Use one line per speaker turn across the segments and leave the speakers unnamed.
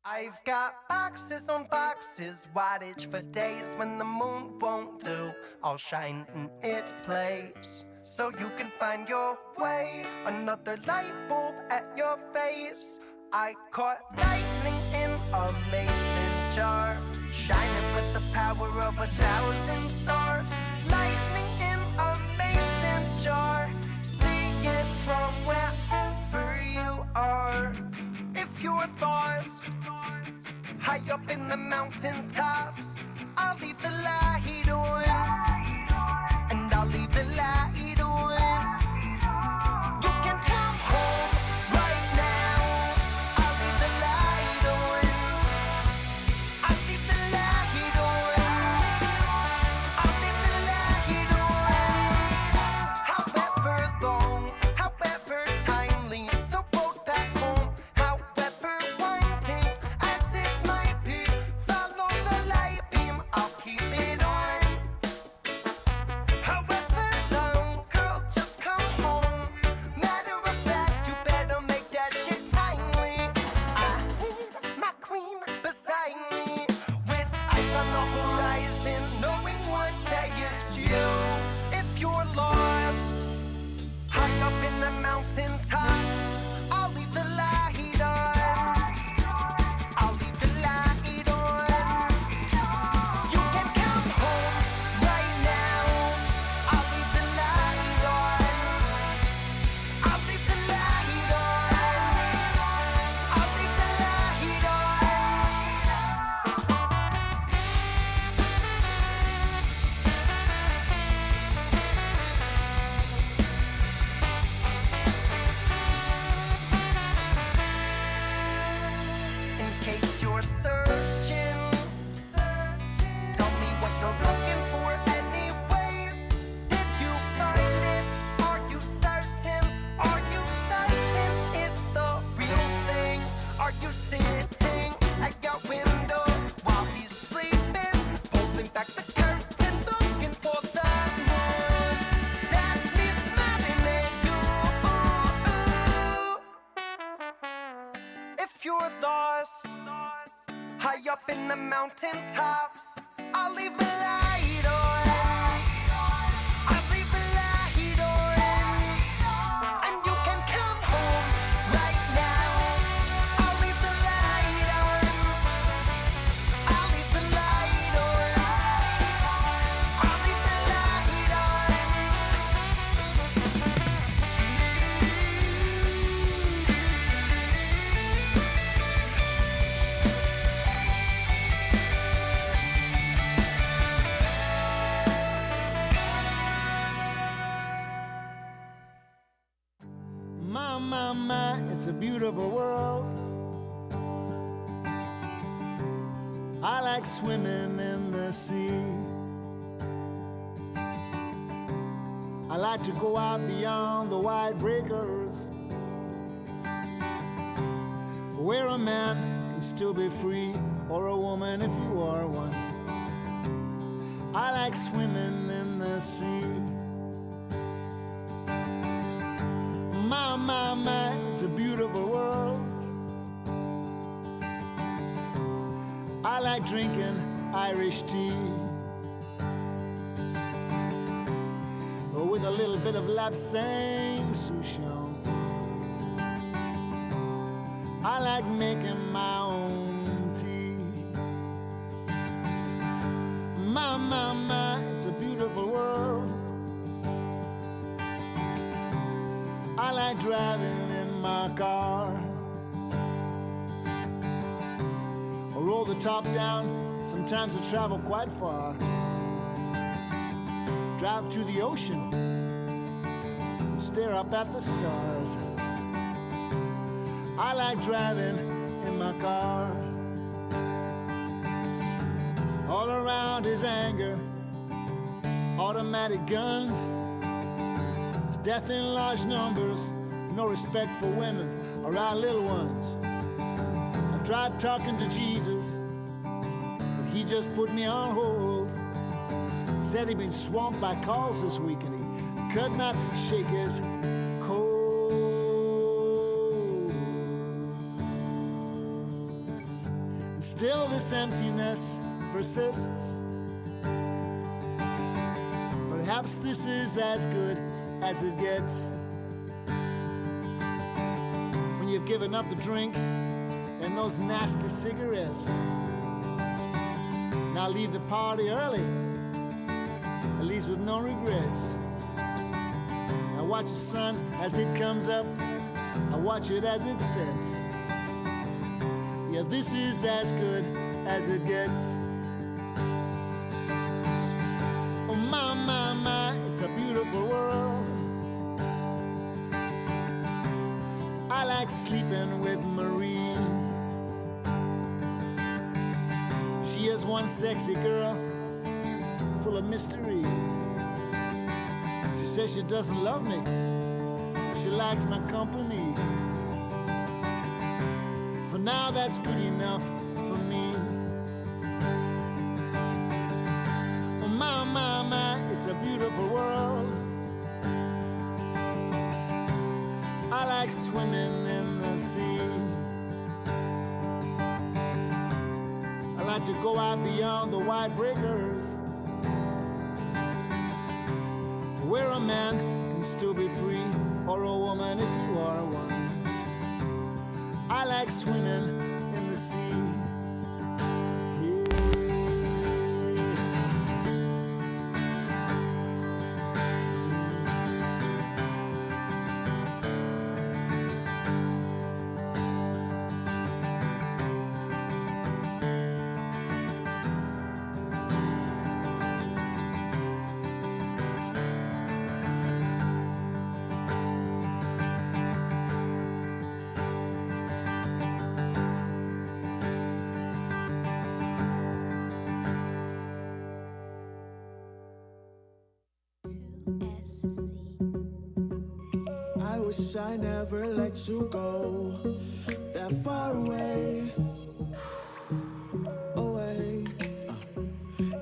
I've got boxes on boxes, wattage for days when the moon won't do. I'll shine in its place so you can find your way. Another light bulb at your face. I caught lightning in a mason jar, shining with the power of 1,000 stars. Lightning in a mason jar, see it from wherever you are. If you're lost high up in the mountain tops, I'll leave the light on, and I'll leave the light on. You can come home right now. I'll leave the light on. I'll leave the light on. I'll leave the light on. However long, however timely, the road back home, however winding as it might be, follow the light beam, I'll keep it on. However long, girl, just come home. Matter of fact, you better make that shit timely. I need my queen beside me, with eyes on the horizon, knowing one day it's you. If you're lost high up in the mountain tops, I'll leave the light on. I'll leave the light on. You can come home right now. I'll leave the light on. I'll leave the light on. I'll leave the light on. In case you're searching, tell me what you're looking for anyways. Did you find it? Are you certain? Are you certain it's the real thing? Are you sitting at your window while he's sleeping, pulling back the curtain, looking for the moon? That's me smiling at you. If you're lost high up in the mountain tops, I'll leave the light on. I'll leave the light on. And you can come home right now. I'll leave the light on. I'll leave the light on. I'll leave the light on.
My, it's a beautiful world. I like swimming in the sea. I like to go out beyond the wide breakers, where a man can still be free, or a woman if you are one. I like swimming in the sea. My, it's a beautiful world. I like drinking Irish tea, with a little bit of lapsang souchong. I like making my own tea. My, it's a beautiful world. I like driving in my car. I roll the top down, sometimes I travel quite far. Drive to the ocean and stare up at the stars. I like driving in my car. All around is anger, automatic guns, death in large numbers, no respect for women or our little ones. I tried talking to Jesus, but he just put me on hold. Said he'd been swamped by calls this week and he could not shake his cold. and still this emptiness persists. Perhaps this is as good as it gets. When you've given up the drink and those nasty cigarettes. Now leave the party early, at least with no regrets. I watch the sun as it comes up, I watch it as it sets. Yeah, this is as good as it gets. Oh my, my, my, it's a beautiful world. I like sleeping with Marie. She is one sexy girl, full of mystery. She says she doesn't love me, she likes my company. For now that's good enough for me. Oh my, my, my, it's a beautiful world. I like swimming in the sea. I like to go out beyond the wide breakers, where a man can still be free, or a woman if you are one. I like swimming in the sea.
I wish I never let you go that far away, away.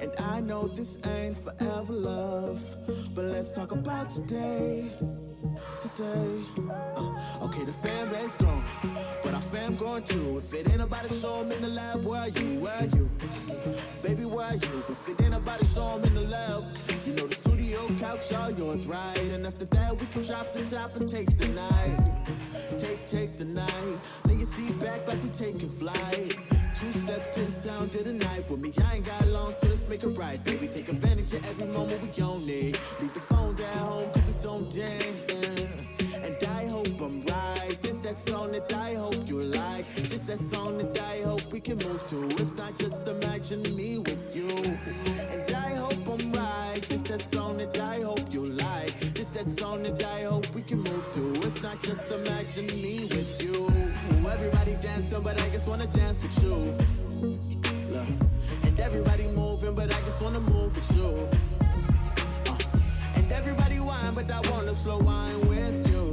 And I know this ain't forever love, but let's talk about today, today. Okay, the fan base gone, but our fam gone too. If it ain't about to show 'em in the lab, where are you, where are you? Baby, where are you? If it ain't about to show 'em in the lab, you know the studio couch all yours, right? And after that we can drop the top and take the night. Take the night. Lay your seat back like we taking flight. Two-step to the sound of the night. With me, I ain't got long, so let's make it right, baby. Take advantage of every moment we own it. Leave the phones at home, cause we so damn. And I hope I'm right. This that song that I hope you like. This that song that I hope we can move to. It's not just imagine me with you. And I hope I'm right. This that song that I hope you like. This that song that I hope we can move to. It's not just imagine me with you. Everybody dancing, but I just wanna dance with you. Look. And everybody moving, but I just wanna move with you. And everybody whine, but I wanna slow wine with you.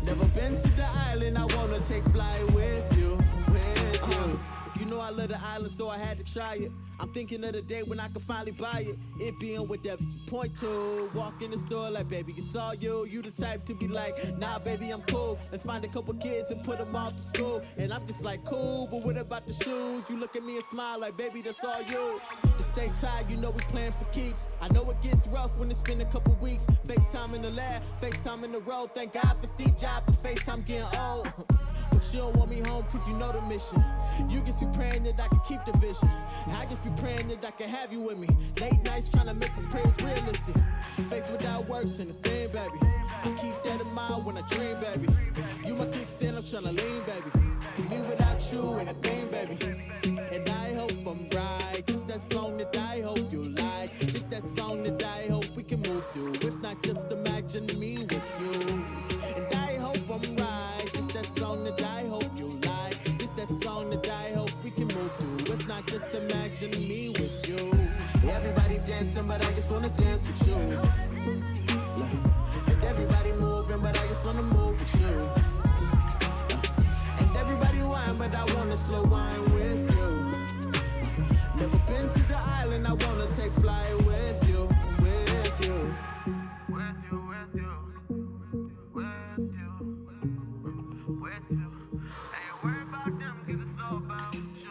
Never been to the island, I wanna take flight with you, with you. You know I love the island, so I had to try it. I'm thinking of the day when I could finally buy it. It being whatever you point to. Walk in the store like, baby, it's all you. You the type to be like, nah, baby, I'm cool. Let's find a couple kids and put them all to school. And I'm just like, cool, but what about the shoes? You look at me and smile like, baby, that's all you. The stakes high, you know we playing for keeps. I know it gets rough when it's been a couple weeks. FaceTime in the lab, FaceTime in the road. Thank God for Steve Jobs, but FaceTime getting old. But you don't want me home cause you know the mission. You just be praying that I can keep the vision. I just be praying that I can have you with me. Late nights trying to make this prayers realistic. Faith without works and a thing, baby. I keep that in mind when I dream, baby. You my kickstand, I'm trying to lean, baby. Me without you ain't a thing, baby. And I hope I'm right. This that song that I hope you like. This that song that I hope we can move to. If not, just imagine me with you. And I hope I'm right. This that song that I hope you like. This that song that I hope we can move to. If not, just imagine me with you. Everybody dancing, but I just wanna dance with you. And everybody moving, but I just wanna move with you. And everybody whine, but I wanna slow wine with you. Never been to the island, I wanna take flight with you, with you. With you, with you, with you, with you. I ain't worried about them, cause it's all about you.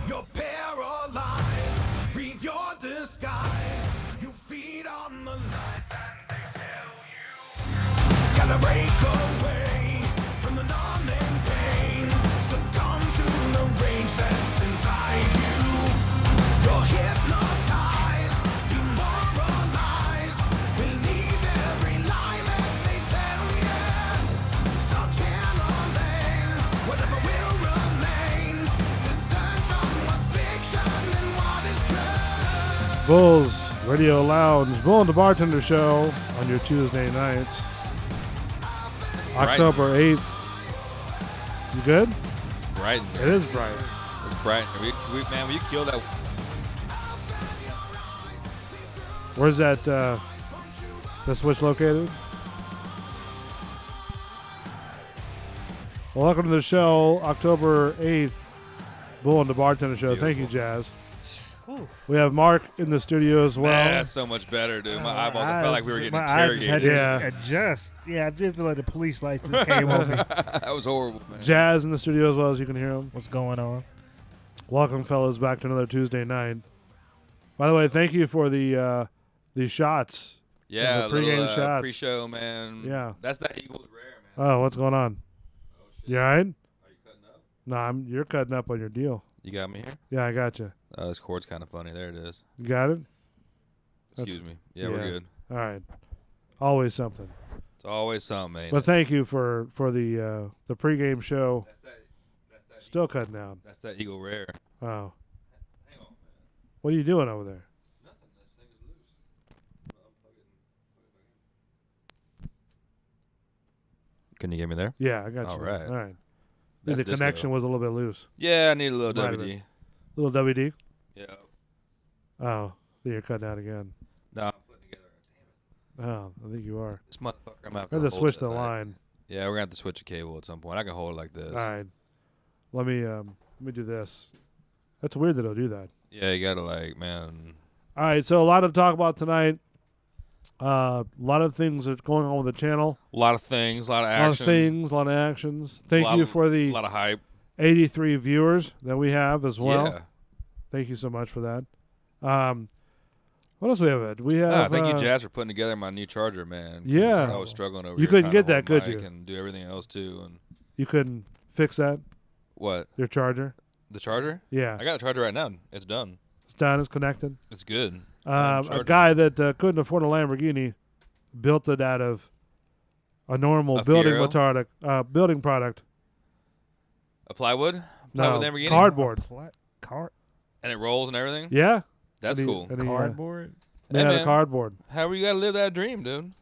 You're paralyzed, breathe your disguise. You feed on the lies that they tell you. Gotta break away from the numbing pain. Succumb to the rage that's inside you. You're hypnotized, demoralized. Believe every lie that they sell you. Start channeling whatever will remains. Discern from what's fiction and what is true.
Bulls Radio Lounge, Bull and the Bartender Show on your Tuesday nights. October 8th. You good?
It's bright.
It is bright.
It's bright. Man, we killed that.
Where's that the switch located? Well, welcome to the show, October 8th, Bull and the Bartender Show.
Beautiful.
Thank you, Jazz. We have Mark in the studio as well.
Man, that's so much better, dude. My eyeballs, I felt like we were getting
my eyes just had
interrogated.
to adjust. Yeah, I did feel like the police lights just came on me.
That was horrible, man.
Jazz in the studio as well, as you can hear him.
What's going on?
Welcome, fellas, back to another Tuesday night. By the way, thank you for the shots.
Yeah,
the pregame
little
shots.
pre-show, man.
Yeah.
That's that Eagles rare, man.
Oh, what's going on?
Oh, shit.
You all right?
Are you cutting up?
No, you're cutting up on your deal.
You got me here?
Yeah, I got you.
Oh, this cord's kind of funny. There it is.
You got it?
Excuse me. Yeah, we're good.
All right. Always something.
It's always something, man.
But thank you for the pregame show.
That's that
Still cutting down.
That's that Eagle rare.
Oh.
Hang on, man.
What are you doing over there?
Nothing. This thing is loose. Can you get me there?
Yeah, I got you.
All right.
All right.
That's
The
disco.
connection was a little bit loose.
Yeah, I need a little
Might have
WD.
Little WD?
Yeah.
Oh, then you're cutting out again.
No, I'm putting together. Damn it.
Oh, I think you are.
This motherfucker, I'm
I
going
have to
hold
switch
it
the
back.
line.
Yeah, we're gonna have to switch a cable at some point. I can hold it like this.
All right. Let me do this. That's weird that it'll do that.
Yeah, you gotta man.
All right, so a lot to talk about tonight. A lot of things are going on with the channel.
A lot of things, a lot of
A lot of
action,
things, a lot of actions. Thank
lot
you
of-
for
a
the
lot of hype.
83 viewers that we have as well.
Yeah.
Thank you so much for that. What else we have? Ed? We have.
Thank you, Jazz, for putting together my new charger, man. 'cause
Yeah.
I was struggling over.
You
here
couldn't
trying
get
to
that,
hold
could
mic
you?
And do everything else too. And
You couldn't fix that,
what?
your charger?
The charger?
Yeah,
I got the charger right now. It's done.
it's done. It's connected.
It's good.
A
charger.
guy that couldn't afford a Lamborghini built it out of a normal
A
building
Fiero?
building product.
A plywood?
No,
Plywood Lamborghini?
cardboard.
And it rolls and everything?
Yeah,
That's
And he-
cool.
and he,
Cardboard?
Made
Hey,
out of
man.
cardboard.
However you gotta live that dream, dude.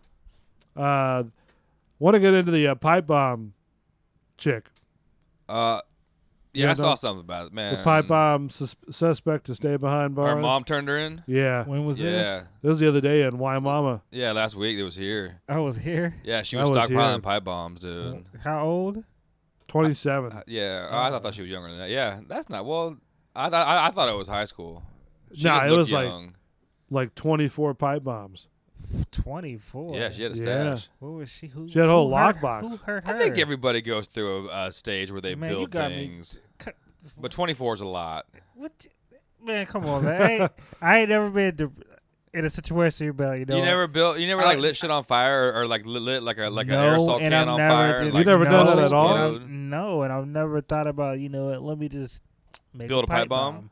Want to get into the pipe bomb chick?
Yeah,
Yeah,
I saw
no.
something about it, man.
The pipe bomb suspect to stay behind bars.
Her mom turned her in?
Yeah,
When was
Yeah.
this?
this was the other day in Waimama.
Yeah, last week it was here.
I was here.
Yeah, she
I
was
was
stockpiling
here.
pipe bombs, dude.
How old?
27.
Yeah, I thought she was younger than that. Yeah, that's not. Well, I thought it was high school. She
Nah,
just
it
looked
was like-
young.
Like 24 pipe bombs.
24.
Yeah, she had a
Yeah.
stash.
What was she? Who?
She had a whole
who hurt-
lockbox.
Who hurt her?
I think everybody goes through a stage where they
Man, you
build
got me.
things, but 24 is a lot.
What? Man, come on, man. I ain't never been in a situation where,
You never like lit shit on fire or like lit like an
no,
aerosol
and
can
I've
on
never
fire.
just-
You never
no,
done that at all?
No, and I've never thought about, let me just make
Build
a pipe bomb.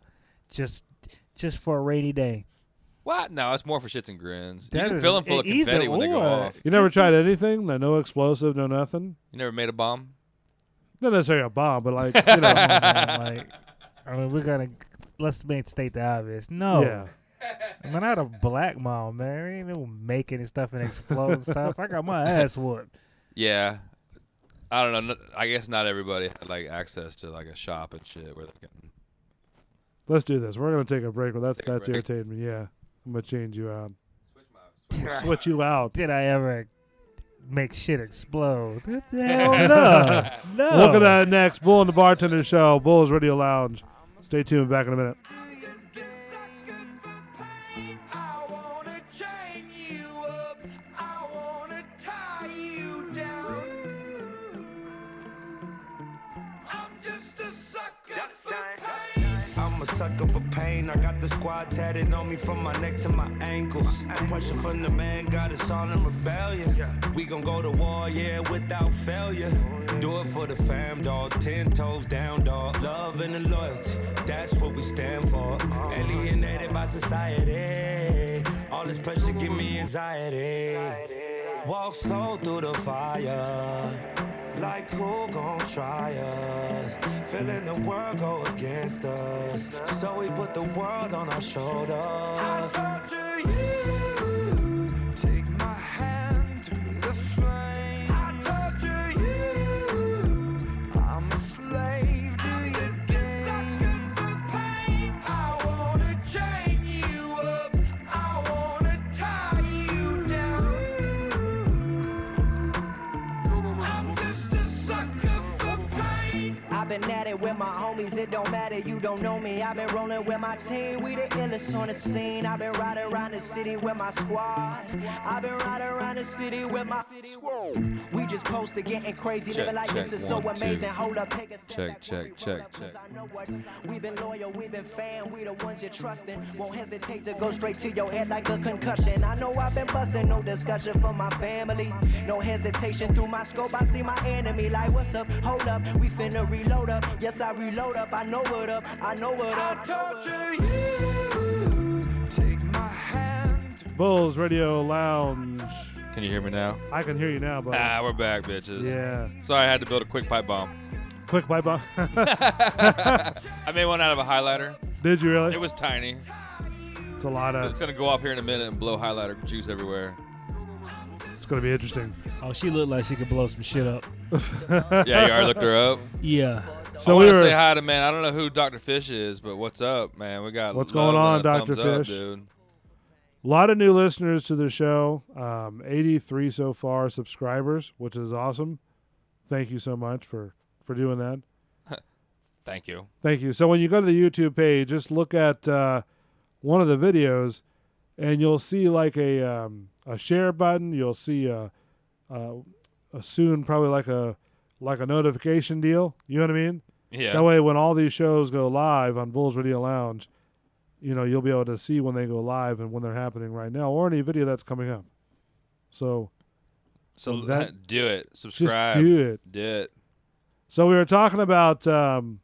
Just for a rainy day.
What? No, it's more for shits and grins.
That
You can
is
fill them full of
either
confetti when they go
or.
off.
You never tried anything? No explosive, no nothing?
You never made a bomb?
Not necessarily a bomb, but like,
Come on, man, I mean, let's state the obvious. No.
Yeah.
I'm not a black mom, man. Ain't no making and stuff and exploding stuff. I got my ass whooped.
Yeah. I don't know. I guess not everybody had like access to like a shop and shit where they can.
Let's do this. We're going to take a break. Well, that's
break.
irritating me. Yeah. I'm going to change you out. Switch you out.
Did I ever make shit explode? Hell no. No.
Look at that next. Bull and the Bartender Show. Bull's Radio Lounge. Stay tuned. Back in a minute.
I wanna chain you up. I wanna tie you down. I'm just a sucker for pain.
I'm a sucker for pain. I got the squad tatted on me from my neck to my ankles. The pressure from the man got us all in rebellion. We gon' go to war, yeah, without failure. Do it for the fam, dog. 10 toes down, dog. Love and the loyalty, that's what we stand for. Alienated by society. All this pressure give me anxiety. Walk slow through the fire. Like who gon' try us? Feeling the world go against us. So we put the world on our shoulders. I torture you. Take my hand through the flame. I torture you. I'm a slave to your games.
I wanna chain you up. I wanna tie you down. I'm just a sucker for pain.
I've been at it with my homies, it don't matter, you don't know me. I've been rolling with my team, we the illest on the scene. I've been riding around the city with my squad. I've been riding around the city with my squad. We just posted getting crazy,
Check,
living like
check,
this is so
1, 2.
amazing. Hold up, take a step
Check,
back
check,
before we
check,
roll up, 'cause
check.
I know what we've been loyal, we've been fan, we the ones you're trusting. Won't hesitate to go straight to your head like a concussion. I know I've been busting, no discussion for my family. No hesitation through my scope, I see my enemy like, what's up? Hold up, we finna reload up. Yes, I reload up, I know what up, I know what
I
up.
torture you.
Take my hand.
Bulls Radio Lounge.
Can you hear me now?
I can hear you now, but
We're back, bitches.
yeah.
Sorry, I had to build a quick pipe bomb.
Quick pipe bomb.
I made one out of a highlighter.
Did you really?
It was tiny.
It's a lot of.
It's gonna go off here in a minute and blow highlighter juice everywhere.
It's going to be interesting.
Oh, she looked like she could blow some shit up.
Yeah, you already looked her up.
Yeah.
So I want to say hi to man. I don't know who Dr. Fish is, but what's up, man? We got
What's
love
going on,
and a
Dr.
thumbs up,
Fish?
dude.
A lot of new listeners to the show. 83 so far subscribers, which is awesome. Thank you so much for doing that.
Thank you.
Thank you. So when you go to the YouTube page, just look at one of the videos, and you'll see like a share button. You'll see a soon probably like a notification deal. You know what I mean?
Yeah.
That way, when all these shows go live on Bulls Radio Lounge, you'll be able to see when they go live and when they're happening right now, or any video that's coming up. So that,
do it. Subscribe.
just do it.
Do it.
So we were talking about the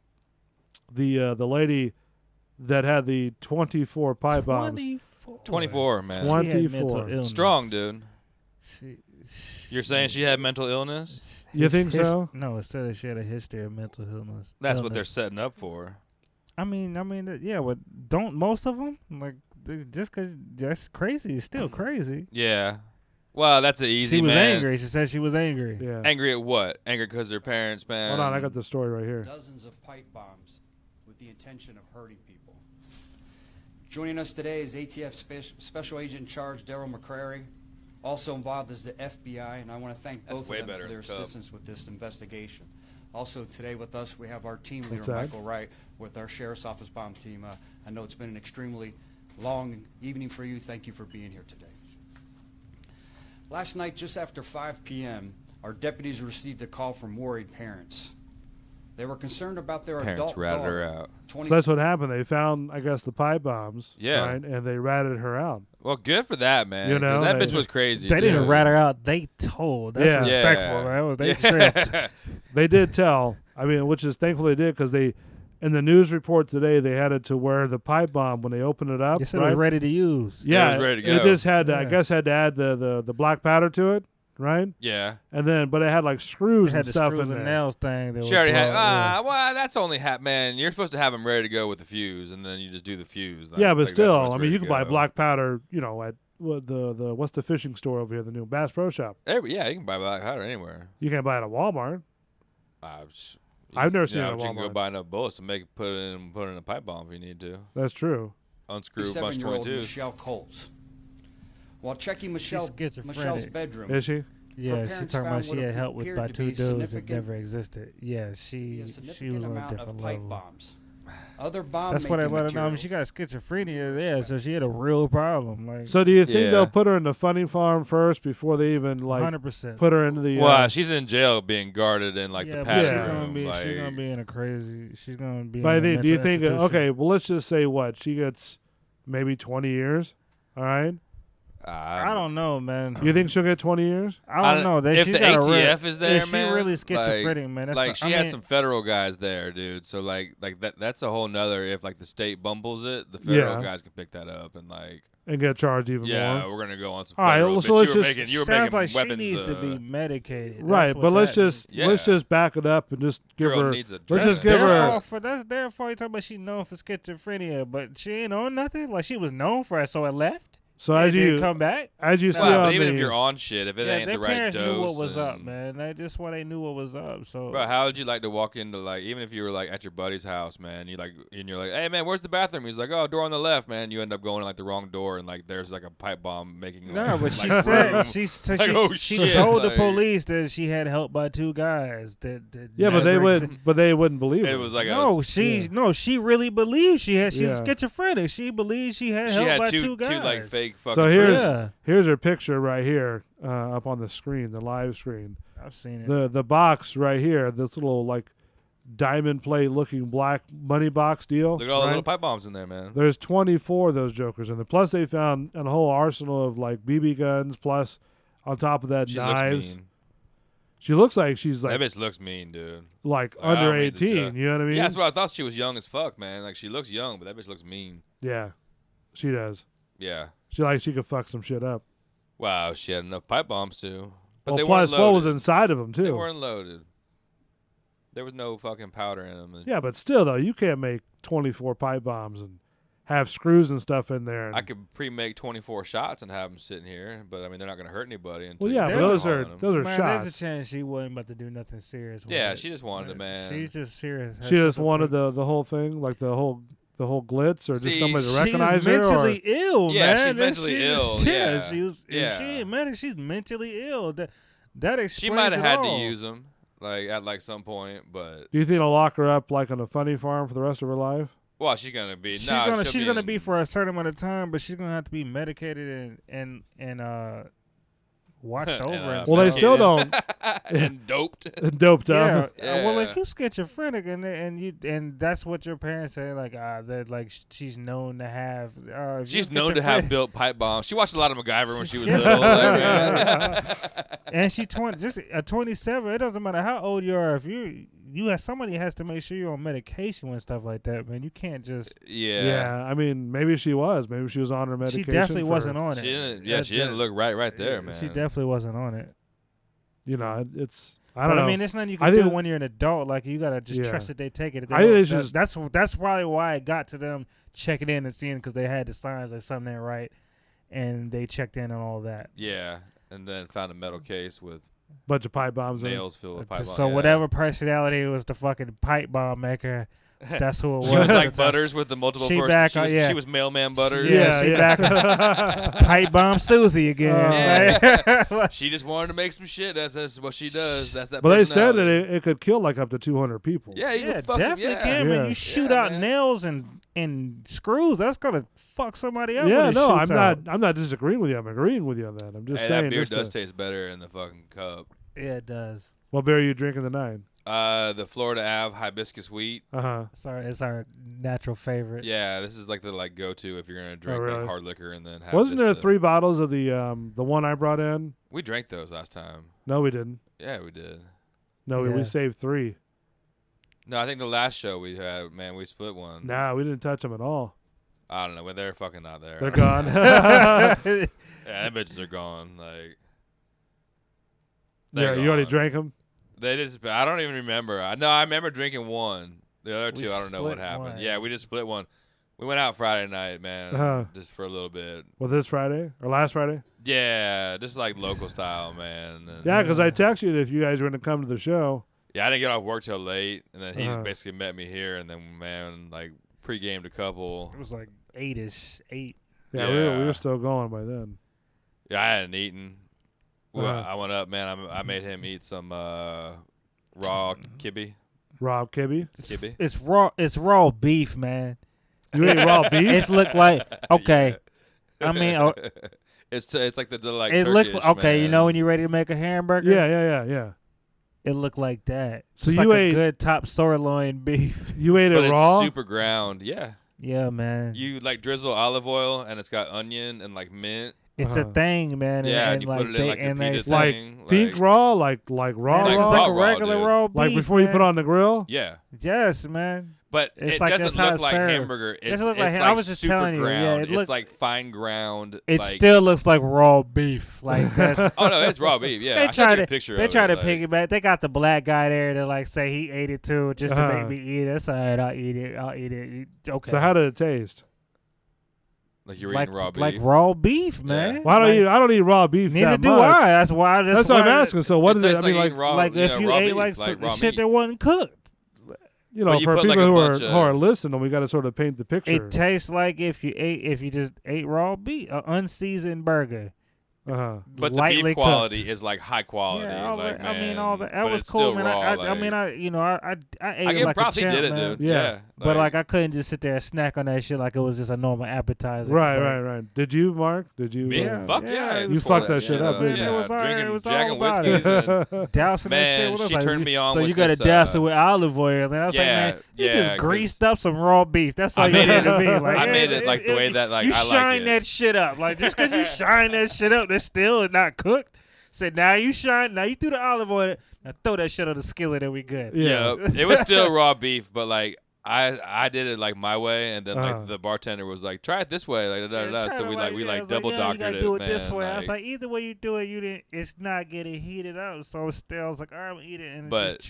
lady that had the 24 pipe bombs.
24, man.
24.
Strong, dude. You're saying she had mental illness?
You think so?
No, it said that she had a history of mental illness.
That's what they're setting up for.
I mean, yeah, but don't most of them just because that's crazy? It's still crazy.
Yeah. Well, that's an easy.
She was
man.
angry. She said she was angry.
Yeah.
Angry at what? Angry because their parents, man.
Hold on, I got the story right here.
Dozens of pipe bombs with the intention of hurting people. Joining us today is ATF Special Agent in Charge Daryl McCrary. Also involved is the FBI, and I want to thank both of them for their assistance with this investigation. Also today with us, we have our team leader, Michael Wright, with our Sheriff's Office bomb team. I know it's been an extremely long evening for you. Thank you for being here today. Last night, just after 5 p.m., our deputies received a call from worried parents. They were concerned about their
Parents
adult
ratted
daughter.
her out.
So that's what happened. They found, I guess, the pipe bombs.
Yeah.
Right, and they ratted her out.
Well, good for that, man.
You know,
'cause that
they-
bitch was crazy.
They didn't
dude.
rat her out. They told. That's
Yeah.
respectful, man. They stripped.
They did tell. I mean, which is thankful they did because they, in the news report today, they had it to where the pipe bomb when they opened it up.
They said it
right?
was ready to use.
Yeah,
it was ready to
It
go.
just had, I
Yeah.
guess, had to add the black powder to it, right?
Yeah.
And then, but it had like screws
They had
and
the
stuff
screws
in
and
there.
nails thing. That
She
was
already had.
brought,
Well, that's only man. You're supposed to have them ready to go with the fuse, and then you just do the fuse.
Yeah, but
Like, that's when
still,
it's
I mean,
ready
you
to
can buy
go.
black powder, you know, at the what's the fishing store over here, the new Bass Pro Shop.
Yeah, you can buy black powder anywhere.
You can't buy it at Walmart.
Sh-
I've never
you
seen it
know,
at
but you can go
Walmart.
buy enough bullets to put in a pipe bomb if you need to.
That's true.
Unscrew a bunch of
57-year-old
22s.
Michelle Colts. While checking
schizophrenic.
Michelle's bedroom,
Is she?
Yeah,
Her
she
parents
talking about
found
she
what
had help with
appeared
by
to
two
be
dudes that
significant-
never existed. Yeah,
a
she
significant
was on a
amount of
different
pipe
level.
bombs. Other bomb
That's why they
making
let her know. I mean,
materials.
she got schizophrenia. Yeah, so she had a real problem. Like
So do you think
Yeah.
they'll put her in the funny farm first before they even like
100%.
put her into the?
Well, she's in jail being guarded in like
yeah,
the
but
padded
she's
Yeah.
gonna
room.
be
like,
she's gonna be in a crazy. She's gonna be.
But I
in a
think, do you
mental
think?
institution.
Okay, well, let's just say what she gets, maybe 20 years. All right.
I don't know, man.
You think she'll get 20 years?
I don't know. That
If
she's
the
got a
ATF is there,
if she
man,
really
like-
schizophrenic, man. That's
Like
I
she had
mean,
some federal guys there, dude. So like that's a whole nother. If like the state bumbles it, the federal
Yeah.
guys can pick that up and like
And get charged even
yeah,
more.
we're gonna go on some.
All right,
federal,
well, so
bitch,
let's
you were
just-
making, you were
sounds
making
like
weapons.
she needs to be medicated. That's
Right,
what
but let's
that
just
Yeah.
let's just back it up and just give
Girl
her.
needs a
Let's just
drug
give her.
That's their fault. You talking about she known for schizophrenia, but she ain't on nothing. Like she was known for it, so it left.
So
and
as
didn't
you
come back.
as you see
Wow,
on
but even
the
if you're on shit, if it
Yeah,
ain't
their
the right
parents
dose,
knew what was up,
and-
man. That's why they knew what was up. So
Bro, how would you like to walk into like even if you were like at your buddy's house, man? You like and you're like, hey man, where's the bathroom? He's like, oh, door on the left, man. You end up going in like the wrong door and like there's like a pipe bomb making.
no,
like,
but she
like,
said
room.
she
Like, oh,
she
shit,
told the
like-
police that she had help by two guys. That
yeah, but they
never
wouldn't believe
It
her.
was like
No, she really believes she had. She's
Yeah.
schizophrenic. She believes she had
she
help
had
by
two
two guys.
like fake fucking.
So here's
friends.
Yeah.
here's her picture right here up on the screen, the live screen.
I've seen it.
The box right here, this little like diamond plate looking black money box deal.
Look at all the
right?
little pipe bombs in there, man.
There's 24 of those jokers in there. Plus they found a whole arsenal of like BB guns. Plus on top of that,
She
knives.
looks mean.
She looks like she's like
That bitch looks mean, dude.
like
Like, I
under
don't mean to
18.
judge.
You know what I mean?
Yeah, that's what I thought. She was young as fuck, man. Like she looks young, but that bitch looks mean.
Yeah, she does.
Yeah.
She could fuck some shit up.
Wow, she had enough pipe bombs too. But
Well,
they
plus
weren't
what
loaded.
was inside of them too.
They weren't loaded. There was no fucking powder in them.
Yeah, but still though, you can't make 24 pipe bombs and have screws and stuff in there. And,
I could pre-make 24 shots and have them sitting here, but I mean they're not gonna hurt anybody. Until
well,
you
yeah, but
start
those
hauling
are
them.
those are
Man,
shots.
there's a chance she wasn't about to do nothing serious. With
Yeah,
it.
she just wanted it, man.
She's just serious.
She just wanted the whole thing, like the whole glitz, or
See,
just somebody to
She's
recognize her.
mentally
Or,
ill,
Yeah,
man.
she's
That
mentally
shit
ill,
is-
yeah.
she was.
Yeah.
She ain't mad. She's mentally ill. That explains
She might have
it
had
all.
to use them, like at like some point, but
do you think they'll lock her up like on a funny farm for the rest of her life?
well, she's gonna be.
She's
nah,
gonna
she'll
she's
be
gonna
in-
be for a certain amount of time, but she's gonna have to be medicated and watched over. and
Well, they
stuff.
still don't
and doped.
doped
Yeah.
up.
Well,
Yeah.
if you schizophrenic and that's what your parents say, like that, like she's known to have. If
She's
you're
known to have
schizophrenic-
built pipe bombs. She watched a lot of MacGyver when she was
Yeah.
little. Like, man.
And she 27. It doesn't matter how old you are. If you have somebody has to make sure you're on medication and stuff like that, man. You can't just.
Yeah.
I mean, maybe she was on her medication.
She definitely
for-
wasn't on
She
it.
didn't. Yeah,
That-
she didn't
that-
look right there, man.
She definitely wasn't on it.
You know, it's I
But
don't know.
I mean, there's nothing you
I
can do
think-
when you're an adult. Like you gotta just
Yeah.
trust that they take it. If they
I think
don't-
they should just-
that's probably why it got to them checking in and seeing because they had the signs like something ain't right, and they checked in on all that.
Yeah, and then found a metal case with
bunch of pipe bombs in it.
nails filled with pipe bombs.
So
yeah.
whatever personality was the fucking pipe bomb maker, that's who it was.
She was
at
like
the time.
Butters with the multiple
She
person.
back
She
on-
was,
yeah.
she was mailman Butters.
Yeah, she back pipe bomb Susie again.
Yeah. She just wanted to make some shit. That's what she does. That's that.
But they said that
personality.
it could kill like up to 200 people.
Yeah, you
Yeah,
can fuck some-
definitely
yeah.
can, man.
Yeah.
You shoot
Yeah,
out
man.
nails and screws. That's gonna fuck somebody up.
Yeah,
when it
no,
shoots
I'm
out.
not disagreeing with you. I'm agreing with you on that. I'm just
Hey,
saying.
that beer
just
does
to-
taste better in the fucking cup.
Yeah, it does.
What beer are you drinking tonight?
The Florida Ave hibiscus wheat.
Sorry, it's our natural favorite.
Yeah, this is like the go-to if you're gonna drink
really?
like hard liquor and then have.
Wasn't
just
there
a-
3 bottles of the one I brought in?
We drank those last time.
No, we didn't.
Yeah, we did.
No,
Yeah.
we saved 3.
No, I think the last show we had, man, we split one.
Nah, we didn't touch them at all.
I don't know, but they're fucking not there.
They're gone.
Yeah, them bitches are gone. Like,
Yeah,
they're
you already
gone.
drank them?
They just. I don't even remember. I remember drinking one. The other
We
two, I don't know what
split
happened.
one.
Yeah, we just split one. We went out Friday night, man,
Uh-huh.
just for a little bit.
Well, this Friday or last Friday?
Yeah, just like local style, man. And
Yeah, because I texted you if you guys were going to come to the show.
yeah, I didn't get off work till late, and then he
Uh-huh.
basically met me here, and then man, like pre-gamed a couple.
It was like 8-ish, 8.
Yeah, We, were, we
Yeah.
were still going by then.
Yeah, I hadn't eaten. Well,
Uh-huh.
I went up, man. I made him eat some raw kibbe.
Rob Kibbe.
Kibbe.
It's raw beef, man.
You ate raw beef?
It's look like okay. I mean,
it's like the like.
it looks
Turkish,
okay. You
man.
know when you're ready to make a hamburger?
Yeah.
It looked like that.
So
It's
you
like
ate-
a good top sirloin beef.
You ate
But
it
it's
raw?
super ground. Yeah.
Yeah, man.
You like drizzle olive oil, and it's got onion and like mint.
It's
Uh-huh.
a thing, man.
Yeah,
and
and you
like
put it in
they,
like a
and
pita
it's
Like
thing.
pink raw? Like raw
man,
Like
it's
raw?
like a
raw,
regular
dude.
raw beef.
Like before you put
man.
on the grill?
Yeah,
Yes, man.
but
It's
it
like
doesn't
that's how
look
it's
like
served.
hamburger. It's,
look like
it's
ham- I
like
was just
super
telling you, yeah,
ground.
it look-
it's like fine ground.
It
like,
still looks like raw beef. Like that's
Oh no, it's raw beef. Yeah,
they
I showed
try
you
to
a picture.
they
of
try
it,
to
like,
piggyback. They got the black guy there to like say he ate it too, just to
Uh-huh.
make me eat it. That's all right. I'll eat it. Okay.
So how did it taste?
Like you're
like
eating raw beef.
like raw beef, man.
Well,
Like,
I don't eat raw beef
Neither
that
do
much.
I. That's why.
That's what I'm
why-
asking. So what is it?
tastes
I mean, like,
eating raw,
Like if you
raw
ate
beef,
like,
like raw
shit
meat.
that wasn't cooked.
you know,
But you
for
put,
people
like, a
who
bunch
are
of-
listening, we got to sort of paint the picture.
It tastes like if you just ate raw beef, an unseasoned burger.
Uh-huh.
But the
lightly
beef quality
cooked.
is like high quality.
Yeah, all
like,
that, I mean
man,
all that. That
but
was
it's
cool,
still
man.
raw,
I
like-
mean, I ate
I
it
give
like
props.
a
He
champ,
did it,
man.
dude.
Yeah.
Yeah.
But like I couldn't just sit there and snack on that shit like it was just a normal appetizer.
Right,
So-
right. Did you, Mark? Did you?
Me?
Yeah,
Fuck
yeah,
yeah.
it
You
was
fucked
full
that shit up,
Yeah,
didn't you?
It was all right,
drinking
it was all
Jack and
about
whiskeys.
it.
And,
Dousing that
Man,
shit. What
she
else?
turned me on
So
with
you gotta
this,
douse it with olive oil. And I was like,
yeah,
man, you
yeah,
just
'cause
greased up some raw beef. That's all
I
you
made
had
it-
to be. Like,
I made it like the way that, like,
you
I like
shine
it.
that shit up. Like just because you shine that shit up, that still is not cooked. Said now you shine. Now you threw the olive oil. Now throw that shit on the skillet and we good.
Yeah.
it was still raw beef, but like I did it like my way, and then
Uh-huh.
like the bartender was like, "Try it this way," like da, da, da.
Try
So
to
we
like,
we
yeah,
like
it's
double
you
doctored
gotta
it,
do it
man.
this way. I was
like-
like, either way you do it, you didn't. It's not getting heated up. So still, I was like, all right, I'm gonna eat it, and
But-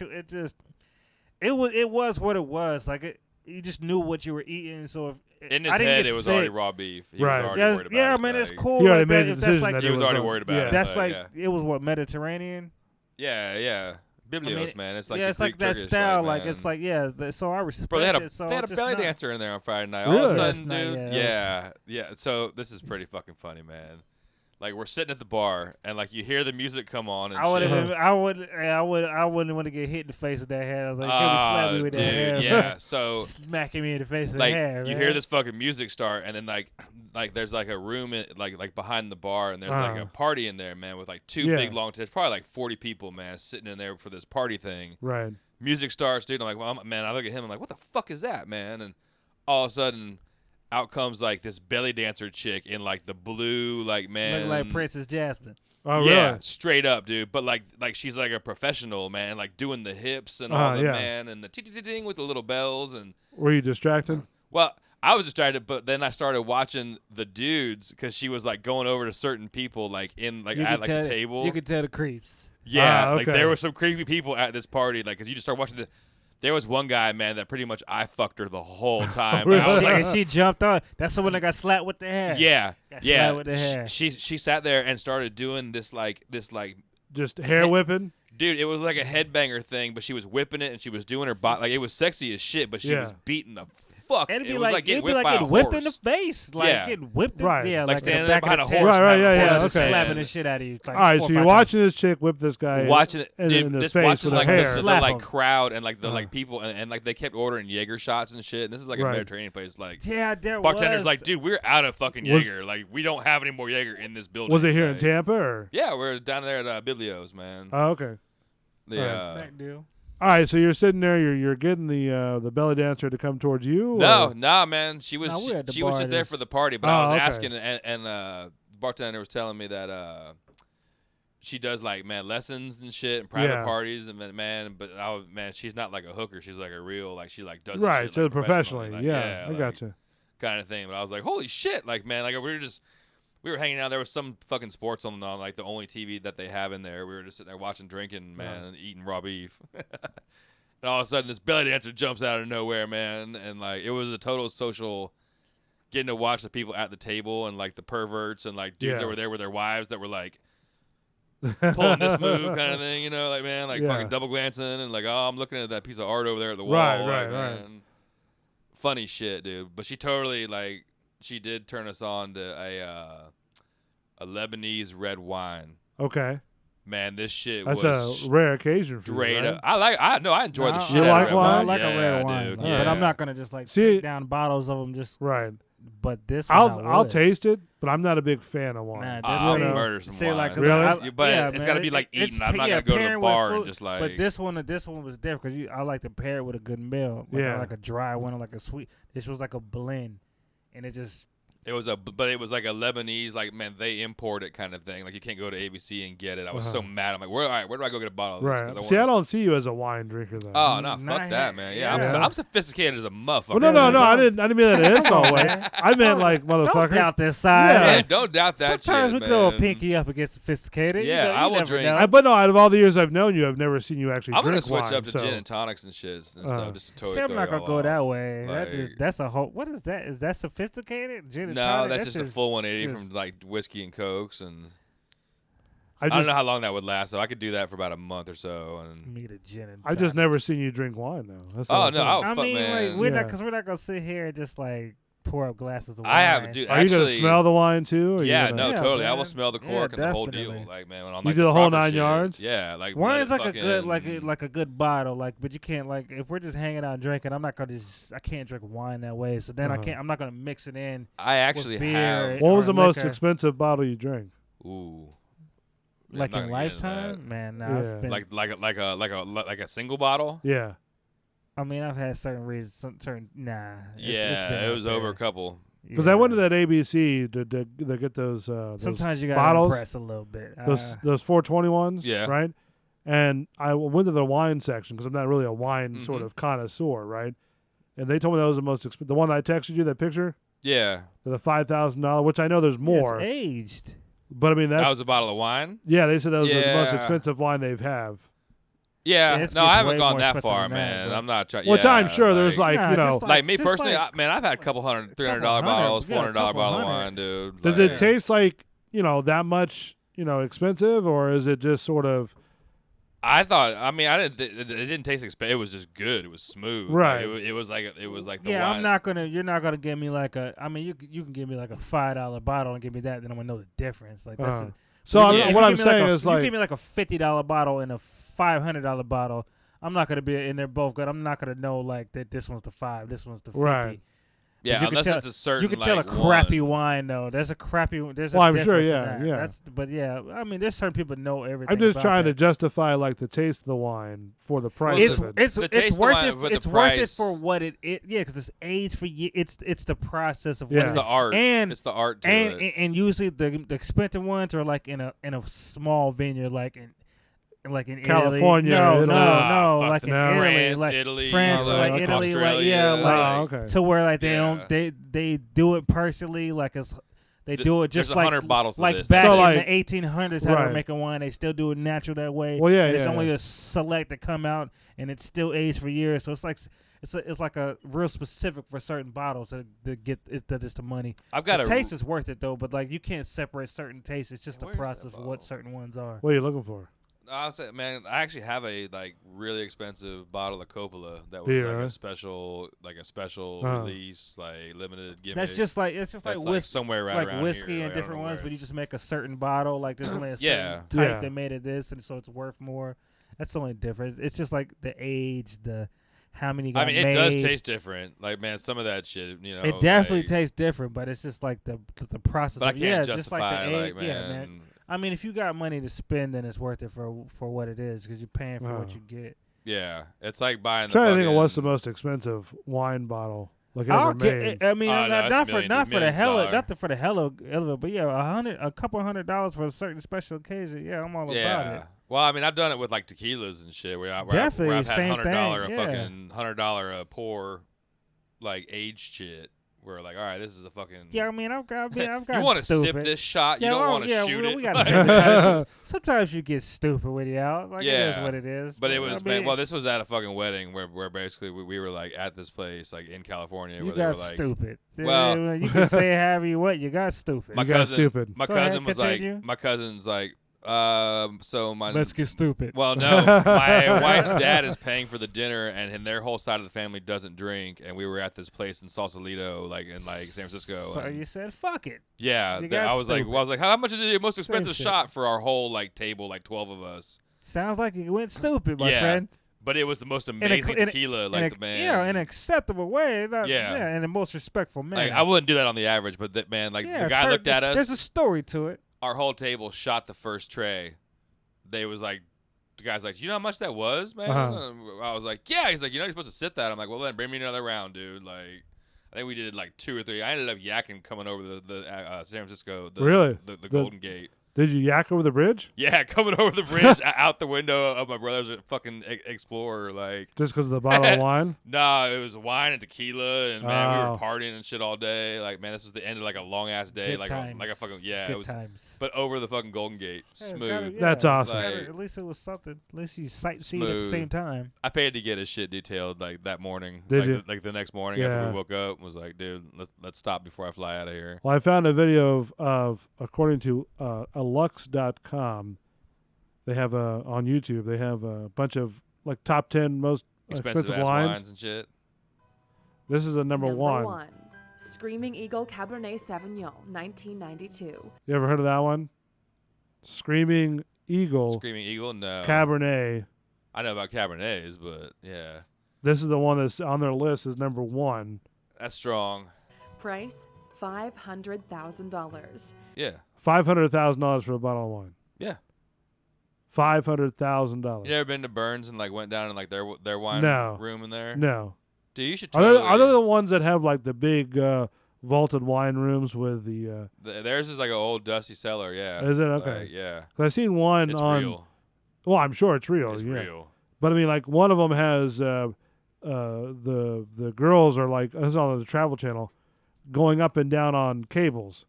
it was what it was. Like it, you just knew what you were eating. So if
in
I
his
didn't
head,
get
it was
sick.
already raw beef. He
Right.
was already
Yeah,
worried about
yeah,
it.
man, it's
like-
cool.
He already
like
made
that.
the
If that's
decision
like,
that
He
it
was
was
already
wrong.
worried about
Yeah.
it.
that's like
yeah.
it was what Mediterranean.
Yeah. Biblios, man. It's like
yeah,
the
it's like
Greek
that
Turkish,
style.
Like,
Like it's
man.
like so I respect
Bro, they had a
it. So
they had a
just
belly
not-
dancer in there on Friday night. All
Really?
of a
Last
sudden,
night,
dude.
yeah,
Yeah. So this is pretty fucking funny, man. Like we're sitting at the bar and like you hear the music come on and
I would
shit.
have. I wouldn't want to get hit in the face with that hair. I was like, can we slap me with
dude,
that hair?
yeah.
man?
So
Smacking me in the face with
like
the hair.
you
man.
hear this fucking music start and then like there's like a room like behind the bar and there's like a party in there, man, with like two
Yeah.
big long tables, probably like 40 people, man, sitting in there for this party thing.
Right.
Music starts, dude. I'm like, well, man, I look at him. I'm like, what the fuck is that, man? And all of a sudden, out comes like this belly dancer chick in like the blue, like man,
Look like Princess Jasmine.
Oh,
yeah,
really?
straight up, dude. But like she's like a professional, man, like doing the hips and
Uh-huh,
all the
yeah.
man and the ting with the little bells and.
Were you distracted?
Well, I was distracted, but then I started watching the dudes because she was like going over to certain people, like in like
You
at
could
like
tell-
the table.
You could tell the creeps.
Yeah, like
okay.
there were some creepy people at this party, like, cause you just start watching there was one guy, man, that pretty much I fucked her the whole time.
Really?
I was like,
And she jumped on. That's the one that got slapped with the hair.
yeah,
Got
yeah.
slapped with the hair.
She sat there and started doing this like
Just hair whipping?
dude, it was like a headbanger thing, but she was whipping it and she was doing her body like it was sexy as shit, but she
Yeah.
was beating the fuck.
It'd be
it was
like,
like getting
it'd be
whipped
like
by a
getting whipped in the
horse.
face. Like
Yeah.
getting whipped in,
Right.
yeah,
Like
like in
standing
the
there
back
behind
of
a
the
horse,
tent.
Right, yeah,
Horse
yeah,
just
okay.
slapping the shit out of you. Like
All right,
4
so
or
you're
5
watching this chick whip this guy
Watching it,
in,
dude,
in the
just
face
watching
with
like
her
the,
hair.
the
Slap
like
'em.
crowd and like the like people and like they kept ordering Jaeger shots and shit. And this is like a
Right.
Mediterranean place. Like
times. Yeah, there
bartender's
was.
like, dude, we're out of fucking
Was-
Jaeger. Like we don't have any more Jaeger in this building.
Was it here in
Like,
Tampa or?
Yeah, we're down there at Biblios, man.
Oh, okay.
Back deal.
All right, so you're sitting there, you're getting the belly dancer to come towards you.
No, man. She was
No, we're at the
she was
bar
just there
just-
for the party, but I was
okay.
asking, and the bartender was telling me that she does like lessons and shit and private
Yeah.
parties and she's not like a hooker. She's like a real she like does this
Right,
shit,
so
like,
professionally,
like,
yeah, I
like,
gotcha.
kind of thing. But I was like, holy shit, like man, like we were hanging out. There was some fucking sports on like the only TV that they have in there. We were just sitting there watching, drinking, man, and eating raw beef. And all of a sudden, this belly dancer jumps out of nowhere, man, and like it was a total social. Getting to watch the people at the table and like the perverts and like dudes that were there with their wives that were like pulling this move kind of thing, like man, like fucking double glancing and like, oh, I'm looking at that piece of art over there at the wall.
Right.
Man. Funny shit, dude. But she totally she did turn us on to a Lebanese red wine.
Okay.
Man, this shit
That's
was
a rare occasion for
straight
you,
up.
right?
I enjoy the shit
You
out
like
of red
wine?
wine.
I like a red
Yeah,
wine,
dude,
but
yeah.
I'm not gonna just like
See-
take down bottles of them. Just
Right.
But this one
I'll
would.
taste it, but I'm not a big fan of wine.
Nah,
I'll
this-
murder some
See,
wine.
like, 'cause
Really?
But
yeah,
it's
man,
got to be like
it's
eating. I'm not
yeah,
gonna go to the
pairing with
bar and
food,
just like.
But this one was different because I like to pair it with a good meal.
Yeah.
Like a dry one or like a sweet. This was like a blend, and it just.
It was like a Lebanese, like man, they import it kind of thing. Like you can't go to ABC and get it. I was so mad. I'm like, where do I go get a bottle of this? 'Cause
Right. See, I
wanna-
don't see you as a wine drinker though.
Oh no,
Not
fuck that, man. Yeah,
Yeah.
I'm sophisticated as a motherfucker.
Well, no. I didn't mean that in an insult way. I meant like
Don't
motherfucker.
doubt this side.
Yeah.
Yeah, don't doubt that
Sometimes
shit,
we throw a
man.
pinky up against sophisticated.
Yeah,
you
I will
never
drink.
know.
But no, out of all the years I've known you, I've never seen you actually
I'm gonna
drink
switch
wine.
up to
so.
gin and tonics and shit and stuff just to totally
See, I'm
throw
not gonna
y'all
go that
off.
way.
Like-
That's a whole. What is that? Is that sophisticated? Gin and
No,
tonic?
that's just a full 180
just-
from like whiskey and cokes, and
I
I don't
just,
know how long that would last. So I could do that for about a month or so. And
Me the gin and
I just never seen you drink wine though. That's the
oh
whole
no,
thing.
oh
I
fuck,
mean,
man.
like, we're
Yeah.
not because we're not gonna sit here and just like pour up glasses of wine.
I have, dude.
Are you
actually,
gonna smell the wine too? Or
Yeah,
you gonna,
no,
Yeah,
totally. I
man.
will smell the
Yeah,
cork and the whole
definitely.
deal. Like man, when I'm
You
like
do the whole
proper
9
shit.
yards?
Yeah, like
Wine's
let
like
it
a good
fucking-
like a good bottle, like, but you can't like if we're just hanging out and drinking. I'm not gonna just I can't drink wine that way. So then
Uh-huh.
I'm not gonna mix it in.
I actually
beer.
have.
What was
or
the most
liquor.
expensive bottle you drank?
Ooh. Yeah,
Like
I'm
in
not gonna get into
lifetime, man. Nah,
Yeah.
I've been,
like a single bottle.
Yeah.
I mean, I've had certain reasons, certain nah. It's
Yeah,
been
it
up
was over
there.
a couple.
Because I went to
Yeah.
that ABC to get those
Sometimes you gotta
bottles,
impress a little bit.
those 421s,
Yeah.
right? And I went to the wine section because I'm not really a wine sort
Mhm.
of connoisseur, right? And they told me that was the most expensive. The one that I texted you, that picture,
Yeah,
the $5,000, which I know there's
Yeah,
more,
it's aged.
but I mean
that
that's
was a bottle of wine.
yeah. They said that was the most
Yeah.
expensive wine they've have.
Yeah,
Yeah, it
no, I
gets
haven't
way
gone
more
that
expensive
far,
than that,
man.
but-
I'm not trying.
Which
yeah,
I'm sure there's like
Nah,
you know.
just
like me
just
personally,
like-
man, I've had a couple $100, $300
couple hundred,
bottles,
yeah,
$400
couple
bottle of
hundred.
wine, dude.
Does
Like,
it taste like that much expensive, or is it just sort of
I thought. I mean, I didn't. It didn't taste expensive. It was just good. It was smooth. Like,
Right.
it was like the
Yeah,
wine.
I'm not gonna. You're not gonna give me like a. I mean, you can give me like a $5 bottle and give me that, then I'm gonna know the difference. Like that's.
Uh-huh.
it.
So
If
I'm-
you
what
give
I'm
me
saying
like
is
you
like
give me like a $50 bottle and a $500 bottle. I'm not gonna be in there both good. I'm not gonna know like that. This one's the 5. This one's the 50.
Right.
Yeah,
you can
unless
tell-
it's a certain.
You can tell a
like,
crappy
one.
wine though. There's a crappy. There's
Well,
a
I'm sure,
difference in
yeah,
that.
yeah.
But yeah, I mean, there's certain people know everything.
I'm just
about
trying to
that.
justify like the taste of the wine for the price
Well,
It's
of it.
it's
The
it's
taste of
worth
wine
it.
with the
It's worth it
price.
for what it yeah, because it's aged for years. It's the process of
Yeah.
what
It's
it
the art.
and
It's the art to
and
it.
and usually the expensive ones are like in a small vineyard like in
California
Italy.
or
No,
Italy.
no,
fuck
like
the
in Italy,
France,
like
Italy,
France,
like
like Italy, like
Australia,
yeah, like
Oh, okay.
to where like they
Yeah.
don't they do it personally, like it's they do it
There's
just like
100 bottles of
like
this.
back
So,
in
like-
the 1800s how they
Right.
were making wine. They still do it natural that way.
Well, yeah,
and it's
yeah,
only
yeah.
a select that come out and it's still aged for years. So it's like it's like a real specific for certain bottles to get that is the money.
I've got
The
a
taste is worth it though, but like you can't separate certain tastes. It's just the
Where's that
process of what
bottle?
certain ones are.
What are you looking for?
I'll say, man, I actually have a like really expensive bottle of Coppola that was
Yeah,
like
right.
a special
Uh-huh.
release, like limited gimmick.
That's just like it's just like
That's
whiskey.
somewhere right
Like
around
whiskey
here.
and
Like, I don't
different
know
ones,
where
but you
it's-
just make a certain bottle. Like there's only a certain
Yeah.
type
Yeah.
that made it this, and so it's worth more. That's the only difference. It's just like the age, the how many got
I mean, it
made.
does taste different. Like, man, some of that shit,
It definitely
like,
tastes different, but it's just like the process.
But I
of,
can't
yeah,
justify
just like the age.
like,
yeah,
man.
I mean, if you got money to spend, then it's worth it for what it is because you're paying for what
Oh.
you get.
Yeah, it's like buying.
I'm trying to think of what's the
fucking-
most expensive wine bottle like
I
ever
don't care.
made.
I mean,
Oh, no,
not,
it's
not for
millions
not for the
of
hell of,
dollars.
not for the hell of it, but yeah, a couple $100 for a certain special occasion. Yeah, I'm all about
Yeah.
it.
Well, I mean, I've done it with like tequilas and shit. Where
Definitely,
I've had
same
$100
thing,
a
yeah.
fucking $100 pour, like aged shit. Where like, all right, this is a fucking.
Yeah, I mean, I've got
you want to sip this shot? You don't want to shoot it.
We gotta say sometimes you get stupid with you out. Like, it is
Yeah.
what it is.
But it
I
was
mean,
well. This was at a fucking wedding where basically we were like at this place like in California
you
where they were
got
like
stupid.
Well-
You can say however you want. You got stupid.
my
You got
cousin.
stupid.
My
Go ahead,
cousin was
continue.
like my cousin's like so my
Let's get stupid.
well no my wife's dad is paying for the dinner and their whole side of the family doesn't drink and we were at this place in Sausalito like in like San Francisco.
So
and-
you said, "Fuck it."
yeah,
you
I
got
was like,
stupid.
well, I was like, how much is the most expensive
shit.
shot for our whole like table, like 12 of us?
Sounds like you went stupid, my
Yeah,
friend.
But it was the most
a
amazing
cl- in a-
tequila,
In
like
a-
the man.
Yeah, in an acceptable way.
Yeah.
in the most respectful manner.
Like I wouldn't do that on the average, but that man, like
yeah,
the guy looked at us.
There's a story to it.
Our whole table shot the first tray. They was like, the guy's like, you know how much that was, man? I was like, yeah. He's like, you're supposed to sit that. I'm like, well, then bring me another round, dude. Like, I think we did like 2 or 3. I ended up yakking coming over the San Francisco.
Really?
The Golden Gate.
Did you yak over the bridge?
Yeah, coming over the bridge out the window of my brother's fucking Explorer, like.
Just because of the bottle of wine?
Nah, it was wine and tequila, and man, we
Oh.
were partying and shit all day. Like, man, this was the end of like a long ass day,
Good
like
times.
a fucking yeah,
Good
it was.
times.
But over the fucking Golden Gate,
Yeah, it's
smooth.
gotta- yeah,
That's awesome.
it's gotta-
Like-
at least it was something. At least you sightseeing at the
Smooth.
same time.
I paid to get his shit detailed like that morning.
Did
like,
you?
Like the next morning after
Yeah.
we woke up, was like, dude, let's stop before I fly out of here.
Well, I found a video of according to alux.com, they have on YouTube, they have a bunch of like top 10 most expensive
ass
wines.
and shit.
This is a number one.
Screaming Eagle Cabernet Sauvignon, 1992.
You ever heard of that one? Screaming Eagle
Screaming Eagle, no.
Cabernet.
I know about Cabernets, but yeah,
This is the one that's on their list is number one.
that's strong.
Price $500,000.
Yeah,
$500,000 for a bottle of wine.
yeah.
$500,000.
You ever been to Burns and like went down in like their wine
No.
room in there?
No.
Dude, you should
Are
totally.
they the ones that have like the big vaulted wine rooms with the?
Theirs is like an old dusty cellar. Yeah.
Is it? Okay.
Like, yeah.
'Cause I seen one
It's
on.
real.
Well, I'm sure it's real.
It's
yeah.
real.
But I mean, like one of them has the girls are like this is on the Travel Channel, going up and down on cables.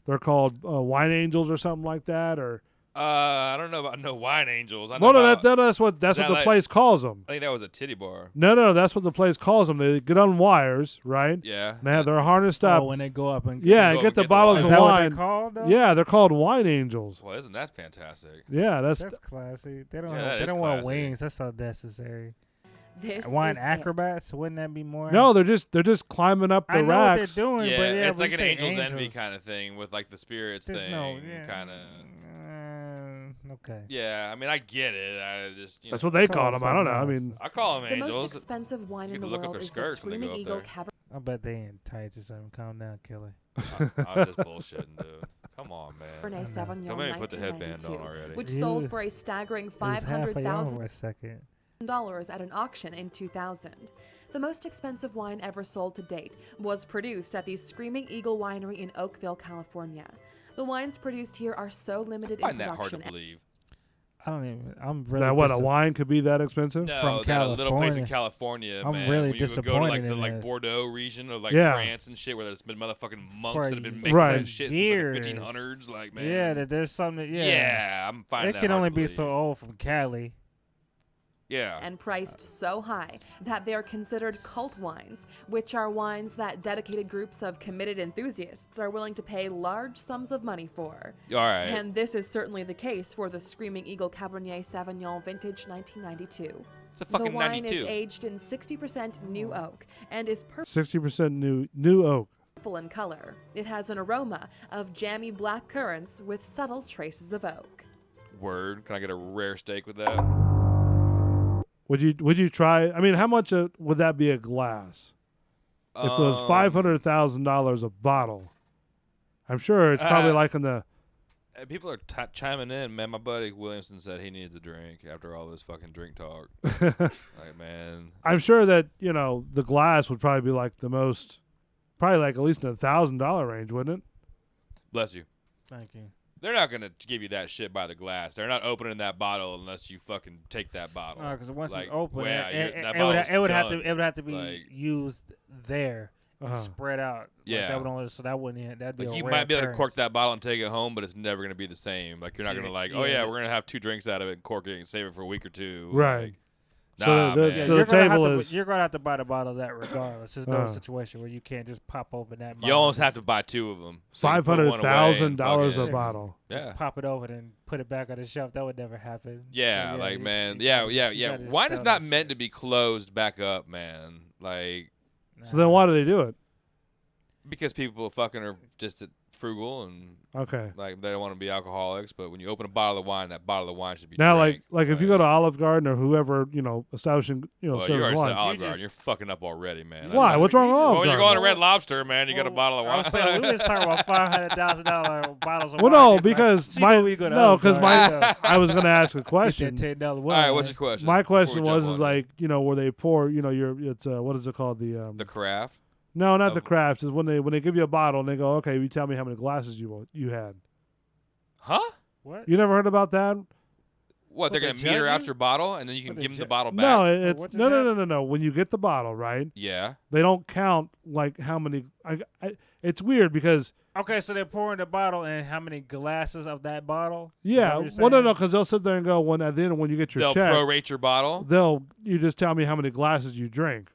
They're called wine angels or something like that, or
I don't know about no wine angels. I know
well, no,
about,
that's what
that
the
like-
place calls them.
I think that was a titty bar.
No, that's what the place calls them. They get on wires, right?
Yeah.
And they're harnessed up.
Oh, when they go up and
Yeah,
Go
and get
and
the
get the
bottles
wine.
Is
of
that what
wine.
they're called? Though?
Yeah, they're called wine angels.
Well, isn't that fantastic?
Yeah, that's
That's classy. They don't.
Yeah,
have,
that
they
is
don't want
classy.
wings. That's unnecessary.
This
Wine
is
acrobats? Wouldn't that be more?
no, they're just climbing up the
I know
racks.
what they're doing,
Yeah,
but yeah,
it's
but
like
you
an
say
angel's envy
angels.
kind of thing with like the spirits
There's
thing.
no, yeah.
Kind of.
Okay.
Yeah, I mean, I get it. I just. You
That's
know,
what they
Call
call them. I don't know. I
something
mean,
I call them
The most
angels.
expensive wine
You
in
can
the
look up
world
their
is the
skirts when they
Screaming
go up
Eagle Cabernet
I bet they in tights or something. Calm down, Kelly.
I was just bullshitting, dude. Come on, man.
Sauvignon,
Don't make me put the headband
1992,
on already.
which
Yeah.
sold for a staggering
It was half a yarn
$500,000
for a second.
at an auction in 2000. The most expensive wine ever sold to date was produced at the Screaming Eagle Winery in Oakville, California. The wines produced here are so limited
I
in
find that hard to
production.
believe.
I don't even. I'm really.
that what a wine could be that expensive?
No,
From
that a little place in
California.
California,
I'm
man.
really
when you would go to
disappointed
like the
in
like
this.
Bordeaux region or like
Yeah.
France and shit, where there's been motherfucking monks
For
that have been making
Right.
that shit
years.
since like the 1500s. Like, man.
Yeah, that there's something. Yeah.
Yeah, I'm finding
It
that
can
hard
only
to
be
believe.
so old from Cali.
Yeah.
And priced so high that they are considered cult wines, which are wines that dedicated groups of committed enthusiasts are willing to pay large sums of money for.
All right.
And this is certainly the case for the Screaming Eagle Cabernet Sauvignon Vintage 1992.
It's a fucking
the wine
92.
is aged in 60% new oak and is
60% new oak.
purple in color. It has an aroma of jammy black currants with subtle traces of oak.
Word. Can I get a rare steak with that?
Would you try? I mean, how much would that be a glass? If it was $500,000 a bottle, I'm sure it's probably like in the
People are chiming in, man. My buddy Williamson said he needs a drink after all this fucking drink talk. Like, man.
I'm sure that, the glass would probably be like the most, probably like at least in $1,000 range, wouldn't it?
Bless you.
Thank you.
They're not going to give you that shit by the glass. They're not opening that bottle unless you fucking take that bottle.
Because once
like,
it's open,
well,
it would have to be
like,
used there. Spread out.
Yeah.
That wouldn't. That'd be
like
a
you
rare
might be able to
occurrence.
cork that bottle and take it home, but it's never going to be the same. Like you're not going to like, oh yeah, we're going to have 2 drinks out of it and cork it and save it for a week or 2.
Right.
Like,
So
nah,
the-
man.
so the table is.
You're gonna have to buy the bottle of that regardless. There's no situation where you can't just pop open that.
You almost have to buy 2 of them. So
$500,000 a bottle.
Just pop it open and put it back on the shelf. That would never happen.
Yeah,
So,
like man,
you gotta
Wine is
sell
not
that
meant to be closed back up, man. Like,
So then why do they do it?
because people fucking are just frugal and like they don't want to be alcoholics. But when you open a bottle of wine, that bottle of wine should be
Now,
drank.
like if you go to Olive Garden or whoever, establishing,
Well, you
serves
already
wine.
said Olive Garden. You're fucking up already, man.
Why? What's wrong with Olive
Well, when you're
Garden?
going to Red Lobster, man, you got a bottle of
I
wine.
was saying, we was talking about $500,000 bottles of
Well,
wine.
no, because I was going to ask a question.
$10
All right, what's your question?
My
before we
question
jump
was
on
like, where they pour, it's what is it called?
the craft.
No, not the craft. Is when they give you a bottle and they go, okay, you tell me how many glasses you had.
Huh?
What?
You never heard about that?
What, they're
they
going to meter
judge
out
you?
your bottle and then you can give them the bottle back?
No, it's
what does
no. When you get the bottle, right?
Yeah.
They don't count like how many. It's weird because.
Okay, so they're pouring the bottle and how many glasses of that bottle?
Yeah,
Is that what
well,
you're
no, because they'll sit there and go at the end when you get your
They'll
check,
prorate your bottle,
you just tell me how many glasses you drink.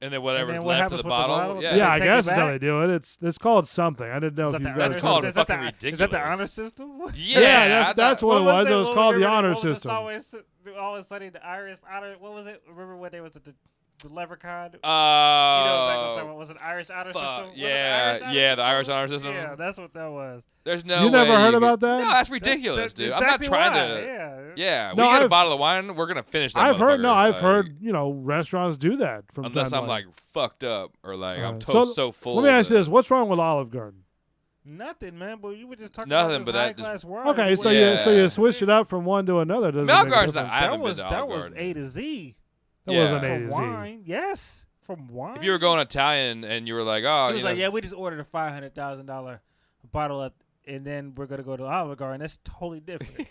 and then whatever's
what
left of
happens
the
with the
bottle.
bottle?
Yeah.
Yeah, I
take it
guess that's how
back?
they do it. It's called something. I didn't know
Is
if
that
you
the
guys.
That's called
is that
fucking
the-
ridiculous.
Is that the honor system?
Yeah, that's what it was. It was called the honor
What was
system.
always studying the Irish honor. What was it? Remember when they was at the leprechaun?
You
You know exactly what I'm talking about. Was it Irish honor system? Was it
Yeah, the Irish honor system.
Yeah, that's what that was.
There's no
You never
way
heard
you
about
could-
that?
No, that's ridiculous, dude. I'm not
exactly
trying
why,
to.
Yeah.
Yeah,
No,
we get a
I've-
bottle of wine, we're gonna finish that.
I've heard. No,
motherfucker,
I've
like,
heard. Restaurants do that from
Unless
time
I'm
to
like fucked up or like I'm
so
so full.
Let me ask you
that-
this: what's wrong with Olive Garden?
Nothing, man. But you were just talking
Nothing,
about
but
this
that
high-class
just-
wine.
Okay, so
Yeah.
you switched it up from one to another. Doesn't
Olive
make a
Garden's not-
difference.
I haven't
that was
been to Olive
that was
Garden.
A to Z.
That
Yeah.
wasn't A
From
to Z.
wine, yes, from wine.
If you were going Italian and you were like, oh,
He was
you know,
like, yeah, we just ordered a $500,000 bottle, and then we're gonna go to Olive Garden. That's totally different.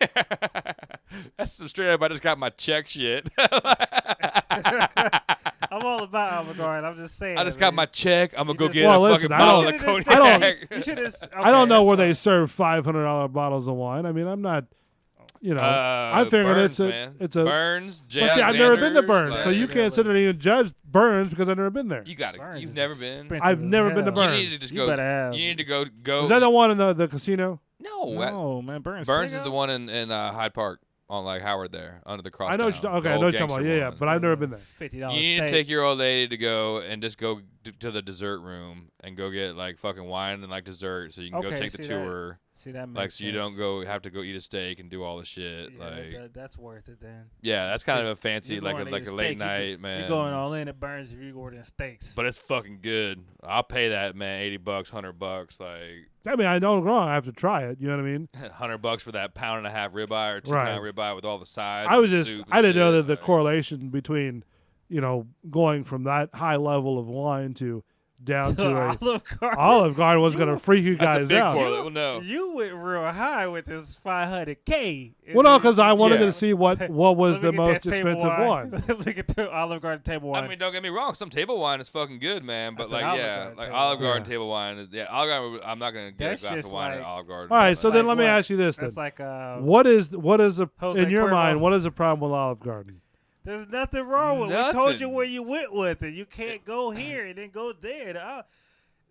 that's some straight up. I just got my check shit.
I'm all about Olive Garden. I'm just saying.
I just got my check. I'm gonna go
just-
get
Well,
a
listen,
fucking
I
bottle
don't-
of
You should've
cognac.
said- you should've-
I don't know
okay,
where
that's
they serve $500 bottles of wine. I mean, I'm not. I
I
figured
Burns,
it's
man.
a
Burns.
But see, I've never been to
Alexander's,
Burns, so
like-
you can't sit there and even judge Burns because I've never been there.
You got it.
Burns
You've
is
never been.
expensive
I've
as
never been to
hell.
Burns.
You need to just
You
go.
better have.
You need to go.
Is that the one in the casino?
No,
No, man, Burns.
Burns is
Steakhouse?
the one in Hyde Park on like Howard there under the cross.
I know. Okay, I know what you're talking about. Yeah, but I've never been there.
$50
You need
steak.
to take your old lady to go and just go to the dessert room and go get like fucking wine and like dessert, so you can go
Okay,
take the
see
tour.
See that makes
Like so you
sense.
don't have to go eat a steak and do all the shit.
Yeah,
like
that's worth it then.
yeah, that's kind of a fancy
You're
like
going
a
to eat
late
steak,
night man.
You're going all in at Burns if you're ordering steaks.
But it's fucking good. I'll pay that man $80, $100. Like
I mean, I don't get me wrong. I have to try it. You know what I mean?
$100 for that pound and a half ribeye or 2
Right.
pound ribeye with all the sides.
I was
and
just.
soup
I
and
didn't know
shit,
that the
like-
correlation between, going from that high level of wine to down to a
Olive Garden.
Olive Garden was going to freak you
That's a
guys
big
out.
correlate. Well, no.
You went real high with this $500K.
Well, no, because I wanted
Yeah.
to see what was the
Let me get
most
that table
expensive one.
Look at the Olive Garden table wine.
I mean, don't get me wrong. Some table wine is fucking good, man. But
said
like,
Olive
yeah,
Garden
like
table
Olive
wine.
Garden
Yeah.
table wine is Olive Garden. I'm not gonna get
That's
a glass
just
of wine at
like-
Olive Garden.
All right,
but,
so
like,
then let me
what?
ask you this:
That's
then,
like
what is in
Jose
your
Cuervo.
mind? What is the problem with Olive Garden?
There's nothing wrong with it. We told you
Nothing.
where you went with it. You can't go here and then go there.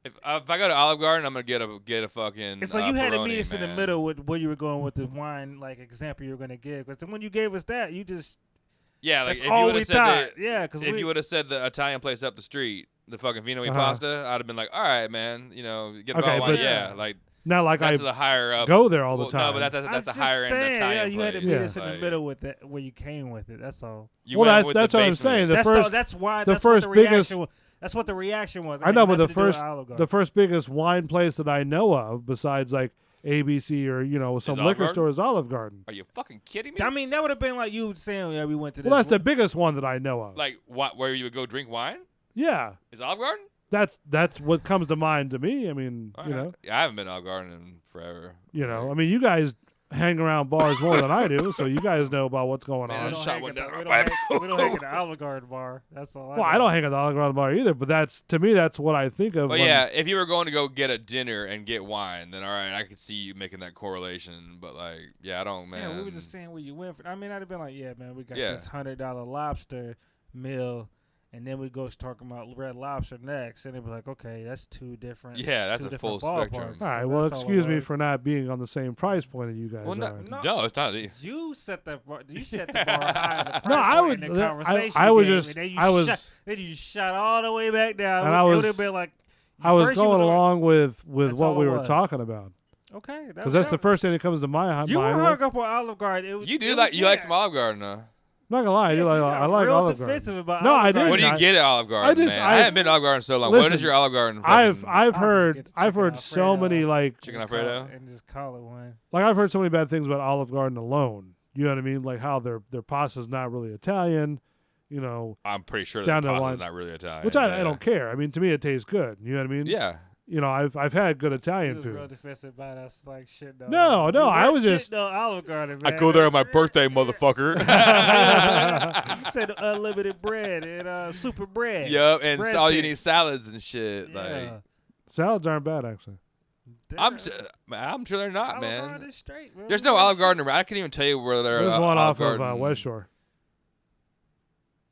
if I go to Olive Garden, I'm gonna get a fucking.
And so you had to
Peroni,
meet us in the
man.
middle with where you were going with the wine, like example you were going to give. Because when you gave us that, you just
Yeah, like
that's
if you
all
would
we
have said
thought.
the,
Yeah, because
if you would have said the Italian place up the street, the fucking Vino e
Uh-huh.
Pasta, I'd have been like, all right, man, get a
Okay,
bottle of wine.
but-
Yeah, like
Not like
that's
I
the higher up.
go there all the
Well,
time.
No, but that's
I'm
a
just
higher
saying,
end Italian
yeah, you had to
place.
meet
Yeah.
us in the
Like,
middle with that where you came with it. That's all.
you
Well,
went with
that's
the
what I'm
basement.
saying. The
That's
first,
that's why.
the
That's
first
what the
biggest-
reaction was. That's what the reaction was.
I know,
had
but
nothing to do with Olive Garden.
the first biggest wine place that I know of, besides like ABC or some
Olive
liquor
Garden?
store is Olive Garden.
Are you fucking kidding me?
I mean, that would have been like you saying, yeah, we went to this.
Well, that's the
one.
biggest one that I know of.
Like what? Where you would go drink wine?
Yeah,
Is Olive Garden?
that's what comes to mind to me. I mean,
All right. Yeah, I haven't been to Olive Garden in forever.
I mean, you guys hang around bars more than I do, so you guys know about what's going
Man,
on.
I
don't
shot
hang
one
at the-
down.
we don't hang at the Olive Garden bar. That's all.
Well, I don't hang at the Olive Garden bar either, but to me that's what I think of.
But
when-
yeah, if you were going to go get a dinner and get wine, then all right, I could see you making that correlation. But like, yeah, I don't, man.
Yeah, we were just saying where you went for. I mean, I'd have been like, yeah, man, we got
Yeah.
this $100 lobster meal, and then we go talking about Red Lobster next, and they'd be like, okay, that's two different.
Yeah, that's
two
a
different
full spectrum.
ballparks.
All right,
So
well,
that's all it
excuse me
was.
for not being on the same price point as you guys
Well,
are.
no, it's not.
You set the bar. You set the bar high. On the price
No, I
point
would-
In the conversation
I was
game,
just-
and then you
I was-
shot, then you shot all the way back down.
And
it
I
would
was-
have been like.
I was
first you
going
was
along with
That's
what
all
we
it
were
was.
talking about
Okay,
because that's the first thing that comes to my
You were
mind.
hung up on Olive Garden. It was,
You
it
do
was
like you like
there.
some Olive Garden, huh?
I'm not gonna lie, I do
Yeah,
like
you got
I like
real
Olive
defensive
Garden.
about
No,
Olive
I
Garden.
didn't.
What do you
I-
get at Olive Garden, man? I haven't been to Olive Garden in so long. What
listen,
is your Olive Garden?
I've
fucking
I'll just
heard
get the
I've
chicken
heard so
Alfredo
many like
chicken
and call it-
Alfredo?
and just call it one.
I've heard so many bad things about Olive Garden alone. You know what I mean? Like how their pasta's not really Italian.
I'm pretty sure
down
that
to the
pasta's
line-
not really Italian.
Which I don't care. I mean, to me it tastes good. You know what I mean?
Yeah.
I've had good
He
Italian
was real
food.
defensive about us, like shit. Though.
No,
We
I
weren't
was just-
shitting on Olive Garden,
I
man.
go there on my birthday, motherfucker.
You said unlimited bread and super bread.
Yup, and
Bread
all you
sticks.
need salads and shit.
Yeah.
Like
Salads aren't bad actually.
I'm
Damn.
sure they're not,
Olive
man.
Garden is straight, man.
There's no Olive Garden around. I can't even tell you where they're.
There's one
Olive
off of
Garden.
West Shore.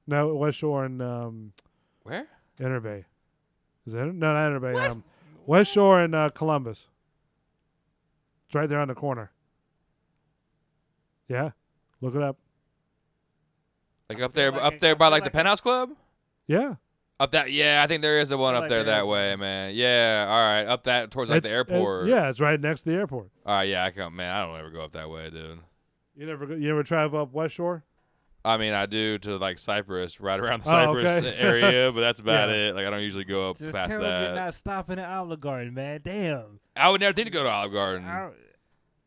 No, West Shore and
Where?
Inner Bay. Is it? No, not Inner Bay. West Shore and Columbus. It's right there on the corner. Yeah, look it up.
Like up there,
like
up
it-
there
I
by
feel
like the
like
Penthouse Club.
Yeah,
Up that, yeah, I think there is a one
feel
up
like
there
there
that
is
way,
one.
man. Yeah, all right, up that towards like the airport.
yeah, it's right next to the airport.
All right, yeah, I come, man. I don't ever go up that way, dude.
You never travel up West Shore?
I mean, I do to like Cyprus, right around the
Oh,
Cyprus
okay.
area, but that's about
Yeah.
it. Like I don't usually go up
Just
past
tell them you're
that.
not stopping at Olive Garden, man. Damn.
I would never think to go to Olive Garden.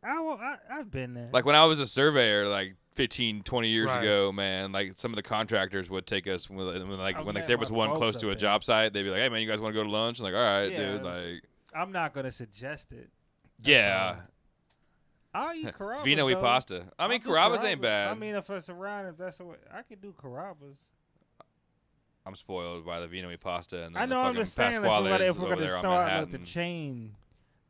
I've been there.
Like when I was a surveyor, like 15, 20 years
Right.
ago, man, like some of the contractors would take us when
I've
like
met
there was
my
one
folks
close
up
to a
there.
job site, they'd be like, "Hey man, you guys want to go to lunch?" I'm like, "All right,
Yeah,
dude."
it's-
Like,
I'm not gonna suggest it.
yeah,
I'll eat Carrabba's.
vino y
though.
pasta. I mean,
I'll do
Carrabba's ain't bad.
I mean, if it's around, if that's what I could do Carrabba's.
I'm spoiled by the vino y pasta and
I
then
know.
the
I'm
fucking
just saying,
Pasquale's
if we're
over
gonna
there on
start out
Manhattan.
with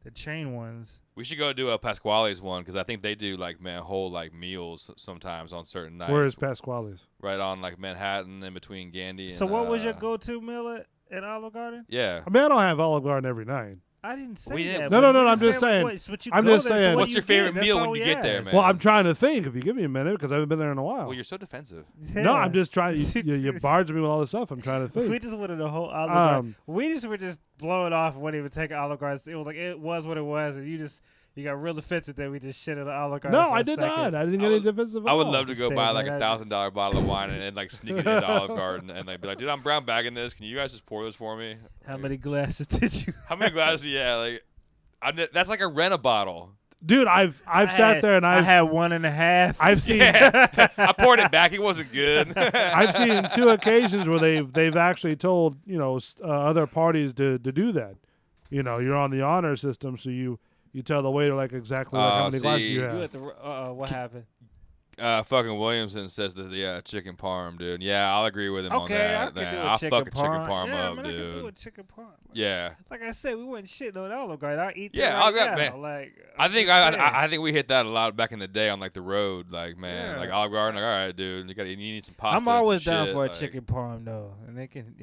the chain ones.
We should go do a Pasquale's one because I think they do like whole like meals sometimes on certain nights.
Where is Pasquale's?
Right on like Manhattan in between Gandhi.
So
and,
what was your go-to meal at Olive Garden?
Yeah.
I mean, I don't have Olive Garden every night.
I didn't say
We didn't-
that.
No,
but
no,
you
I'm just saying-
What you
I'm
go
just
there, so
saying-
what
What's
do
your
you
favorite
get? That's
meal
all
when
we
you get there,
asked.
man?
Well, I'm trying to think. If you give me a minute, because I haven't been there in a while.
Well, you're so defensive.
No, I'm just trying. You barge me with all this stuff. I'm trying to
We
think.
just wanted a whole Olive Garden.
Um,
We just were just blowing off and wouldn't even take Olive Garden. It was like it was what it was, and you got real defensive that we just shit at Olive Garden.
No,
for
I
a
did
second.
not. I didn't get any defensive.
I would
at all.
love to go
Say,
buy
man,
like
I-
$1,000 bottle of wine and like sneak it into Olive Garden and like be like, dude, I'm brown bagging this. Can you guys just pour this for me?
How
Like,
many glasses did you?
How many glasses? Yeah, like that's like a rent a bottle.
Dude, I've sat there and
I
I've
had 1.5.
I've seen
Yeah, I poured it back. It wasn't good.
I've seen 2 occasions where they've actually told other parties to do that. You're on the honor system, so you tell the waiter like exactly like how many glasses
see.
you
You
have.
at the what happened?
Fucking Williamson says that chicken parm, dude. Yeah, I'll agree with him on
Okay,
that.
I could do
man.
a
I'll
chicken
fuck a chicken
parm.
parm
Yeah,
up,
man, I could do a
dude.
chicken parm.
Yeah.
Like I said, we wasn't shitting on Olive Garden. I eat that
Yeah,
right
I'll grab-
now.
man.
Like
I
I'm
think
just saying.
I think we hit that a lot back in the day on like the road, like man,
Yeah.
like Olive Garden. Like, all right, dude, you need some pasta.
I'm
and
always
some
down
shit,
for a
like-
chicken parm though, and they can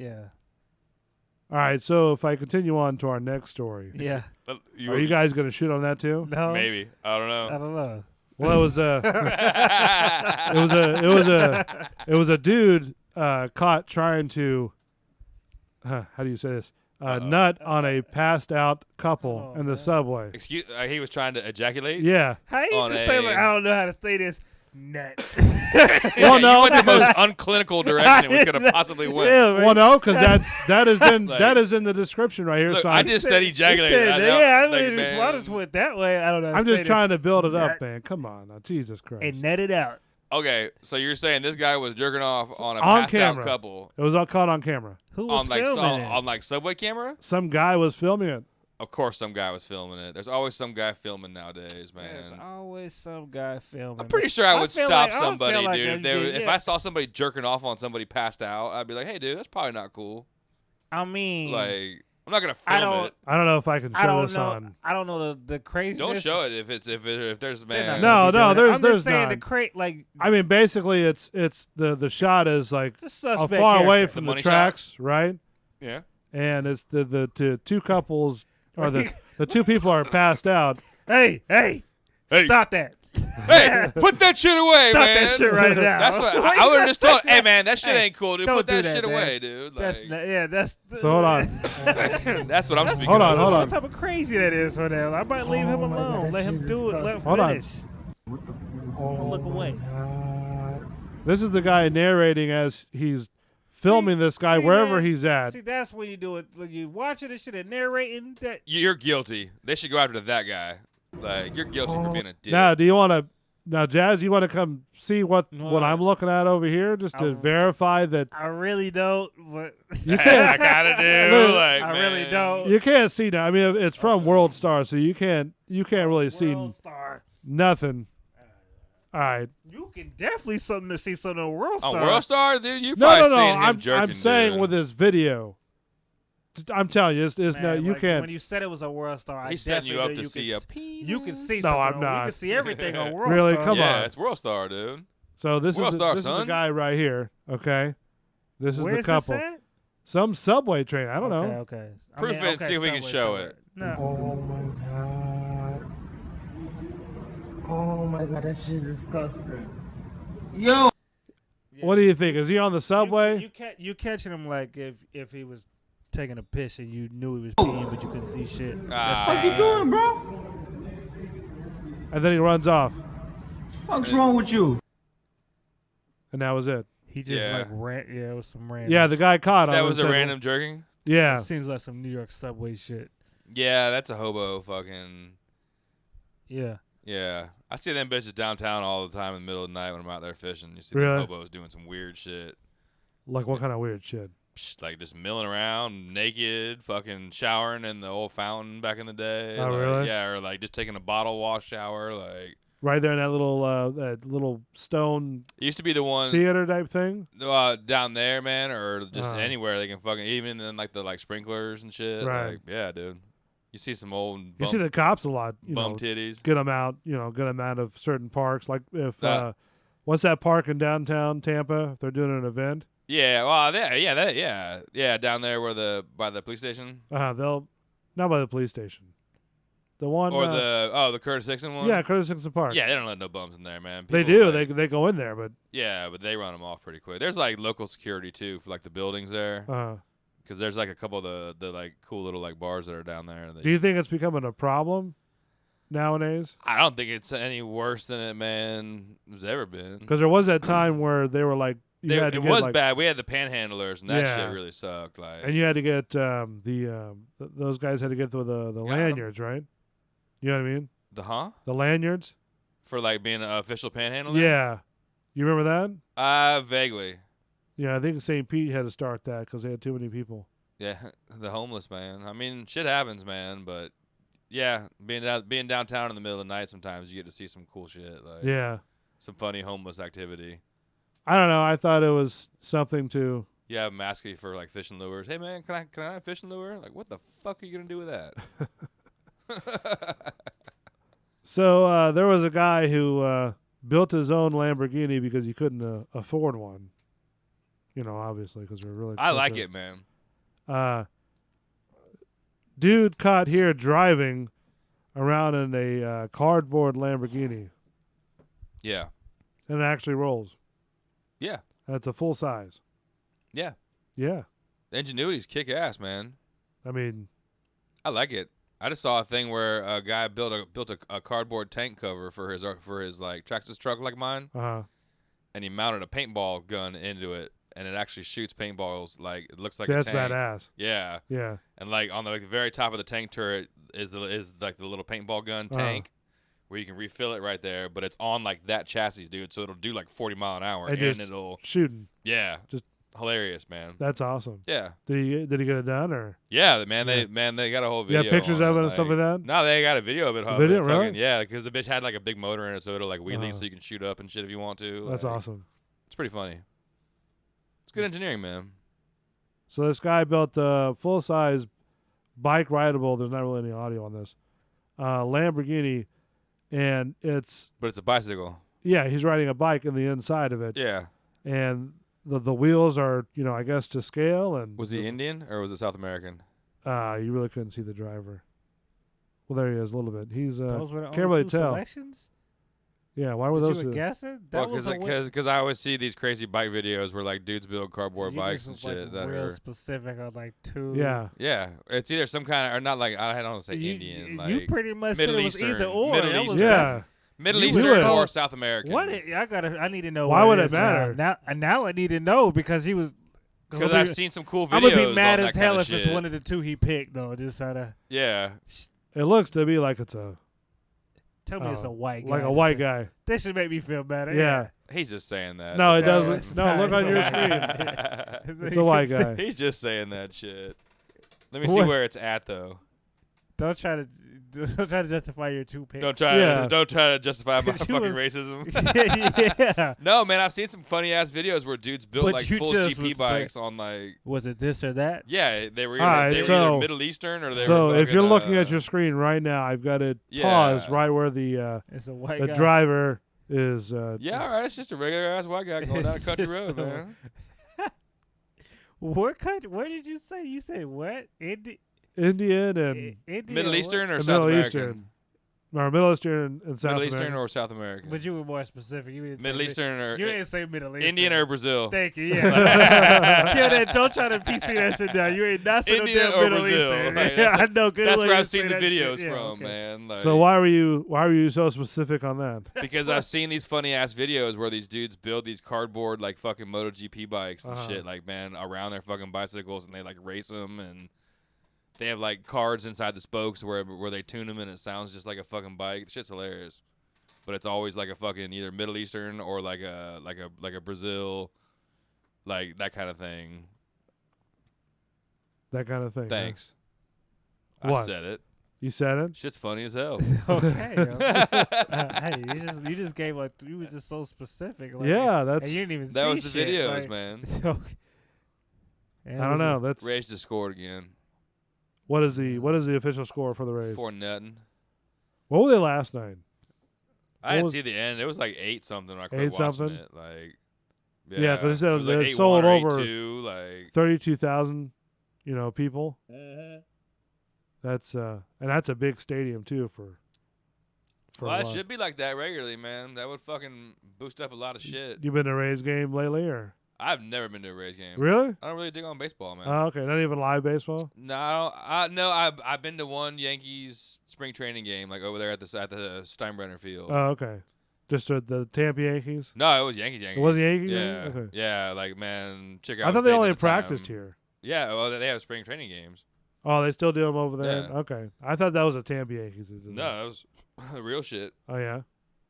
All right, so if I continue on to our next story,
yeah.
are you guys gonna shit on that too?
No,
Maybe I don't know.
I don't know.
Well, it was a dude caught trying to how do you say this? Nut on a passed out couple
Oh,
Uh,
in the
man.
subway.
Excuse, he was trying to ejaculate.
Yeah.
How you
On
just say like
a-
I don't know how to say this? Nut.
Well,
You
no,
went the most
because-
unclinical direction we could have possibly went.
Yeah, man.
Well, no, because that is in
Like-
that is in the description right here.
Look,
so
I just said
He
ejaculated.
said, I just went that way. I don't know.
I'm just
Say
trying
this.
to build it up,
That-
man. Come on, now, Jesus Christ.
and net it out.
Okay, so you're saying this guy was jerking off on a
On
passed
camera.
out couple
It was all caught on camera.
Who was
on like
filming this?
on like subway camera?
Some guy was filming it.
Of course, some guy was filming it. There's always some guy filming nowadays,
There's
man.
always some guy filming.
I'm pretty sure I would
feel
stop
like- I
somebody,
feel like
dude.
that'd be-
If
yeah.
I saw somebody jerking off on somebody passed out, I'd be like, "Hey, dude, that's probably not cool."
I mean,
Like, I'm not gonna
I
film
don't-
it.
I don't know if I can
I
show
don't
this
know.
on.
I don't know the craziness.
Don't show it if there's
They're
man.
not
No,
gonna be
no,
doing it.
there's-
I'm
there's
just saying
not.
like
I mean, basically, it's the shot is like
it's a suspect
far away
character.
from
The
the
money shot?
tracks, right?
Yeah.
And it's the two couples or the two people are passed out.
Hey, stop that!
Hey, put that shit away,
Stop
man.
that shit right now.
That's what
Why
I
you
would have just
gotta
told. Hey, man, that shit
Hey,
ain't cool, dude.
don't
Put
do
that
that,
shit
man.
away, dude.
That's
Like,
not, yeah, that's.
So hold on.
that's what I'm speaking.
Hold on,
of.
hold on.
What type of crazy that is for them? I might leave him alone. Let him do it. Let him
Hold on.
finish. Don't look away.
This is the guy narrating as he's filming this guy
See,
wherever
man?
he's at.
See, that's when you do it. Like you watching this shit and narrating that.
You're guilty. They should go after that guy. Like, you're guilty for being a dick.
Now, do you want to? Now, Jazz, you want to come see what
No,
I'm looking at over here, just to verify that
I really don't. But
you
I
can't.
gotta do.
Look,
Like,
I
man.
really don't.
You can't see now. I mean, it's from World Star, so you can't really see
World Star.
nothing. All right.
You can definitely see something on World
On
Star.
World Star, dude, you
No,
probably
no, no.
seen him
I'm
jerking,
saying
dude.
with this video. I'm telling you, it's no.
Man,
You
like,
can't.
When you said it was a World Star, I
He's setting you
definitely
up to
knew
see a
can
penis.
You can see
No,
something.
I'm
on-
not.
You can see everything on World
Really?
Star.
Come
yeah,
on.
it's World Star, dude.
So this
World
is
Star,
this is the
son.
guy right here. Okay. This is
Where's
the couple.
this at?
Some subway train. I don't know.
Okay.
Proof it and see if we can show it.
No.
Oh my god, that shit is disgusting.
What do you think? Is he on the subway?
You catching him like if he was taking a piss and you knew he was peeing but you couldn't see shit. That's
Ah.
What you doing, bro?
And then he runs off,
What's wrong with you?
and that was it.
He just
Yeah.
like ran. Yeah, it was some random.
Yeah, the guy caught him.
That
and
was a
said,
random jerking?
Yeah.
Seems like some New York subway shit.
Yeah, that's a hobo fucking.
Yeah.
Yeah. I see them bitches downtown all the time in the middle of the night when I'm out there fishing. You see
Really?
them hobos doing some weird shit.
Like what kind of weird shit?
Like just milling around naked, fucking showering in the old fountain back in the day.
Oh,
like,
really?
Yeah, or like just taking a bottle wash shower. Like,
Right there in that little stone
it used to be the one
theater type thing.
down there, man, or just
Uh-huh.
anywhere they can fucking, even in like the sprinklers and shit.
Right.
Like, yeah, dude. You see some old
You see the cops a lot. You
bum
know,
titties.
get them out. Get them out of certain parks. Like if
Uh,
what's that park in downtown Tampa? If they're doing an event,
Yeah, well, yeah, down there where by the police station,
they'll not by the police station. The one
or the Curtis Dixon one.
yeah, Curtis Dixon Park.
Yeah, they don't let no bums in there, man.
they
People,
do.
like-
They go in there, but
yeah, but they run them off pretty quick. There's like local security too for like the buildings there, because there's like a couple of the like cool little like bars that are down there.
do you think it's becoming a problem nowadays?
I don't think it's any worse than it, man, has ever been.
Because there was that time where they were like, you had to
It
get,
was
like,
bad. We had the panhandlers, and that
Yeah.
shit really sucked. Like,
and you had to get those guys had to get the
Got 'em.
lanyards, right? You know what I mean? The lanyards.
for like being an official panhandler.
Yeah, you remember that?
Vaguely.
Yeah, I think St. Pete had to start that because they had too many people.
Yeah, the homeless, man. I mean, shit happens, man. But yeah, being downtown in the middle of the night, sometimes you get to see some cool shit, like
Yeah,
some funny homeless activity.
I don't know. I thought it was something to.
You have them ask you for like fishing lures. Hey man, can I have a fishing lure? Like, what the fuck are you gonna do with that?
So there was a guy who built his own Lamborghini because he couldn't afford one. Obviously, because they're really
I
expensive.
like it, man.
Dude caught here driving around in a cardboard Lamborghini,
Yeah,
and it actually rolls.
yeah,
And it's a full size.
yeah.
Yeah,
The ingenuity's kick ass, man.
I mean,
I like it. I just saw a thing where a guy built a cardboard tank cover for his like Traxxas truck like mine, and he mounted a paintball gun into it, and it actually shoots paintballs. Like it looks like
See,
a
that's
tank.
badass.
Yeah.
Yeah.
And like on the very top of the tank turret is like the little paintball gun tank, where you can refill it right there. But it's on like that chassis, dude. So it'll do like 40 mile an hour,
And just
it'll
shooting.
Yeah.
Just
hilarious, man.
That's awesome.
Yeah.
Did he get it done or?
Yeah, man.
Yeah.
They got a whole video.
Yeah, pictures
on
of it
it,
and stuff like that.
No, they got a video of it.
Video,
fucking,
really?
Yeah, because the bitch had like a big motor in it, so it'll like wheelie, so you can shoot up and shit if you want to.
That's
like,
awesome.
It's pretty funny. It's good engineering, man.
So this guy built a full-size bike rideable. There's not really any audio on this. Lamborghini, and it's.
But it's a bicycle.
Yeah, he's riding a bike in the inside of it.
Yeah.
And the wheels are, I guess to scale. And
was he Indian or was it South American?
You really couldn't see the driver. Well, there he is a little bit. He's
Those were the
can't
only
really
two
tell.
selections?
Yeah, why were
Did
those
you
two?
guess it?
Well, because I always see these crazy bike videos where like dudes build cardboard bikes and shit
like
that
real
are
specific on like two.
Yeah.
Yeah, it's either some kind of or not like I don't want to say Indian. Like
You pretty much said
Middle
it was
Eastern,
either or.
Middle
That was
Eastern,
Yeah.
Middle
You
Eastern
were-
or South American.
What? I need to know.
Why
what
would it
is
matter?
Now I need to know because he was.
Because I've seen some cool videos.
I'm gonna be mad
on
as
that
hell
kinda
if it's
shit.
one of the two he picked though. Just out of
Yeah.
It looks to be like it's a.
tell me it's a white guy.
Like a white guy.
This should make me feel better.
Yeah.
He's just saying that.
No, it
No,
doesn't.
it's
No,
not.
look on your screen. It's a white guy.
He's just saying that shit. Let me see
What?
where it's at though.
Don't try to justify your two picks.
Don't try to justify my
'Cause you
fucking
were-
racism.
Yeah.
No, man, I've seen some funny ass videos where dudes built
But
like
you
full
just
GP
was like-
bikes on like
Was it this or that?
yeah, they were
All
either,
right,
they were
so-
either Middle Eastern or they
So
were
if you're
fucking,
looking at your screen right now, I've got it
Yeah.
paused right where the
It's a white
the
guy.
driver is.
yeah, all right, it's just a regular ass white guy going down a
It's
country
just
road,
so-
man.
What country? Where did you say? You said what?
Indian and
Middle Eastern or
and
South
Middle
American?
Eastern. Or Middle Eastern and South
Middle Eastern
American.
or South American?
But you were more specific. You didn't say
Middle Eastern or
you didn't say Middle Eastern.
Indian or Brazil?
Thank you. Yeah. Kill that. Don't try to PC that shit down. You ain't not saying
India
no damn
or
Middle
Brazil?
Eastern.
Like,
Yeah, I
that's-
know good.
That's
well
where
you
I've seen the
say that
videos
shit. Yeah,
from,
okay.
man. Like,
So why were you so specific on that?
because I've seen these funny ass videos where these dudes build these cardboard like fucking MotoGP bikes and shit, like man, around their fucking bicycles, and they like race them, and they have like cards inside the spokes where they tune them, and it sounds just like a fucking bike. The shit's hilarious, but it's always like a fucking either Middle Eastern or like a Brazil, like that kind of thing.
That kind of thing. huh?
Thanks.
What?
I said it.
You said it.
Shit's funny as hell.
Okay. Hey, you just gave a. You was just so specific. Like,
Yeah, that's-
And you didn't even
That
see
was the
shit,
videos,
like-
man.
Yeah,
I don't know. That's
Rage just scored again.
what is the official score for the Rays?
4-0.
What were they last night?
I
What
didn't
was-
see the end. It was like 8 something. I quit
8
watching
something?
it. Like,
Yeah, 'cause they said
it was like
it
8-1
sold
or
over
8-2, like
32,000, people.
Mm-hmm.
That's and that's a big stadium too for.
well,
a
it
lot.
should be like that regularly, man. That would fucking boost up a lot of shit.
You been to a Rays game lately, or
I've never been to a Rays game.
really?
I don't really dig on baseball, man.
Oh, okay, not even live baseball.
No, I've been to one Yankees spring training game, like over there at the Steinbrenner Field.
Oh, okay, just the Tampa Yankees.
No, it was Yankees.
It was Yankees?
Yeah,
Okay.
yeah. Like man, chick.
I thought they only practiced here.
Yeah, well, they have spring training games.
Oh, they still do them over there.
Yeah.
Okay, I thought that was a Tampa Yankees. that did that.
No, it was real shit.
Oh yeah,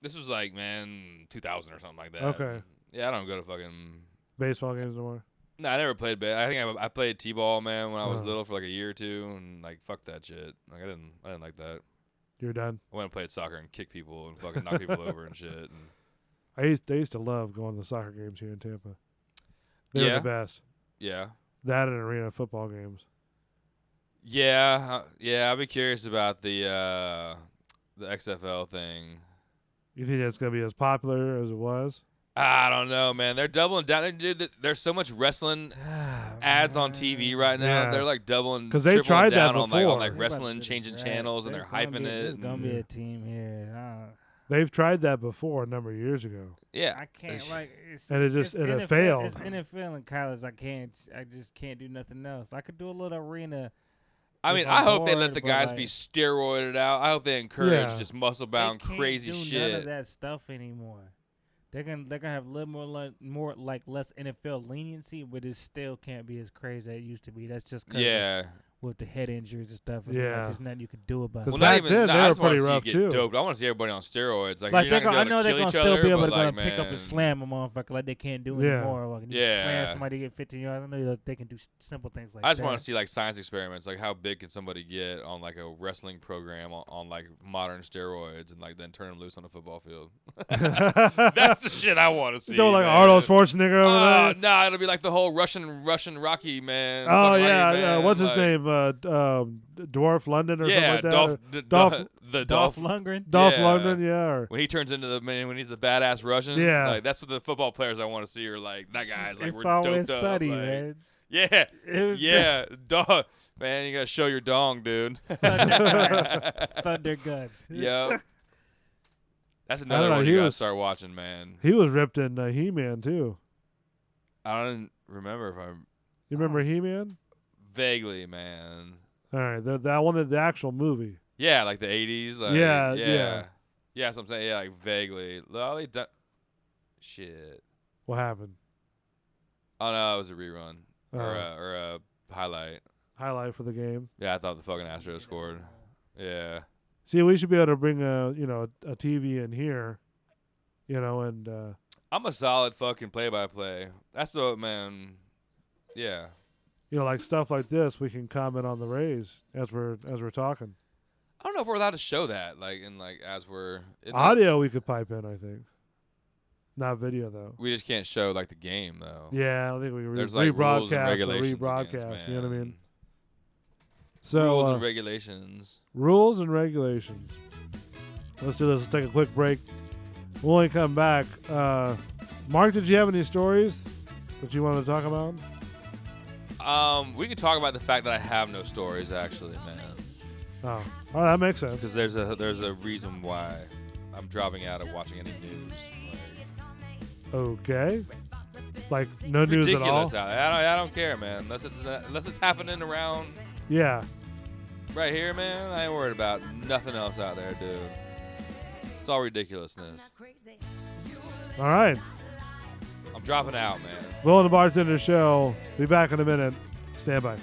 This was like, man, 2000 or something like that.
Okay.
Yeah, I don't go to fucking.
baseball games no more.
No, I never played. I think I played t-ball, man, when I was
Uh-huh.
little for like a year or two, and like fuck that shit. Like I didn't like that.
You're done.
I went and played soccer and kick people and fucking knock people over and shit. And
I used to love going to the soccer games here in Tampa. They were
Yeah.
the best.
yeah,
That and arena football games.
yeah. I'd be curious about the XFL thing.
You think that's gonna be as popular as it was?
I don't know, man. They're doubling down. There's so much wrestling ads on TV right now.
Yeah.
They're like doubling
'Cause they
tripling
tried that
down on
before.
like wrestling, changing channels, and they're hyping it.
There's gonna
and-
be a team here.
They've tried that before a number of years ago.
Yeah,
I can't like. It's,
And it
it's-
just-
it's
and it
NFL
failed.
It's NFL in college. I just can't do nothing else. I could do a little arena.
I
if
mean,
I'm
I hope they let
bored,
the
but,
guys
like,
be steroided out. I hope they encourage
Yeah.
just muscle
they
bound
can't
crazy
do
shit.
None of that stuff anymore. They're gonna have a little more like less NFL leniency, but it still can't be as crazy as it used to be. That's just 'cause
Yeah.
with the head injuries and stuff. It's
Yeah.
like, there's nothing you could do about it.
Because
Well, not
back
even.
then,
Nah,
they
I
were
just want
pretty
to see
rough,
you
too.
get doped. I want to see everybody on steroids. Like,
Like
you're not gonna
I
be
know
able to
they're
kill
gonna
each
still
other,
be able
but
to
like,
pick up
man,
and slam a motherfucker like they can't do
Yeah.
anymore. Like, you
Yeah.
slam somebody to get 15 yards. I know that they can do simple things like that.
I just want to see like science experiments, like how big can somebody get on like a wrestling program on like modern steroids, and like then turn them loose on a football field. That's the shit I want to see.
Don't like
man.
Arnold Schwarzenegger over there.
Nah, it'll be like the whole Russian Rocky man.
Oh
fucking
yeah,
Rocky man,
what's his
like-
name? Dwarf London or something
Yeah,
like that.
Dolph.
Or Dolph
Dolph Lundgren.
Dolph
Yeah.
London, yeah. Or,
When he turns into the man, when he's the badass Russian,
Yeah.
like that's what the football players I want to see are like. That guy's like
It's
we're
always
doped
sunny,
up, like,
man.
Yeah,
It was
yeah, dog, man, you gotta show your dong, dude.
Thunder gun.
Yep. That's
I
another
don't know,
one
he
you gotta
was-
start watching, man.
he was ripped in He-Man too.
I don't remember if I'm
You remember He-Man?
vaguely, man.
All right, that one, the actual movie.
Yeah, like the '80s. Like,
Yeah,
yeah,
yeah.
yeah. That's what I'm saying. Yeah, like vaguely. Well, they done. Shit.
What happened?
Oh no, it was a rerun
Oh.
or a highlight.
Highlight for the game.
Yeah, I thought the fucking Astros scored. Yeah.
See, we should be able to bring a TV in here, and
I'm a solid fucking play-by-play. That's what, man. Yeah.
like stuff like this. We can comment on the Rays as we're talking.
I don't know if we're allowed to show that, like, as we're in the-
Audio we could pipe in, I think. Not video though.
we just can't show like the game though.
Yeah, I don't think we can
There's like rules and
rebroadcast or
regulations.
rebroadcast.
against,
You know what I
man.
mean? So
rules and regulations.
rules and regulations. Let's do this. Let's take a quick break. We'll only come back. Mark, did you have any stories that you wanted to talk about?
We can talk about the fact that I have no stories actually, man.
Oh, that makes sense.
Because there's a reason why I'm dropping out of watching any news.
Okay. Like no news at all.
Ridiculous out there. I don't care, man. Unless it's happening around
Yeah.
right here, man. I ain't worried about nothing else out there, dude. It's all ridiculousness.
All right.
I'm dropping out, man.
Will and the Bartender Show. Be back in a minute. Stand by.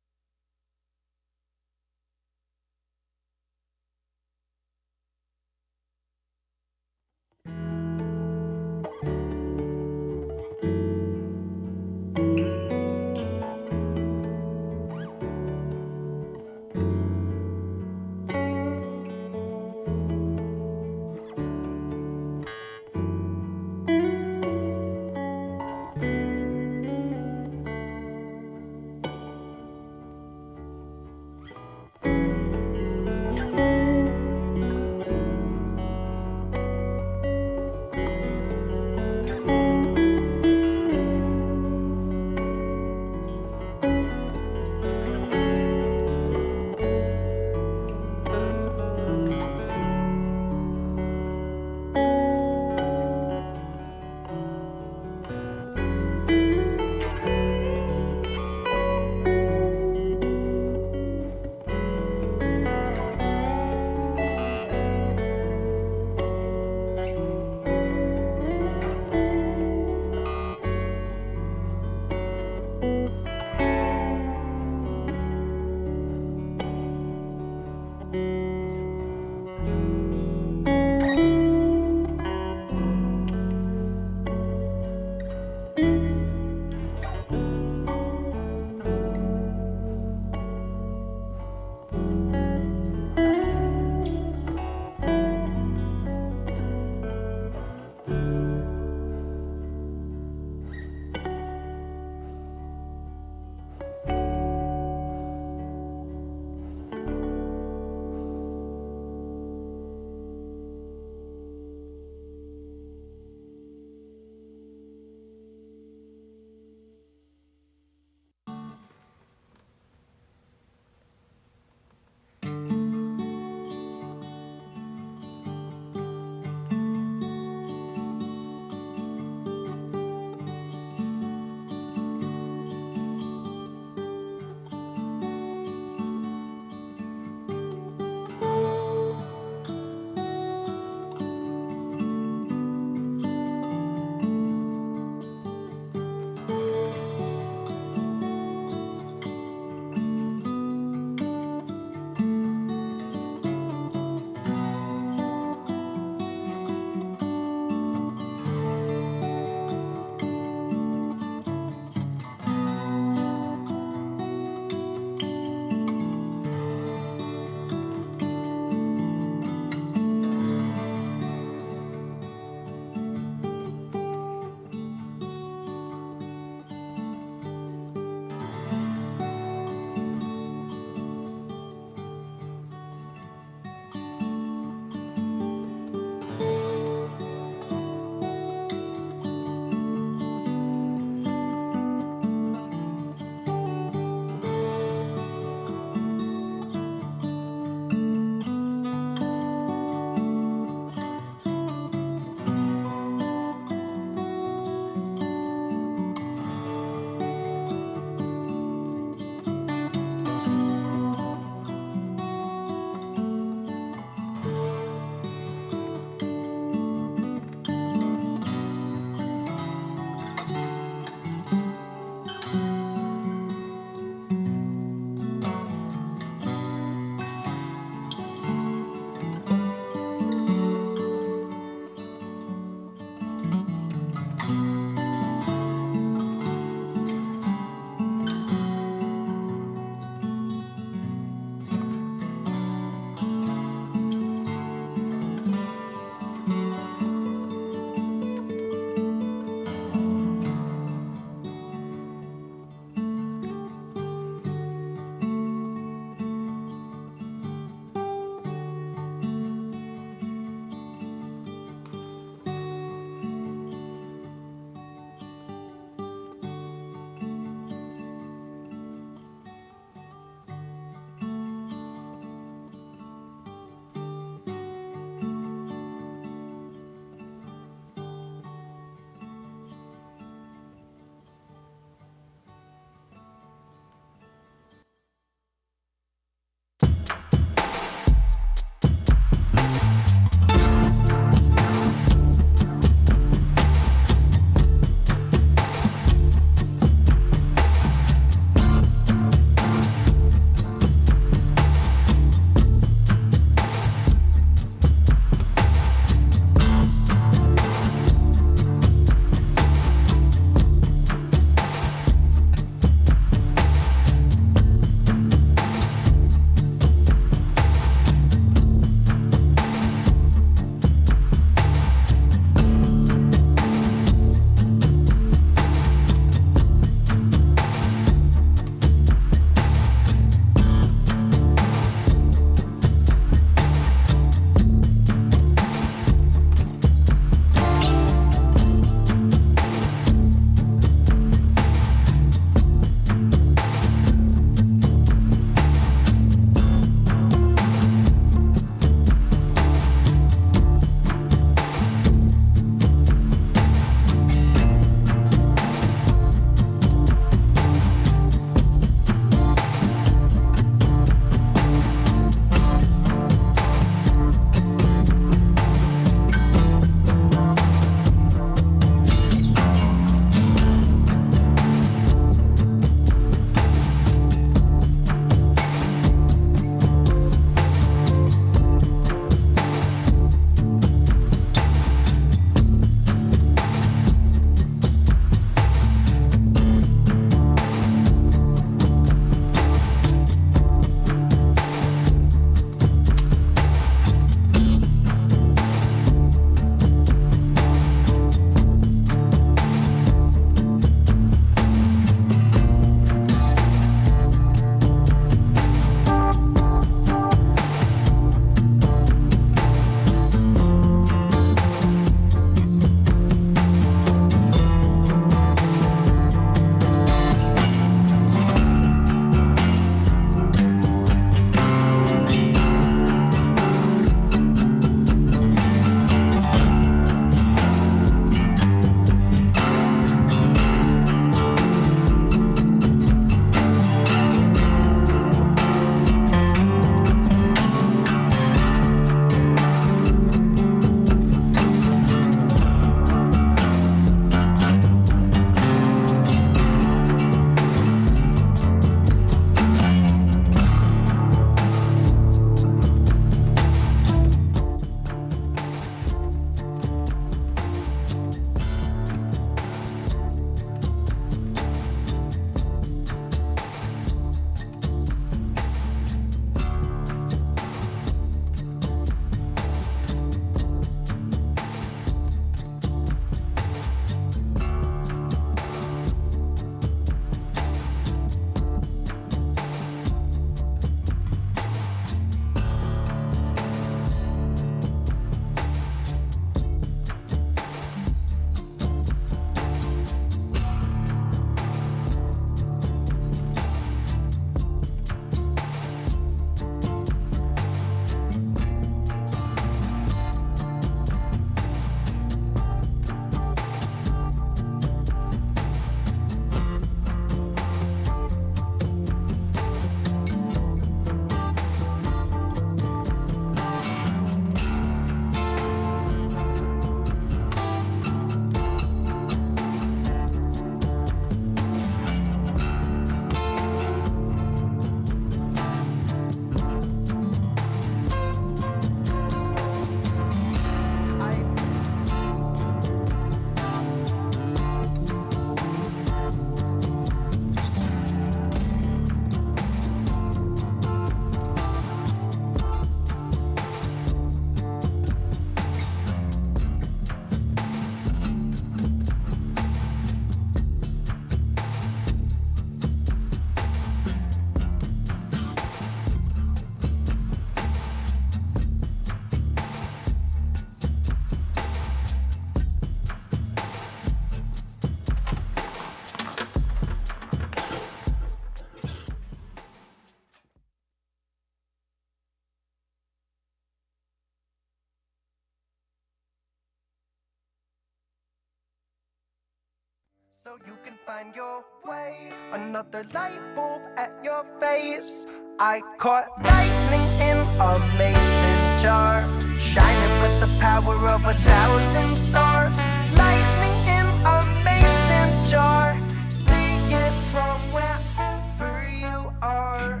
so you can find your way. Another light bulb at your face. I caught lightning in a mason jar, shining with the power of 1,000 stars. Lightning in a mason jar, see it from wherever you are.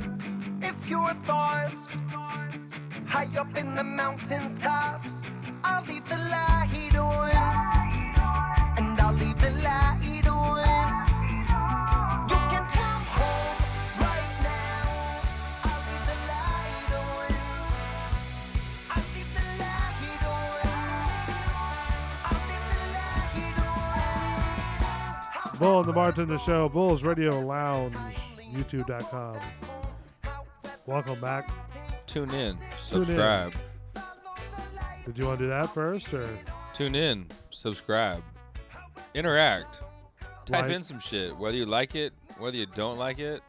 If your thoughts high up in the mountaintops, I'll leave the light on, and I'll leave the light on. You can come home right now. I'll leave the light on. I'll leave the light on. I'll leave the light on.
Bull and the Bartender Show, Bull's Radio Lounge, YouTube.com. Welcome back.
Tune in.
Tune in.
Subscribe.
Did you want to do that first, or
Tune in. Subscribe. Interact. Type
Like.
in some shit. Whether you like it, whether you don't like it.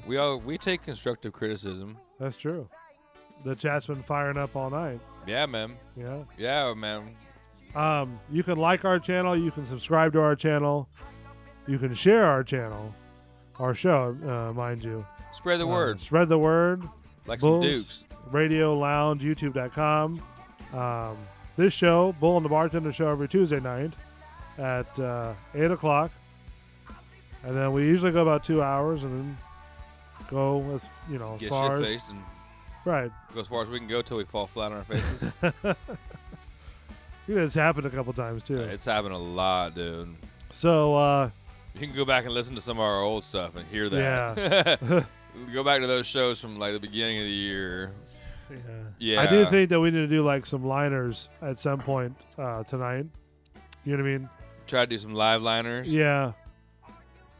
We take constructive criticism.
That's true. The chat's been firing up all night.
Yeah, man.
Yeah.
Yeah, man.
You can like our channel. You can subscribe to our channel. You can share our channel, our show, mind you.
Spread the word.
Spread the word.
Like some
Bulls
dukes.
Radio Lounge, YouTube.com. This show, Bull and the Bartender Show, every Tuesday night at 8 o'clock. And then we usually go about 2 hours and then go as
Get
far as
shit-faced and
right.
go as far as we can go till we fall flat on our faces.
It's happened a couple times too.
It's happened a lot, dude.
So
You can go back and listen to some of our old stuff and hear that.
yeah.
Go back to those shows from like the beginning of the year. Yeah.
I do think that we need to do like some liners at some point tonight. You know what I mean?
Try to do some live liners.
Yeah.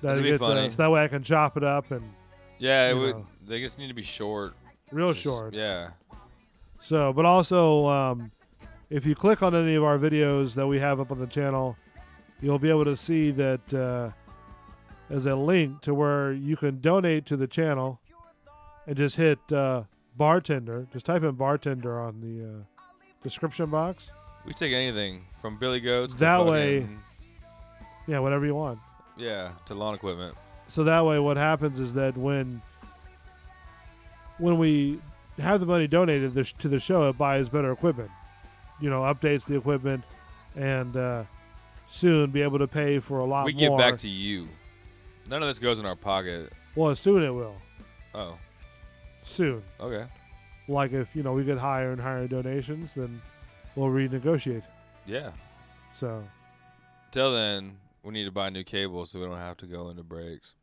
That'd be funny.
So that way I can chop it up and
Yeah, it
you
would.
know.
They just need to be short.
real short.
Yeah.
So, but also, if you click on any of our videos that we have up on the channel, you'll be able to see that as a link to where you can donate to the channel and just hit bartender. Just type in bartender on the description box.
We take anything from Billy Goats to
That way-
fucking-
Yeah, whatever you want.
Yeah, to lawn equipment.
So that way what happens is that when we have the money donated to the show, it buys better equipment. Updates the equipment and soon be able to pay for a lot
We
more.
give back to you. None of this goes in our pocket.
Well, soon it will.
Oh,
Soon.
okay.
Like if, we get higher and higher donations, then we'll renegotiate.
Yeah.
So,
Till then, we need to buy new cables so we don't have to go into breaks.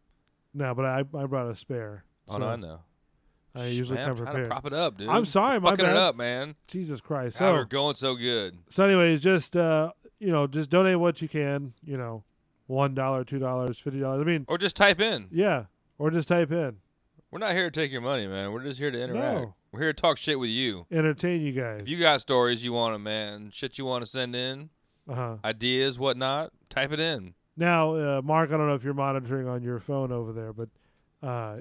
no, but I brought a spare.
Oh,
So
no, I know.
I usually
Man,
come
I'm trying to
prepared.
prop it up, dude.
I'm sorry, my
Fucking
bad.
it up, man.
Jesus Christ.
God,
So,
we're going so good.
So anyways, just just donate what you can, $1, $2, $50. I mean,
Or just type in.
yeah, or just type in.
We're not here to take your money, man. We're just here to interact.
No.
We're here to talk shit with you.
Entertain you guys.
If you got stories you want to, man, shit you want to send in, ideas, whatnot, type it in.
Now, Mark, I don't know if you're monitoring on your phone over there, but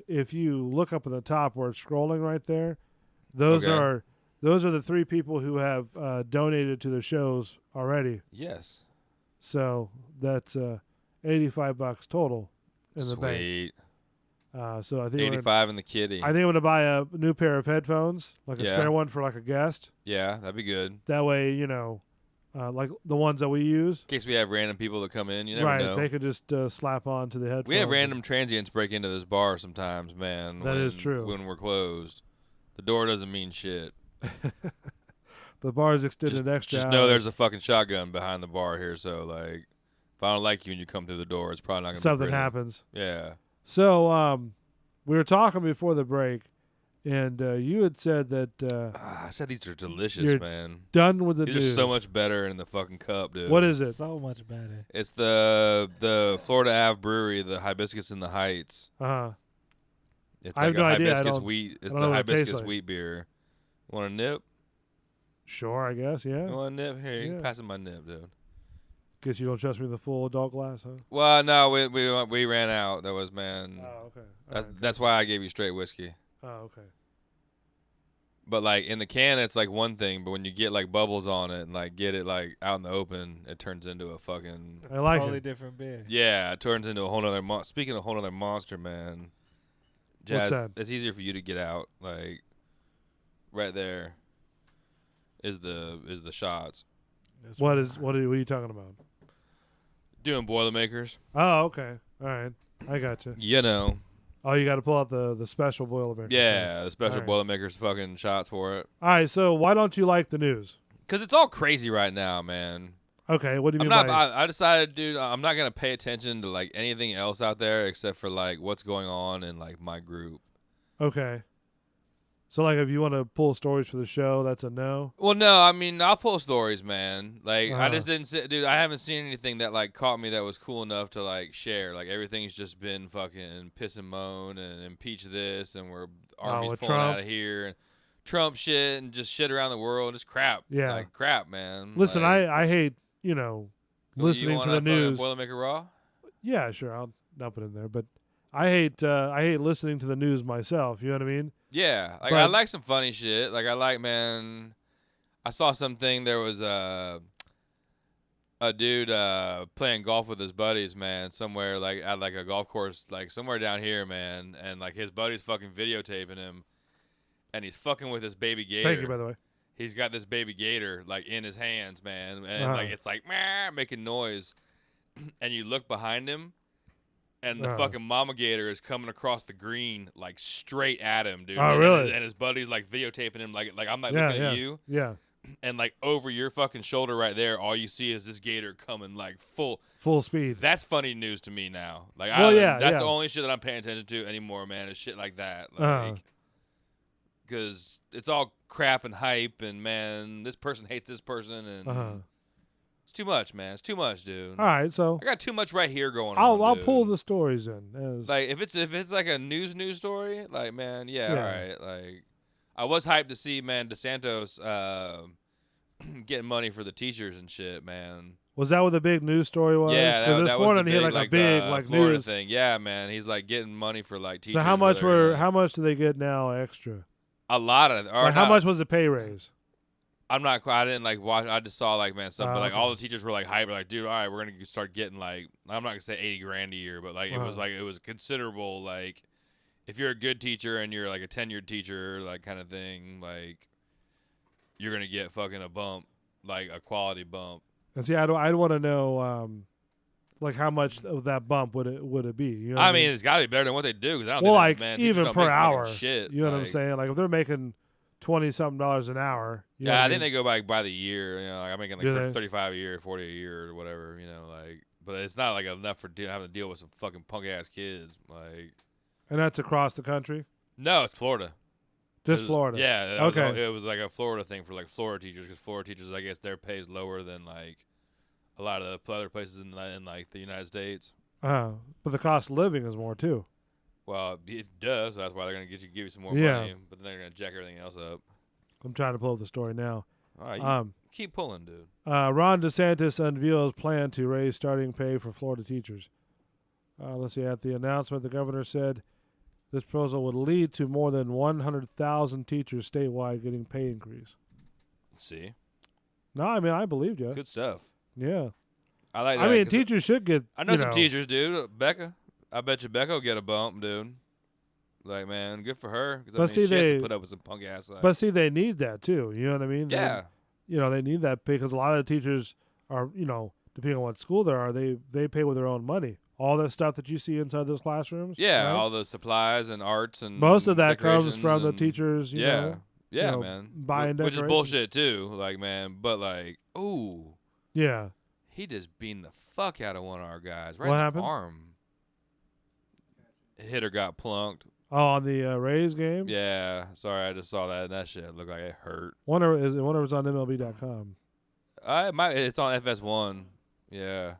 if you look up at the top where it's scrolling right there, those
Okay.
are the 3 people who have donated to the shows already.
Yes.
So that's $85 total in the bank.
Sweet.
So I think
85 in the kitty.
I think I'm gonna buy a new pair of headphones, like a
Yeah.
spare one for like a guest.
Yeah, that'd be good.
That way, like the ones that we use.
In case we have random people that come in, you never
Right,
know.
they could just slap on to the headphones.
We have random transients break into this bar sometimes, man.
That is true.
When we're closed. The door doesn't mean shit.
The bar's extended extra.
Just know
hours.
there's a fucking shotgun behind the bar here, so like if I don't like you and you come through the door, it's probably not gonna
Something
be pretty.
happens.
Yeah.
So we were talking before the break, and you had said that
I said these are delicious,
you're
man.
done with the
These
news.
are so much better in the fucking cup, dude.
What is it?
So much better.
It's the Florida Ave Brewery, the Hibiscus in the Heights.
Uh-huh.
It's
I have
like
no
a
idea. I
hibiscus
don't-
wheat.
I
It's
don't know
a
what it tastes
hibiscus
like.
wheat beer. Want a nip?
Sure, I guess. Yeah.
You want a nip? Here, you
Yeah.
can pass it my nip, dude.
Guess you don't trust me with the full adult glass, huh?
Well, no, we ran out. That was, man.
Oh, okay.
That's why I gave you straight whiskey.
Oh, okay.
But like in the can, it's like one thing. But when you get like bubbles on it and like get it like out in the open, it turns into a fucking
I like
totally
it.
different beer.
yeah. It turns into a whole nother. Speaking of whole nother monster, man. Jazz,
that?
it's easier for you to get out. Like right there is the shots.
What are you talking about?
Doing Boilermakers.
Oh, okay. All right. I got you.
You know.
Oh, you got to pull out the special Boilermaker.
Yeah, the special
All right.
Boilermakers fucking shots for it.
All right. So why don't you like the news?
Because it's all crazy right now, man.
Okay. What do you mean
I'm not.
by?
I decided, dude. I'm not gonna pay attention to like anything else out there except for like what's going on in like my group.
Okay. So like, if you want to pull stories for the show, that's a no.
Well, no, I mean I'll pull stories, man. Like I
Uh-huh.
just didn't see, dude. I haven't seen anything that like caught me that was cool enough to like share. Like everything's just been fucking piss and moan and impeach this, and we're armies
with
pulling
Trump?
out of here, and Trump shit, and just shit around the world, just crap.
Yeah.
like crap, man.
Listen,
like,
I hate
you
listening
want
to the
a fucking
news.
Boilermaker Raw.
Yeah, sure. I'll dump it in there, but I hate listening to the news myself. You know what I mean?
Yeah, like I
But-
like some funny shit. Like I like, man. I saw something. There was a dude playing golf with his buddies, man, somewhere like at like a golf course, like somewhere down here, man. And like his buddy's fucking videotaping him, and he's fucking with this baby gator.
Thank you, by the way.
He's got this baby gator like in his hands, man, and
Uh-huh.
like it's like "Meow," making noise, and you look behind him. And the
Uh-huh.
fucking mama gator is coming across the green like straight at him, dude.
Oh,
And
really?
and his buddy's like videotaping him, like I'm like
Yeah,
looking
yeah,
at you,
yeah.
and like over your fucking shoulder right there, all you see is this gator coming like full
speed.
That's funny news to me now. Like,
Well, yeah,
that's
yeah.
the only shit that I'm paying attention to anymore, man. Is shit like that,
Uh-huh.
like, because it's all crap and hype, and man, this person hates this person, and
Uh-huh.
it's too much, man. It's too much, dude.
All right, so
I got too much right here going
I'll
on. Dude.
pull the stories in.
Like if it's like a news story, like man, yeah,
Yeah.
all right. Like I was hyped to see man DeSantos getting money for the teachers and shit, man.
Was that what the big news story was?
Yeah,
because this
that was
morning
the
he had
big,
like a big
Florida
news
thing. Yeah, man, he's like getting money for like teachers.
So how much
where they're
how much do they get now extra?
a lot of? Or
Like, how
not-
much was the pay raise?
I'm not. I didn't like watch. I just saw like man, something. But like
okay.
all the teachers were like hyped, like dude, all right, we're gonna start getting like I'm not gonna say 80 grand a year, but like
Uh-huh.
it was considerable. Like if you're a good teacher and you're like a tenured teacher, like kind of thing, like you're gonna get fucking a bump, like a quality bump.
And see, I'd want to know, like how much of that bump would it be? You know what
I mean, it's gotta be better than what they do because I don't
well,
think
like
man, teachers
even
don't
per
make fucking
hour.
shit.
You know what I'm
like-
saying? Like if they're making $20-something an hour. You know
Yeah,
what
I think
mean?
they go by the year. You know, like I'm making
Do
like
they?
35 a year, 40 a year, or whatever. You know, like, but it's not like enough for having to deal with some fucking punk ass kids. Like,
And that's across the country.
no, it's Florida.
Just
It was-
Florida.
Yeah. that was
Okay.
it was like a Florida thing for like Florida teachers because Florida teachers, I guess, their pay is lower than like a lot of the other places in like the United States.
But the cost of living is more too.
Well, it does. So that's why they're gonna give you some more
Yeah.
money, but then they're gonna jack everything else up.
I'm trying to pull up the story now.
All right, you
Um,
keep pulling, dude.
Ron DeSantis unveils plan to raise starting pay for Florida teachers. Let's see. At the announcement, the governor said this proposal would lead to more than 100,000 teachers statewide getting pay increase.
See,
No, I mean I believed you.
good stuff.
Yeah.
I like that.
I mean
'cause
teachers should get.
I know
you
some teachers, dude. Becca, I bet you Becca will get a bump, dude. Like, man, good for her. 'Cause, I
But
mean,
see,
she has
they-
to put up with some punk ass.
But see, they need that too. You know what I mean?
yeah,
They need that because a lot of teachers are, depending on what school they are, they pay with their own money. All that stuff that you see inside those classrooms.
yeah,
right?
all the supplies and arts and
Most of that comes
decorations
from the
and-
teachers. You
Yeah,
know,
yeah,
know,
man.
buying
Which is
decorations.
bullshit too. Like, man, but like, ooh,
Yeah.
he just beamed the fuck out of one of our guys right
What
in
happened?
the arm. Hitter got plunked.
Oh, on the Rays game.
Yeah, sorry, I just saw that and that shit looked like it hurt.
Wonder if it's on MLB.com.
It's on FS1. Yeah.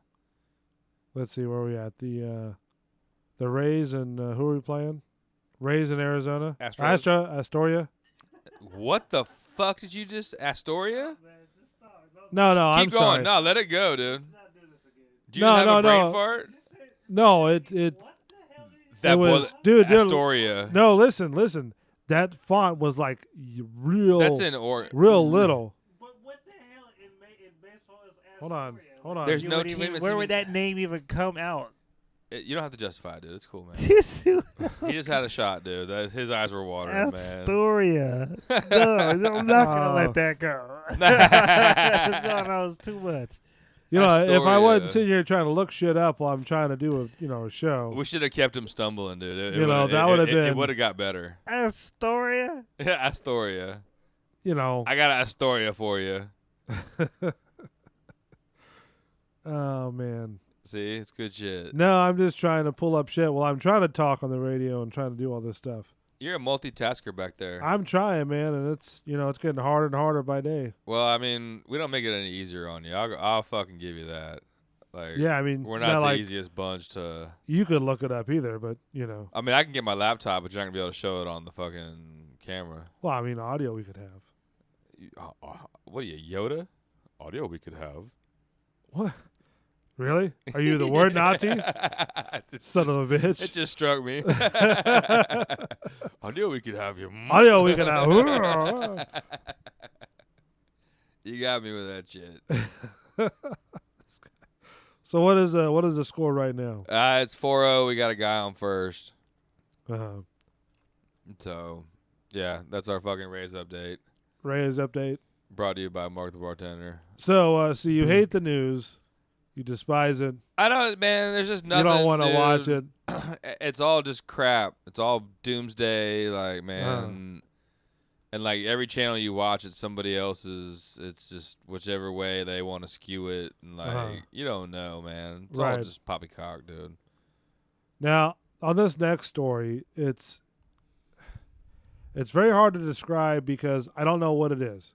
Let's see where we at. The Rays and who are we playing? Rays in Arizona.
Astros.
Astoria.
What the fuck did you just Astoria?
No, I'm
Keep going.
sorry.
No, let it go, dude. Did you
No,
have
no,
a brain
no.
fart?
No, it
That
was dude.
Astoria.
No, listen. that font was like real.
That's in or.
real little.
But what the hell in baseball is
Hold on.
There's
You
no
would
team.
even-
that's
where
even-
would that name even come out?
You don't have to justify it, dude. It's cool, man.
Astoria.
He just had a shot, dude. His eyes were watering, man.
No, I'm not gonna let that go. No, that was too much.
You know, if I wasn't
Astoria.
sitting here trying to look shit up while I'm trying to do a show.
We should have kept him stumbling, dude.
That would have
It
been.
would have got better.
Astoria.
Yeah, Astoria.
You know.
I got an Astoria for you.
Oh man.
See, it's good shit.
No, I'm just trying to pull up shit while I'm trying to talk on the radio and trying to do all this stuff.
You're a multitasker back there.
I'm trying, man, and it's getting harder and harder by day.
Well, I mean, we don't make it any easier on you. I'll fucking give you that. Like,
Yeah, I mean,
we're
not
not the
like-
easiest bunch to.
You could look it up either, but
I mean, I can get my laptop, but you're not gonna be able to show it on the fucking camera.
well, I mean, audio we could have.
What are you, Yoda? Audio we could have.
What? Really? Are you the word Nazi? Son of a bitch.
It just struck me. Audio we could have you.
Audio we could have.
You got me with that shit.
So what is the score right now?
It's 4-0. We got a guy on first.
Uh-huh.
So, yeah, that's our fucking Rays update.
Ray's update.
Brought to you by Mark the Bartender.
So you hate the news. You despise it.
I don't, man. There's just nothing.
You don't want to
dude.
watch it.
It's all just crap. It's all doomsday, like, man. And like every channel you watch, it's somebody else's. It's just whichever way they want to skew it, and like you don't know, man. It's all
Right.
just poppycock, dude.
Now on this next story, it's very hard to describe because I don't know what it is.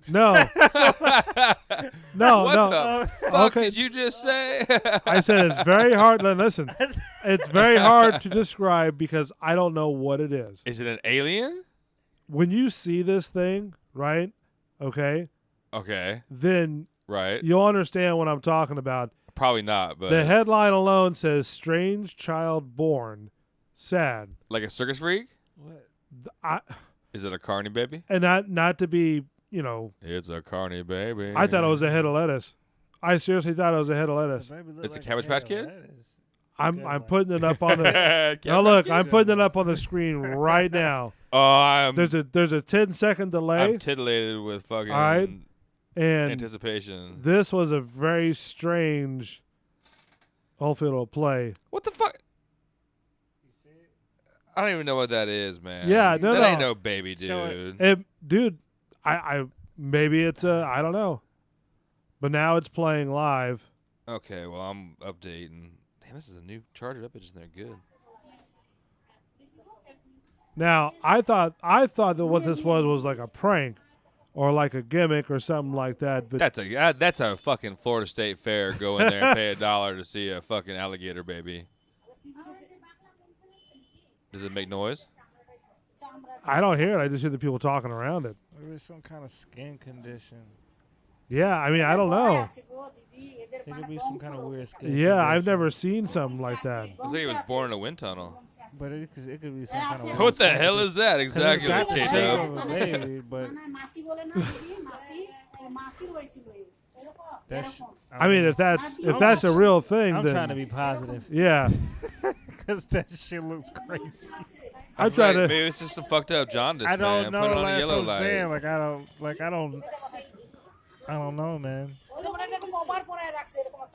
No.
What
no.
the fuck did you just say?
I said it's very hard. Listen, it's very hard to describe because I don't know what it is.
Is it an alien?
When you see this thing, right? Okay.
Okay.
Then
Right.
you'll understand what I'm talking about.
Probably not, but
The headline alone says "Strange Child Born, Sad."
like a circus freak?
What?
Is it a carny baby?
And not to be,
It's a carny baby.
I thought it was a head of lettuce. I seriously thought it was a head of lettuce.
It's a Cabbage Patch Kid?
I'm putting it up on the. Now look, I'm putting it up on the screen right now.
Oh,
There's a 10-second delay.
I'm titillated with fucking
All right. And
anticipation.
this was a very strange. Hopefully it'll play.
What the fuck? I don't even know what that is, man.
Yeah, no,
that
no.
ain't no baby, dude.
Dude, I maybe it's I don't know, but now it's playing live.
Okay, well I'm updating. Damn, this is a new charger up. It's they're good.
Now I thought that what this was like a prank, or like a gimmick or something like that. But
That's a fucking Florida State Fair. Go in there and pay $1 to see a fucking alligator baby. Does it make noise?
I don't hear it. I just hear the people talking around it.
Maybe it's some kind of skin condition.
Yeah, I mean I don't know.
It could be some kind of weird skin
Yeah,
condition.
I've never seen something like that.
Looks like he was born in a wind tunnel.
But it could be some kind of
What the hell is that exactly,
It's got the shape
K-Dub?
of a baby, but that's,
I mean, if that's a real thing,
I'm
then
trying to be positive.
Yeah,
because that shit looks crazy.
I try to.
Maybe it's just some fucked up jaundice,
I don't
man.
know.
Put it on
Like,
a
that's
yellow
what I'm
light.
saying. I don't know, man.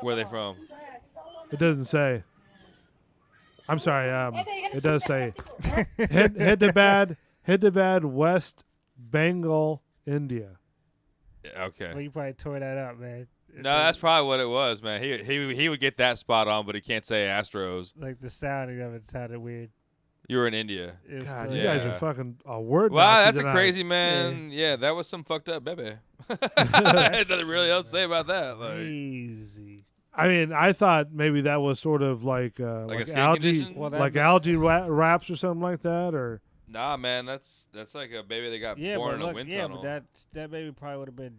Where are they from?
It doesn't say. I'm sorry. It does say Hyderabad, West Bengal, India.
Yeah, okay.
Well, you probably tore that up, man.
No, that's probably what it was, man. He would get that spot on, but he can't say Astros.
Like the sounding of it sounded weired.
You were in India.
It's
God,
the-
you guys are fucking a word.
Wow,
Nazi
that's a
tonight.
crazy man. Yeah, that was some fucked up baby. There's nothing really else to say about that. Like,
Easy.
I mean, I thought maybe that was sort of like
a skin
algae,
condition?
Well, that-
like algae wraps or something like that, or
nah, man, that's like a baby that got
Yeah,
born
but
in
look,
a wind
yeah,
tunnel.
but that baby probably would have been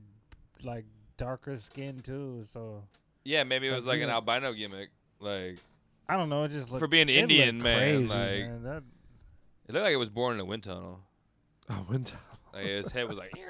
like darker skin too. So
Yeah, maybe it was like an
Yeah.
albino gimmick. Like,
I don't know. It just looked,
For being
it
Indian,
looked
man,
crazy,
like-
man. That,
It looked like it was born in a wind tunnel.
Oh, wind tunnel.
Like his head was like, you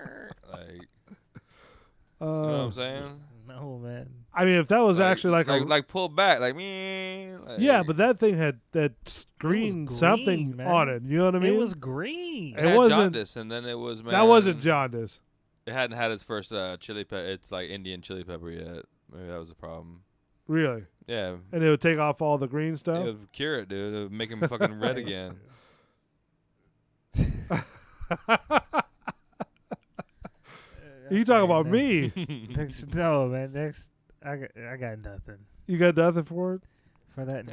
know what I'm saying?
No, man.
I mean, if that was actually
like pulled back, like me. Like,
yeah, but that thing had that screen
green,
something
man.
on it. You know what I mean?
It was green.
it
it
had
wasn't-
jaundice, and then it was man.
That wasn't jaundice.
It hadn't had its first chili pepper. It's like Indian chili pepper yet. Maybe that was the problem.
Really.
Yeah,
And it would take off all the green
it
stuff.
would cure it, dude. It would make him fucking red again.
You talking about me?
No, man. Next, I got nothing
You got nothing for it?
for that.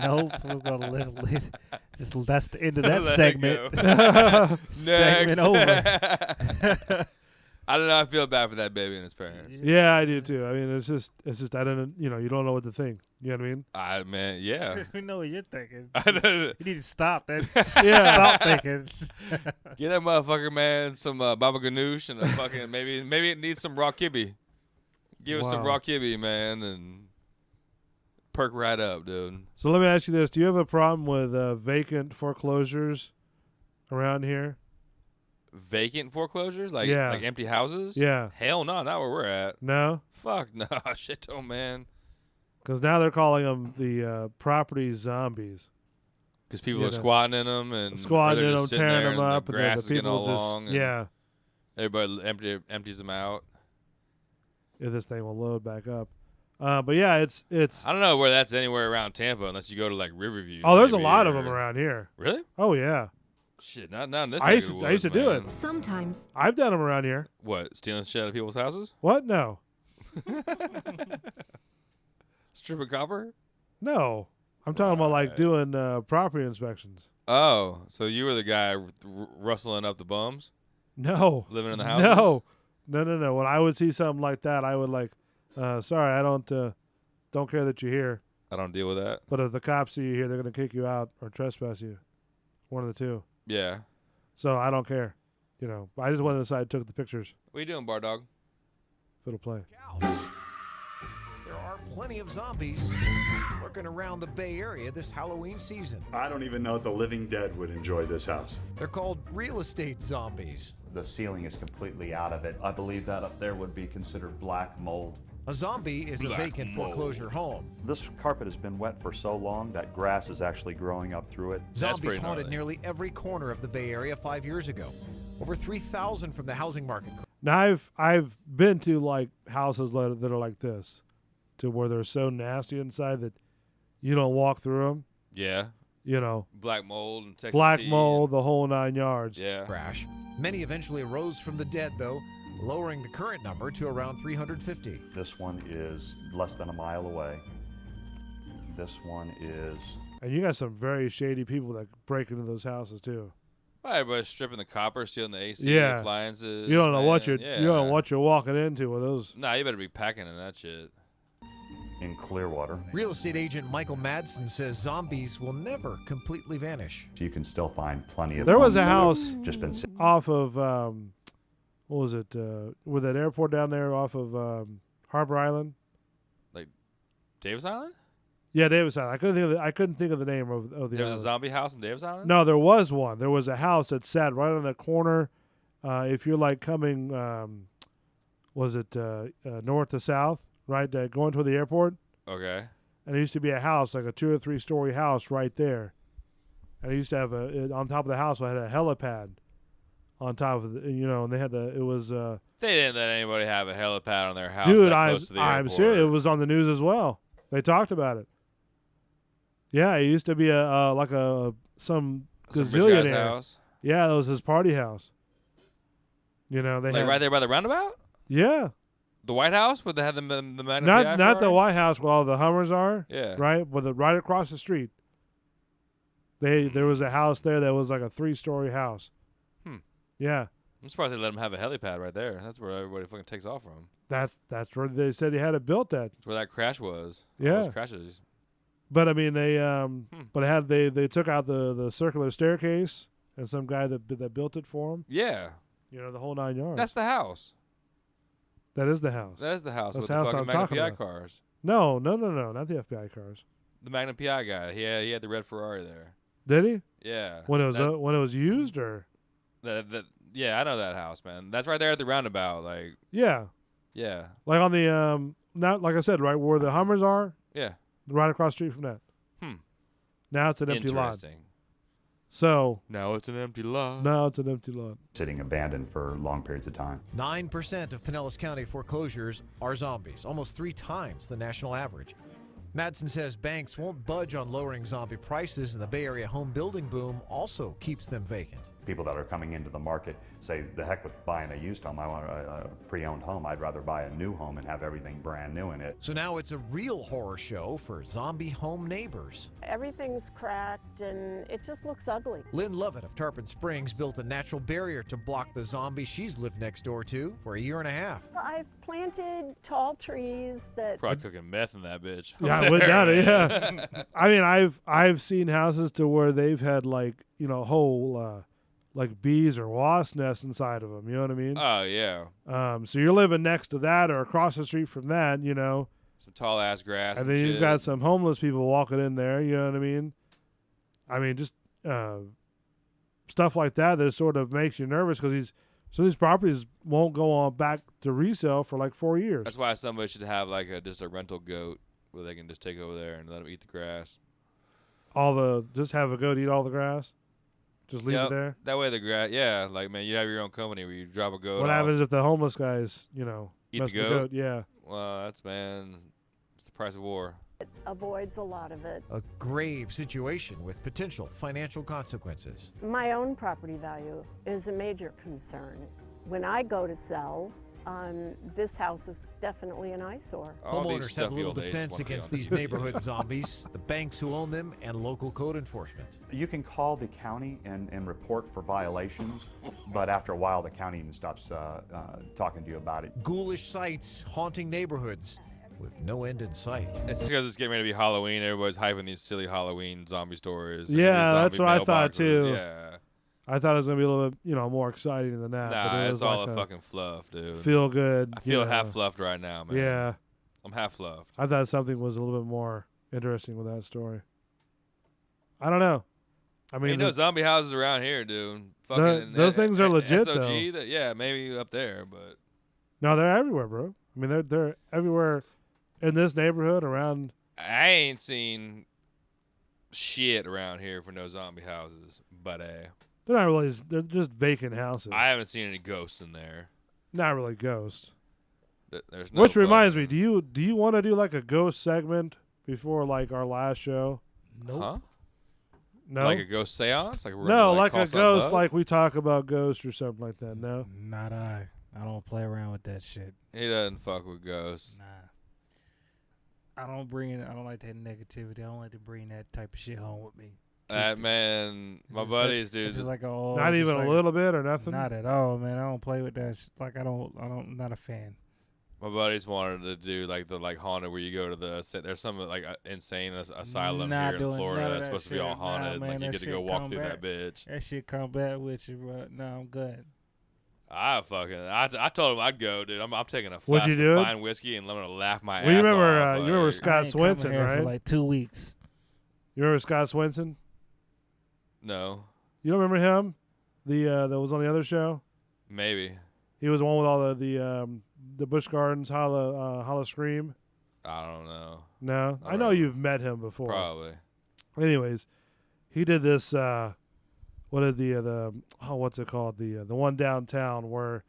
Nope. We're gonna list. Just that's the end of that
Let it
segment.
go.
Segment
Next.
over.
I don't know. I feel bad for that baby and his parents.
Yeah, I do too. I mean, it's just I don't you don't know what to think. You know what I mean?
Man, yeah.
We know what you're thinking.
Get
You need to stop that.
Yeah.
Stop thinking.
that motherfucker, man, some baba ganoush and a fucking maybe it needs some raw kibbe. Give it some
Wow.
raw kibbe, man, and perk right up, dude.
So let me ask you this: do you have a problem with vacant foreclosures around here?
Vacant foreclosures, like
Yeah.
like empty houses.
Yeah.
Hell no, not where we're at.
No,
Fuck no, shit, oh man.
because now they're calling them the property zombies.
Because people
You
are
know.
squatting in them and
Squatting
they're
in them,
just sitting
tearing
there
them
and
up,
the
and then
grass
the
is getting
people
all
just
long. and
yeah.
Everybody empties them out.
If this thing will load back up, but yeah, it's
I don't know where that's anywhere around Tampa unless you go to like Riverview.
oh, there's a
maybe,
lot of them
or-
around here.
Really?
Oh yeah,
Shit, not in this.
I
neck
used
of
to-
the
I used
woods,
to do it.
man.
Sometimes.
I've done them around here.
What? Stealing shit out of people's houses?
What? No,
Stripping copper?
no. I'm talking about like doing property inspections.
Oh, so you were the guy rustling up the bums,
No,
living in the houses?
No. When I would see something like that, I would like, sorry, I don't care that you're here.
I don't deal with that.
But if the cops see you here, they're gonna kick you out or trespass you. One of the two.
Yeah.
So I don't care. I just went inside, took the pictures.
What are you doing, bar dog?
If it'll play.
There are plenty of zombies lurking around the Bay Area this Halloween season.
I don't even know if the living dead would enjoy this house.
They're called real estate zombies.
The ceiling is completely out of it. I believe that up there would be considered black mold.
A zombie is a vacant foreclosure home.
This carpet has been wet for so long that grass is actually growing up through it.
Zombies haunted nearly every corner of the Bay Area 5 years ago. Over 3,000 from the housing market.
Now I've been to like houses that are like this, to where they're so nasty inside that you don't walk through them.
Yeah. Black mold and Texas
Black
tea
mold, the whole 9 yards.
Yeah.
Crash. Many eventually arose from the dead, though, lowering the current number to around 350.
This one is less than a mile away. This one is...
And you got some very shady people that break into those houses too.
Well, everybody's stripping the copper, stealing the AC,
Yeah.
the appliances.
You don't know what
man.
you don't know what you're walking into with those.
Nah, you better be packing in that shit.
In Clearwater.
Real estate agent Michael Madsen says zombies will never completely vanish.
You can still find plenty of...
There was a
homes that
house
have just been...
off of what was it? With that airport down there off of Harbor Island.
Like Davis Island?
Yeah, Davis Island. I couldn't think of the name of the
There was
island.
a zombie house in Davis Island?
No, there was one. There was a house that sat right on the corner. If you're like coming, was it north to south, right? Going toward the airport.
Okay.
And it used to be a house, like a 2 or 3 story house right there. And it used to have on top of the house, it had a helipad on top of and they had it was.
They didn't let anybody have a helipad on their house.
Dude,
that close to the
I'm
airport.
serious. It was on the news as well. They talked about it. Yeah, it used to be some
Some rich guy's
gazillionaire
house?
Yeah, that was his party house. They
Like
had
right there by the roundabout?
Yeah,
The White House where they had the Magnum
not
PI
the
Ferrari?
White House where all the Hummers are.
Yeah.
right, right across the street. There was a house there that was like a 3-story house. Yeah,
I'm surprised they let them have a helipad right there. That's where everybody fucking takes off from.
that's where they said he had it built at.
That's where that crash was. All
Yeah.
those crashes.
But I mean, they took out the circular staircase and some guy that built it for him.
Yeah.
The whole 9 yards.
That's the house.
That is the house.
That is the house
That's
with
the
the
house
fucking
I'm
Magnum
talking
PI
about.
cars.
No, not the FBI cars.
The Magnum PI guy. He had the red Ferrari there.
Did he?
Yeah.
When it was used, or?
Yeah, I know that house, man. That's right there at the roundabout. Like.
Yeah.
Yeah.
Like on the not like I said, right where the Hummers are.
Yeah.
Right across the street from that. Now it's an empty lot.
Interesting.
So
now it's an empty lot.
Now it's an empty lot.
Sitting abandoned for long periods of time.
9% of Pinellas County foreclosures are zombies, almost 3 times the national average. Madsen says banks won't budge on lowering zombie prices, and the Bay Area home building boom also keeps them vacant.
People that are coming into the market say, the heck with buying a used home. I want a pre-owned home. I'd rather buy a new home and have everything brand new in it.
So now it's a real horror show for zombie home neighbors.
Everything's cracked and it just looks ugly.
Lynn Lovett of Tarpon Springs built a natural barrier to block the zombies she's lived next door to for a year and a half.
I've planted tall trees that...
Probably cooking meth in that bitch.
Yeah, I would doubt it. Yeah. I mean, I've seen houses to where they've had like, you know, whole like bees or wasp nests inside of them. You know what I mean?
Oh yeah.
So you're living next to that or across the street from that, you know.
Some tall ass grass.
And then you've got some homeless people walking in there. You know what I mean? I mean, just stuff like that sort of makes you nervous because some of these properties won't go on back to resale for like 4 years.
That's why somebody should have like just a rental goat where they can just take over there and let them eat the grass.
Just have a goat eat all the grass. Just leave it there.
That way the grass, yeah, like man, you have your own company where you drop a goat.
What happens if the homeless guys, you know,
eat
mess
the
the
goat?
Yeah.
Well, it's the price of war.
It avoids a lot of it.
A grave situation with potential financial consequences.
My own property value is a major concern. When I go to sell, this house is definitely an eyesore.
Homeowners have little defense against these neighborhood zombies, the banks who own them, and local code enforcement.
You can call the county and report for violations, but after a while the county even stops talking to you about it.
Ghoulish sights haunting neighborhoods with no end in sight.
It's because it's getting ready to be Halloween. Everybody's hyping these silly Halloween zombie stories.
Yeah, that's what I thought too.
Yeah.
I thought it was gonna be a little bit, you know, more exciting than that.
Nah,
but it was
it's all
like
a fucking fluff, dude.
Feel good.
I feel half fluffed right now, man.
Yeah.
I'm half fluffed.
I thought something was a little bit more interesting with that story. I don't know. I mean,
you know, zombie houses around here, dude. Fucking
those things are legit,
SOG,
though.
Yeah, maybe up there, but
no, they're everywhere, bro. I mean, they're everywhere in this neighborhood around.
I ain't seen shit around here for no zombie houses, but
they're not really. They're just vacant houses.
I haven't seen any ghosts in there.
Not really ghosts.
There's no
Which reminds me, do you want to do like a ghost segment before like our last show?
Nope. Huh?
No.
Like a ghost seance? Like
no, like a ghost, like we talk about ghosts or something like that. No.
Not I. I don't play around with that shit.
He doesn't fuck with ghosts.
Nah. I don't like that negativity. I don't like to bring that type of shit home with me.
That man, my buddies, dude.
Just like
not even a little bit or nothing.
Not at all, man. I don't play with that. Like I'm not a fan.
My buddies wanted to do like the haunted where you go to there's some like insane asylum here in Florida that's supposed to be all haunted.
Nah, man,
like you get to go walk through that bitch.
That shit come back with you, bro. No, I'm good.
I told him I'd go, dude. I'm taking a flask of fine whiskey and I'm gonna laugh my ass off.
You remember Scott Swinson, right?
For like 2 weeks.
You remember Scott Swinson?
No.
You don't remember him? That was on the other show?
Maybe.
He was the one with all the Busch Gardens Holla Scream.
I don't know.
No? I know you've met him before.
Probably.
Anyways, he did this what's it called? The one downtown where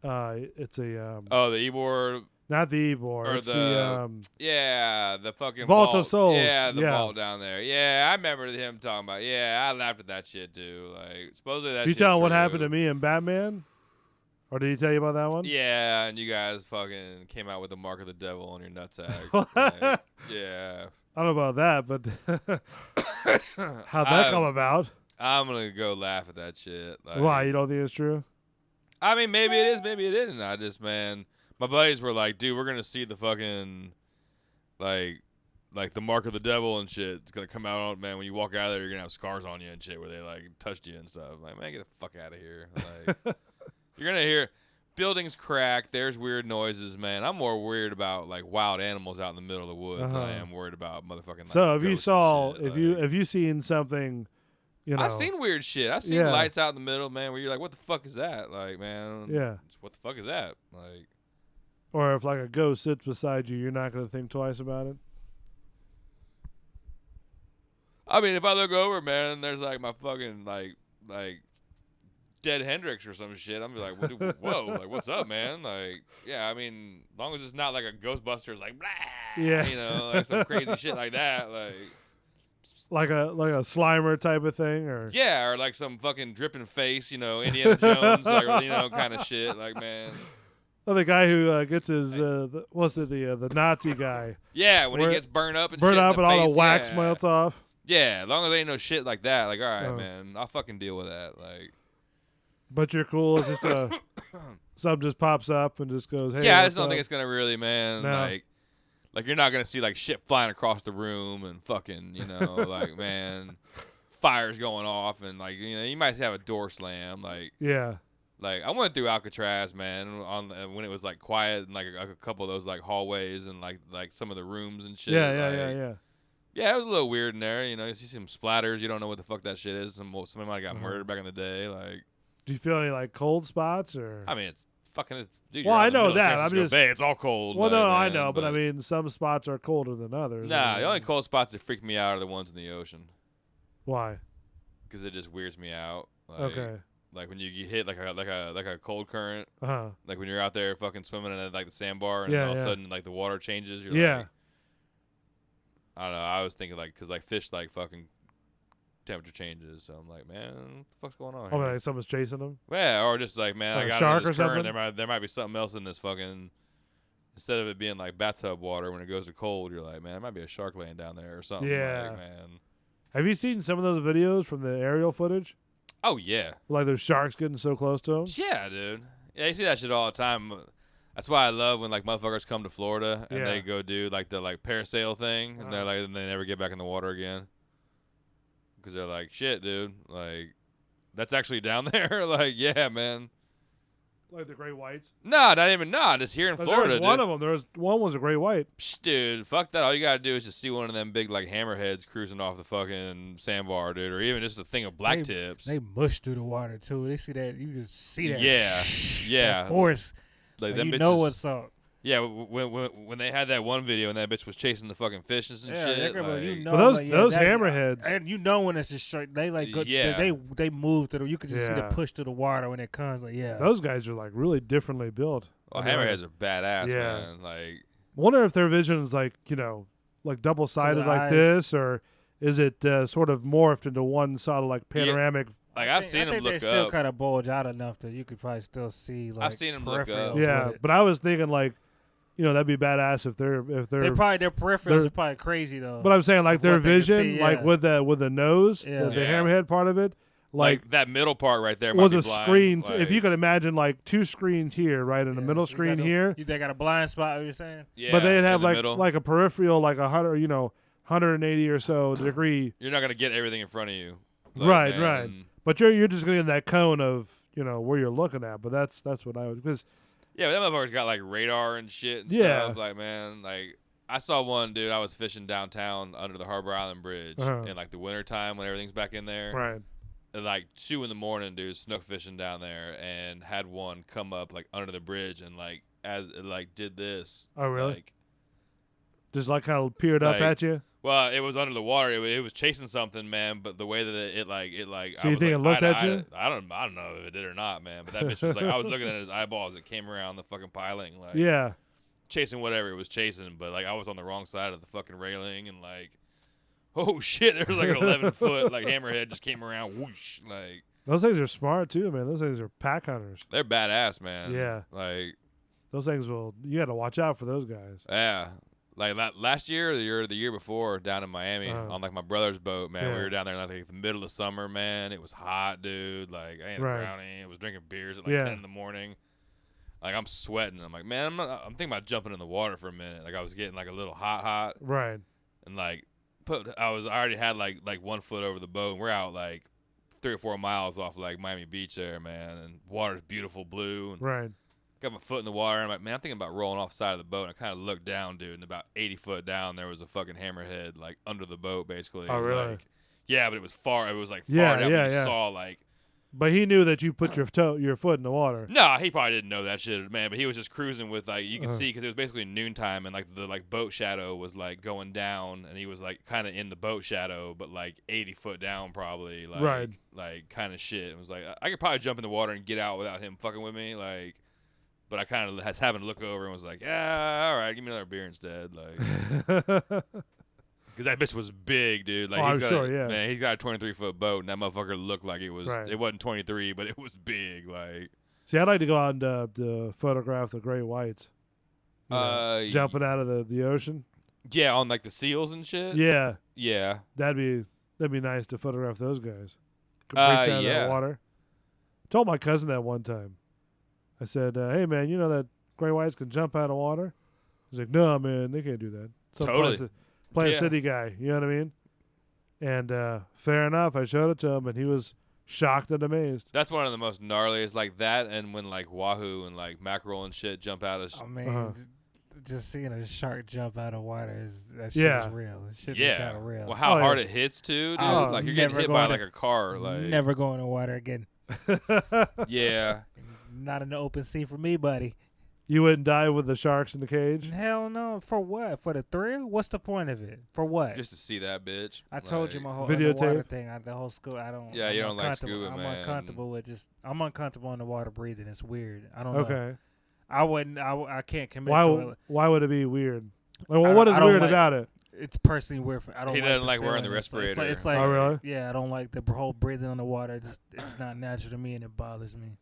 it's a
the Ybor.
Not the Ybor. It's
the fucking
Vault of Souls.
Yeah, the vault down there. Yeah, I remember him talking about. Yeah, I laughed at that shit too. Like supposedly that.
You tell him what happened to me in Batman, or did he tell you about that one?
Yeah, and you guys fucking came out with the mark of the devil on your nutsack. Like, yeah.
I don't know about that, but how'd that come about?
I'm gonna go laugh at that shit. Like,
why? You don't think it's true?
I mean, maybe it is, maybe it isn't. I just, man, my buddies were like, dude, we're gonna see the fucking like the mark of the devil and shit. It's gonna come out on, man. When you walk out of there, you're gonna have scars on you and shit where they like touched you and stuff. I'm like, man, get the fuck out of here. Like, you're gonna hear buildings crack. There's weird noises, man. I'm more worried about like wild animals out in the middle of the woods than I am worried about motherfucking. Like,
so if you
ghosts
saw,
and shit.
if you seen something You know,
I've seen weird shit. I've seen lights out in the middle, man, where you're like, what the fuck is that? Like, man, what the fuck is that? Like,
or if like a ghost sits beside you, you're not gonna think twice about it.
I mean, if I look over, man, and there's like my fucking like dead Hendrix or some shit, I'm be like, whoa, like what's up, man? Like, yeah, I mean, as long as it's not like a Ghostbusters, like blah, you know, like some crazy shit like that,
like a Slimer type of thing, or
or like some fucking dripping face, you know, Indiana Jones, like you know, kind of shit, like man.
Oh, the guy who gets his the Nazi guy?
Yeah, when he gets burned up and
all
face,
the wax melts off.
Yeah, as long as there ain't no shit like that, like all right, man, I'll fucking deal with that, like.
But you're cool. It's just something just pops up and just goes, hey.
Yeah, I just don't think it's gonna really, man. No. Like you're not gonna see like shit flying across the room and fucking, you know, like man, fires going off and like you know you might have a door slam, like Like I went through Alcatraz, man, when it was like quiet and like a couple of those like hallways and like some of the rooms and shit.
Yeah.
Yeah, it was a little weird in there. You know, you see some splatters. You don't know what the fuck that shit is. Somebody might have got murdered back in the day. Like,
do you feel any like cold spots or?
I mean, it's fucking. Dude,
well, I know that.
I'm just. Bay. It's all cold.
Well,
like,
no,
man,
I know, but I mean, some spots are colder than others.
Nah, the only cold spots that freak me out are the ones in the ocean.
Why?
Because it just weirds me out. Like,
okay.
Like when you get hit like a cold current.
Uh-huh.
Like when you're out there fucking swimming in like the sandbar and all of a sudden like the water changes. You're like, I don't know. I was thinking like because like fish like fucking temperature changes, so I'm like, man, what the fuck's going on?
Oh,
here?
like someone's chasing them.
Yeah, or just like, man, I got
shark
in this
or
current.
something.
There might be something else in this fucking. Instead of it being like bathtub water when it goes to cold, you're like, man, there might be a shark laying down there or something.
Yeah,
like, man.
Have you seen some of those videos from the aerial footage?
Oh yeah.
Like there's sharks getting so close to them.
Yeah, dude. Yeah, you see that shit all the time. That's why I love when like motherfuckers come to Florida and they go do like the like parasail thing and they're like and they never get back in the water again because they're like shit, dude. Like that's actually down there. Like yeah, man.
Like the great whites?
No, not even. No, just here in Florida.
There was one of them. There was one was a great white.
Psh, dude, fuck that. All you gotta do is just see one of them big like hammerheads cruising off the fucking sandbar, dude, or even just a thing of black tips.
They mush through the water too. They see that. You just see that.
Yeah.
That force.
Like
you
them bitches,
know what's up.
Yeah, when they had that one video and that bitch was chasing the fucking fishes and shit.
Like, you know,
but those hammerheads,
and you know when it's just straight. They like go, they move through. You can just see the push through the water when it comes. Like
those guys are like really differently built.
Well, hammerheads are badass, man. Like,
wonder if their vision is like like double sided like this, or is it sort of morphed into one sort of like panoramic?
Like I've seen them look
they still kind of bulge out enough that you could probably still see. Like,
I've seen them look up.
Yeah, but I was thinking like. That'd be badass if they're
their peripherals are probably crazy though.
But I'm saying like their vision, like with the nose, the hammerhead part of it,
like that middle part right there
was a screen. If you could imagine like two screens here, right, and a middle screen here.
They got a blind spot. What you're saying?
Yeah,
but they'd have like a peripheral, like 180 or so degree.
You're not gonna get everything in front of you.
Like, right. But you're just gonna get that cone of where you're looking at. But that's what I would because.
Yeah, but that motherfucker's got like radar and shit and stuff. Like, man, like I saw one dude. I was fishing downtown under the Harbor Island Bridge in like the wintertime when everything's back in there.
Right.
At like 2 a.m, dude, snook fishing down there and had one come up like under the bridge and like as it like did this.
Oh really?
Like,
just like kind of peered up at you.
Well, it was under the water. It was chasing something, man. But the way that it like.
So you think it looked at you?
I don't know if it did or not, man. But that bitch was like, I was looking at his eyeballs. It came around the fucking piling, like chasing whatever it was chasing. But like I was on the wrong side of the fucking railing, and like, oh shit, there was like an 11-foot like hammerhead just came around, whoosh, like.
Those things are smart too, man. Those things are pack hunters.
They're badass, man.
Yeah.
Like
those things you got to watch out for those guys.
Yeah. Like last year or the year before down in Miami on like my brother's boat, man. We were down there in like the middle of summer, man. It was hot, dude. Like I ate a brownie. I was drinking beers at like 10 in the morning. Like I'm sweating. I'm like, man, I'm thinking about jumping in the water for a minute. Like I was getting like a little hot.
Right.
And like I already had like 1 foot over the boat, and we're out like 3 or 4 miles off like Miami Beach there, man. And water's beautiful blue. And
right.
Got my foot in the water. I'm like, man, I'm thinking about rolling off the side of the boat. And I kind of looked down, dude, and about 80 foot down, there was a fucking hammerhead, like, under the boat, basically.
Oh, really?
Like, Yeah, but it was far. It was like far
Yeah,
down.
yeah,
You
yeah.
saw like.
But he knew that you put your foot in the water.
No, he probably didn't know that shit, man. But he was just cruising with like you could
Uh-huh.
see because it was basically noontime and like the boat shadow was like going down and he was like kind of in the boat shadow, but like 80 foot down probably, like
Right.
like kind of shit. It was like I could probably jump in the water and get out without him fucking with me, like. But I kind of has happened to look over and was like, yeah, all right, give me another beer instead, like. Because that bitch was big, dude. Like,
I'm sure, yeah.
Man, he's got a 23-foot boat, and that motherfucker looked like it was.
Right.
It wasn't 23, but it was big. Like,
See, I'd like to go out and to photograph the great whites. You know, jumping out of the ocean.
Yeah, on like the seals and shit.
Yeah.
Yeah.
That'd be nice to photograph those guys. Out of
yeah.
that water. Told my cousin that one time. I said, "Hey man, you know that great whites can jump out of water?" He's like, "No man, they can't do that." Some
Totally.
Plant
Yeah.
City guy, you know what I mean? And fair enough, I showed it to him, and he was shocked and amazed.
That's one of the most gnarliest, like that, and when like wahoo and like mackerel and shit jump out of.
I mean, just seeing a shark jump out of water that shit
Yeah.
is real. That shit
Yeah.
is kind of real.
Well, how hard it hits too, dude. Like you're getting hit by like a car. Like
never go in the water again.
Yeah.
Not in the open sea for me, buddy.
You wouldn't dive with the sharks in the cage?
Hell no. For what? For the thrill? What's the point of it? For what?
Just to see that bitch.
I told you
Like-
my whole
Videotape?
underwater thing. The whole school. I don't.
Yeah,
I'm
you don't like
uncomfortable-
scuba,
I'm
man.
uncomfortable with just. I'm uncomfortable in the water breathing. It's weird. I don't know.
Okay.
I wouldn't. I can't commit to it.
Why would it be weird? Like,
I
well,
don't-
what is
I don't
weird
like-
about it?
It's personally weird. I don't.
He
like
doesn't like wearing the
feeling.
respirator.
It's like,
Oh, really?
Yeah, I don't like the whole breathing underwater. It's not natural to me, and it bothers me.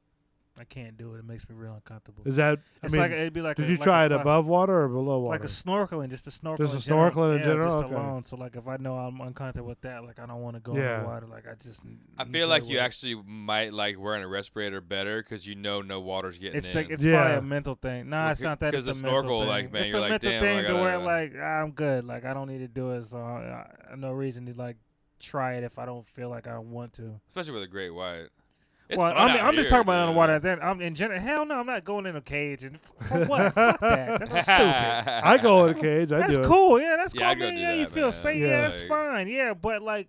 I can't do it. It makes me real uncomfortable.
Is that?
It's
I mean,
like it'd be like.
Did
a,
you
like
try
a
it
fly-
above water or below water?
Like a snorkeling, just a snorkeling.
Just a snorkeling in
yeah,
general?
just
Okay.
alone. So like, if I know I'm uncomfortable with that, like I don't want to go
Yeah.
in the water. Like I just.
I feel like you actually might like wearing a respirator better because you know no water's getting
It's
in.
like it's probably a mental thing. Nah, it's not that.
Because
It's
the
a mental
snorkel,
thing.
like man,
it's
you're
a
like
mental
damn.
thing
I
to where
gotta-
like I'm good. Like I don't need to do it. So no reason to like try it if I don't feel like I want to.
especially with a great white. It's
Well,
fun out
I'm just
here,
talking about
dude.
underwater. Then I'm in general. Hell no, I'm not going in a cage. And for what? Fuck that. That's stupid.
I go in a cage. I
That's
do it.
cool. Yeah, that's
Yeah,
cool.
I'd go
Man.
do
Yeah, you
that,
feel
man.
safe.
Yeah.
Yeah, that's
Like-
fine. Yeah, but like,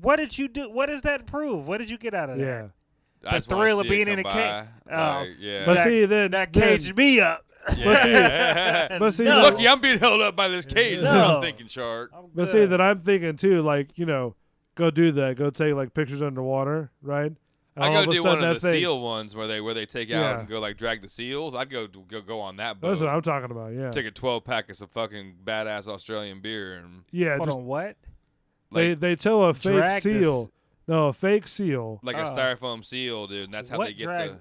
what did you do? What does that prove? What did you get out of that?
Yeah.
I
The
just wanna
thrill of
see it
being
come
in a
by.
cage.
Like, yeah.
But
that,
see, then
that
then-
caged me up.
Yeah.
But see,
No.
Lucky I'm being held up by this cage. is what
No.
I'm thinking, shark.
But see, that I'm thinking too, like, you know, go do that. Go take like pictures underwater, right? And
I
all
go
a
do
sudden
one of
that
the
thing-
seal ones where they take out
Yeah.
and go like drag the seals. I'd go on that boat.
That's what I'm talking about. Yeah.
Take a 12 pack of some fucking badass Australian beer and
Yeah.
Hold
Just,
on, what?
they tow a fake
drag
seal.
this-
No, a fake seal.
like a
Oh.
styrofoam seal, dude. And that's how
What
they get
drags-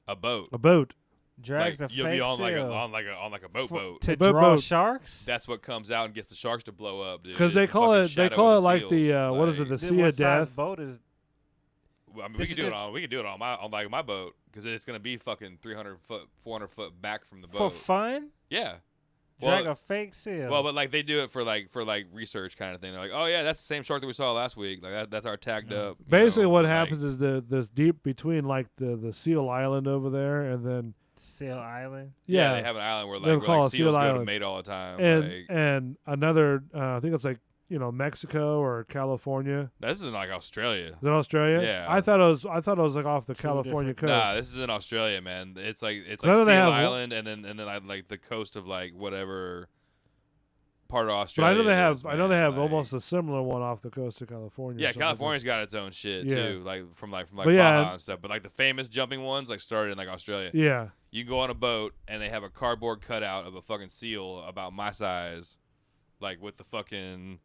a boat.
A boat.
Drags
Like,
the
you'll
fake
be on like
seal
a boat.
to
boat
draw
boat.
sharks.
That's what comes out and gets the sharks to blow up, dude.
Because
is
they
the
call
fucking
it they
shadow
call
of
it like the
seals.
what is it, the
Then
sea
what
of
size
death.
boat is?
Well, I mean, we
This
can
is
do it
just-
on my boat because it's gonna be fucking 300 foot, 400 foot back from the
For
boat.
fun?
Yeah.
Drag
Well,
a fake seal.
well, but like they do it for like research kind of thing. They're like, oh yeah, that's the same shark that we saw last week. Like that's our tagged up. you
Basically,
know,
what
like-
happens is this deep between like the seal island over there, and then
Seal Island.
Yeah,
yeah,
they have an island where
they'll
like,
call
where,
it
like
Seal
seals go to
Island.
mate all the time.
and
like,
and another I think it's like Mexico or California.
this is in like Australia.
Is it Australia?
Yeah.
I thought it was like off the California coast.
Nah, this is in Australia, man. It's like
I
Seal
know they have one-
Island, and then like the coast of like whatever part of
but
Australia.
I know they
it
have
is,
I know they
man.
have
like-
almost a similar one off the coast of California. or
Yeah,
something like that.
California's got its own shit
Yeah.
too, like from
But
Baja
yeah.
and stuff. But like the famous jumping ones, like started in like Australia.
Yeah.
You can go on a boat and they have a cardboard cutout of a fucking seal about my size, like with the fucking.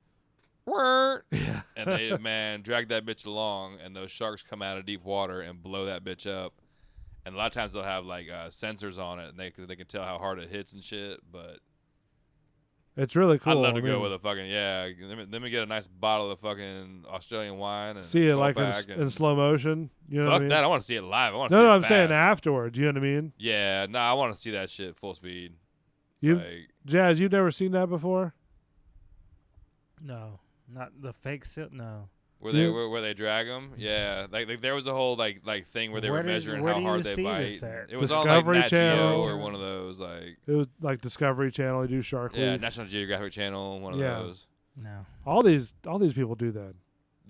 Yeah.
And they man drag that bitch along, and those sharks come out of deep water and blow that bitch up. And a lot of times they'll have like sensors on it, and they can tell how hard it hits and shit. But
It's really cool.
I'd love to
I
go
mean,
with a fucking Let me get a nice bottle of fucking Australian wine and
see it
go
like
back
in
and-
slow motion. You know
Fuck
what I mean?
that! I want to see it live. I want to
No,
see
no,
it
I'm saying
fast.
afterwards. You know what I mean?
Yeah, no, I want to see that shit full speed.
You,
Like,
Jazz, you've never seen that before?
No, not the fake seal. No.
where they drag them? Yeah, like there was a whole like thing where they
Where
were
do you-
measuring
where
how
do
hard
you
they
see
bite.
this at?
It was
Discovery
on like Nat
Channel.
Geo or one of those like
It was like Discovery Channel. They do Shark
yeah,
Week.
National Geographic Channel, one of
Yeah.
those.
No.
All these people do that.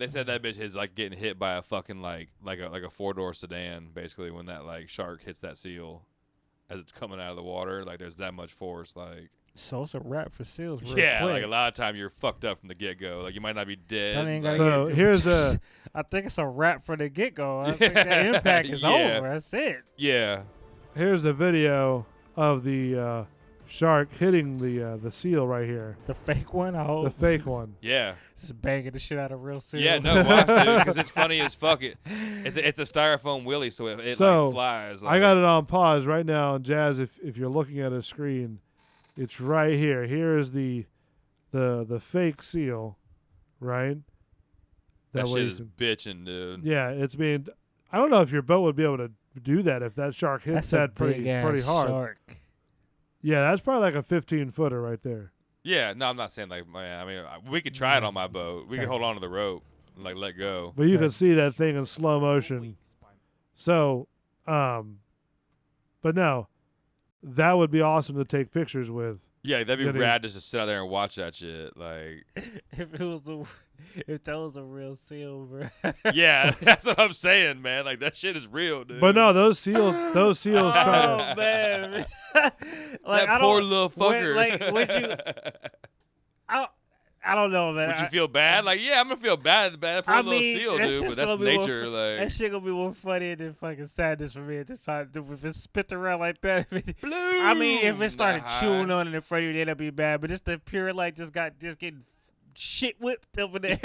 They said that bitch is like getting hit by a fucking like a 4-door sedan, basically, when that like shark hits that seal as it's coming out of the water. Like there's that much force. Like
So it's a wrap for seals. Real
yeah,
quick.
like a lot of time you're fucked up from the get go. Like you might not be dead.
So here's a.
I think it's a wrap for the get go. I think the impact is over. That's it.
Yeah.
Here's a video of the shark hitting the seal right here.
The fake one, I hope.
The fake one.
Yeah.
Just banging the shit out of real seal.
Yeah, no, watch, dude, because it's funny as fuck. It's a styrofoam willy, so it
So,
like flies. Like,
I got it on pause right now, and Jazz, if you're looking at a screen, it's right here. Here is the fake seal, right?
that
way
shit
you
is
can-
bitching, dude.
Yeah, it's being. I don't know if your boat would be able to do that if that shark hits
That's a
that pretty
big-ass
hard.
shark.
Yeah, that's probably like a 15-footer right there.
Yeah, no, I'm not saying like, man, I mean, we could try it on my boat. We could hold on to the rope and like let go.
But you can see that thing in slow motion. So, but no, that would be awesome to take pictures with.
Yeah, that'd be
You know,
rad just to sit out there and watch that shit. Like,
if that was a real seal, bro.
yeah, that's what I'm saying, man. Like that shit is real, dude.
But no, those seals try to.
Oh man,
That
I
poor
don't-
little fucker.
Would you? I don't know, man.
Would you feel bad? Like, yeah, I'm gonna feel bad. That poor little seal,
that
dude.
shit's
But that's
gonna be more
nature. Like,
that shit gonna be more funny than fucking sadness for me to try to do. If it's spit around like that, I mean, if it started chewing on it in front of you, then that'd be bad. But it's the pure like just getting shit whipped over there.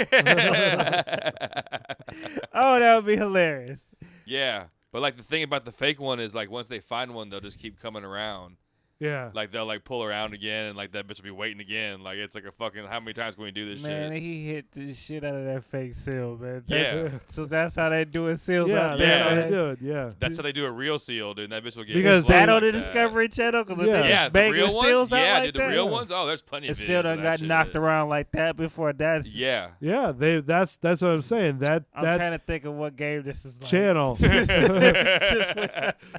Oh, that would be hilarious.
yeah. But like the thing about the fake one is like once they find one, they'll just keep coming around.
Yeah.
Like they'll like pull around again, and like that bitch will be waiting again. Like it's like a fucking. How many times can we do this
Man,
shit?
he hit the shit out of that fake seal, man.
Yeah.
So that's how they do it, seals
Yeah,
out
that's
there.
how they
man.
do it. Yeah.
That's how they do a real seal, dude. And that bitch will get
Because
flat
That on
like
the
that.
Discovery Channel? Cause if
Yeah.
they
Yeah,
just
the
bang
real
the
ones.
seals out
Yeah,
like
dude, the
that,
real ones. Oh, there's plenty
the
of
seal
videos
done
of that
got
shit.
knocked around like that before. That's
Yeah.
Yeah, that's what I'm saying.
I'm
That
trying to think of what game this is like.
channel.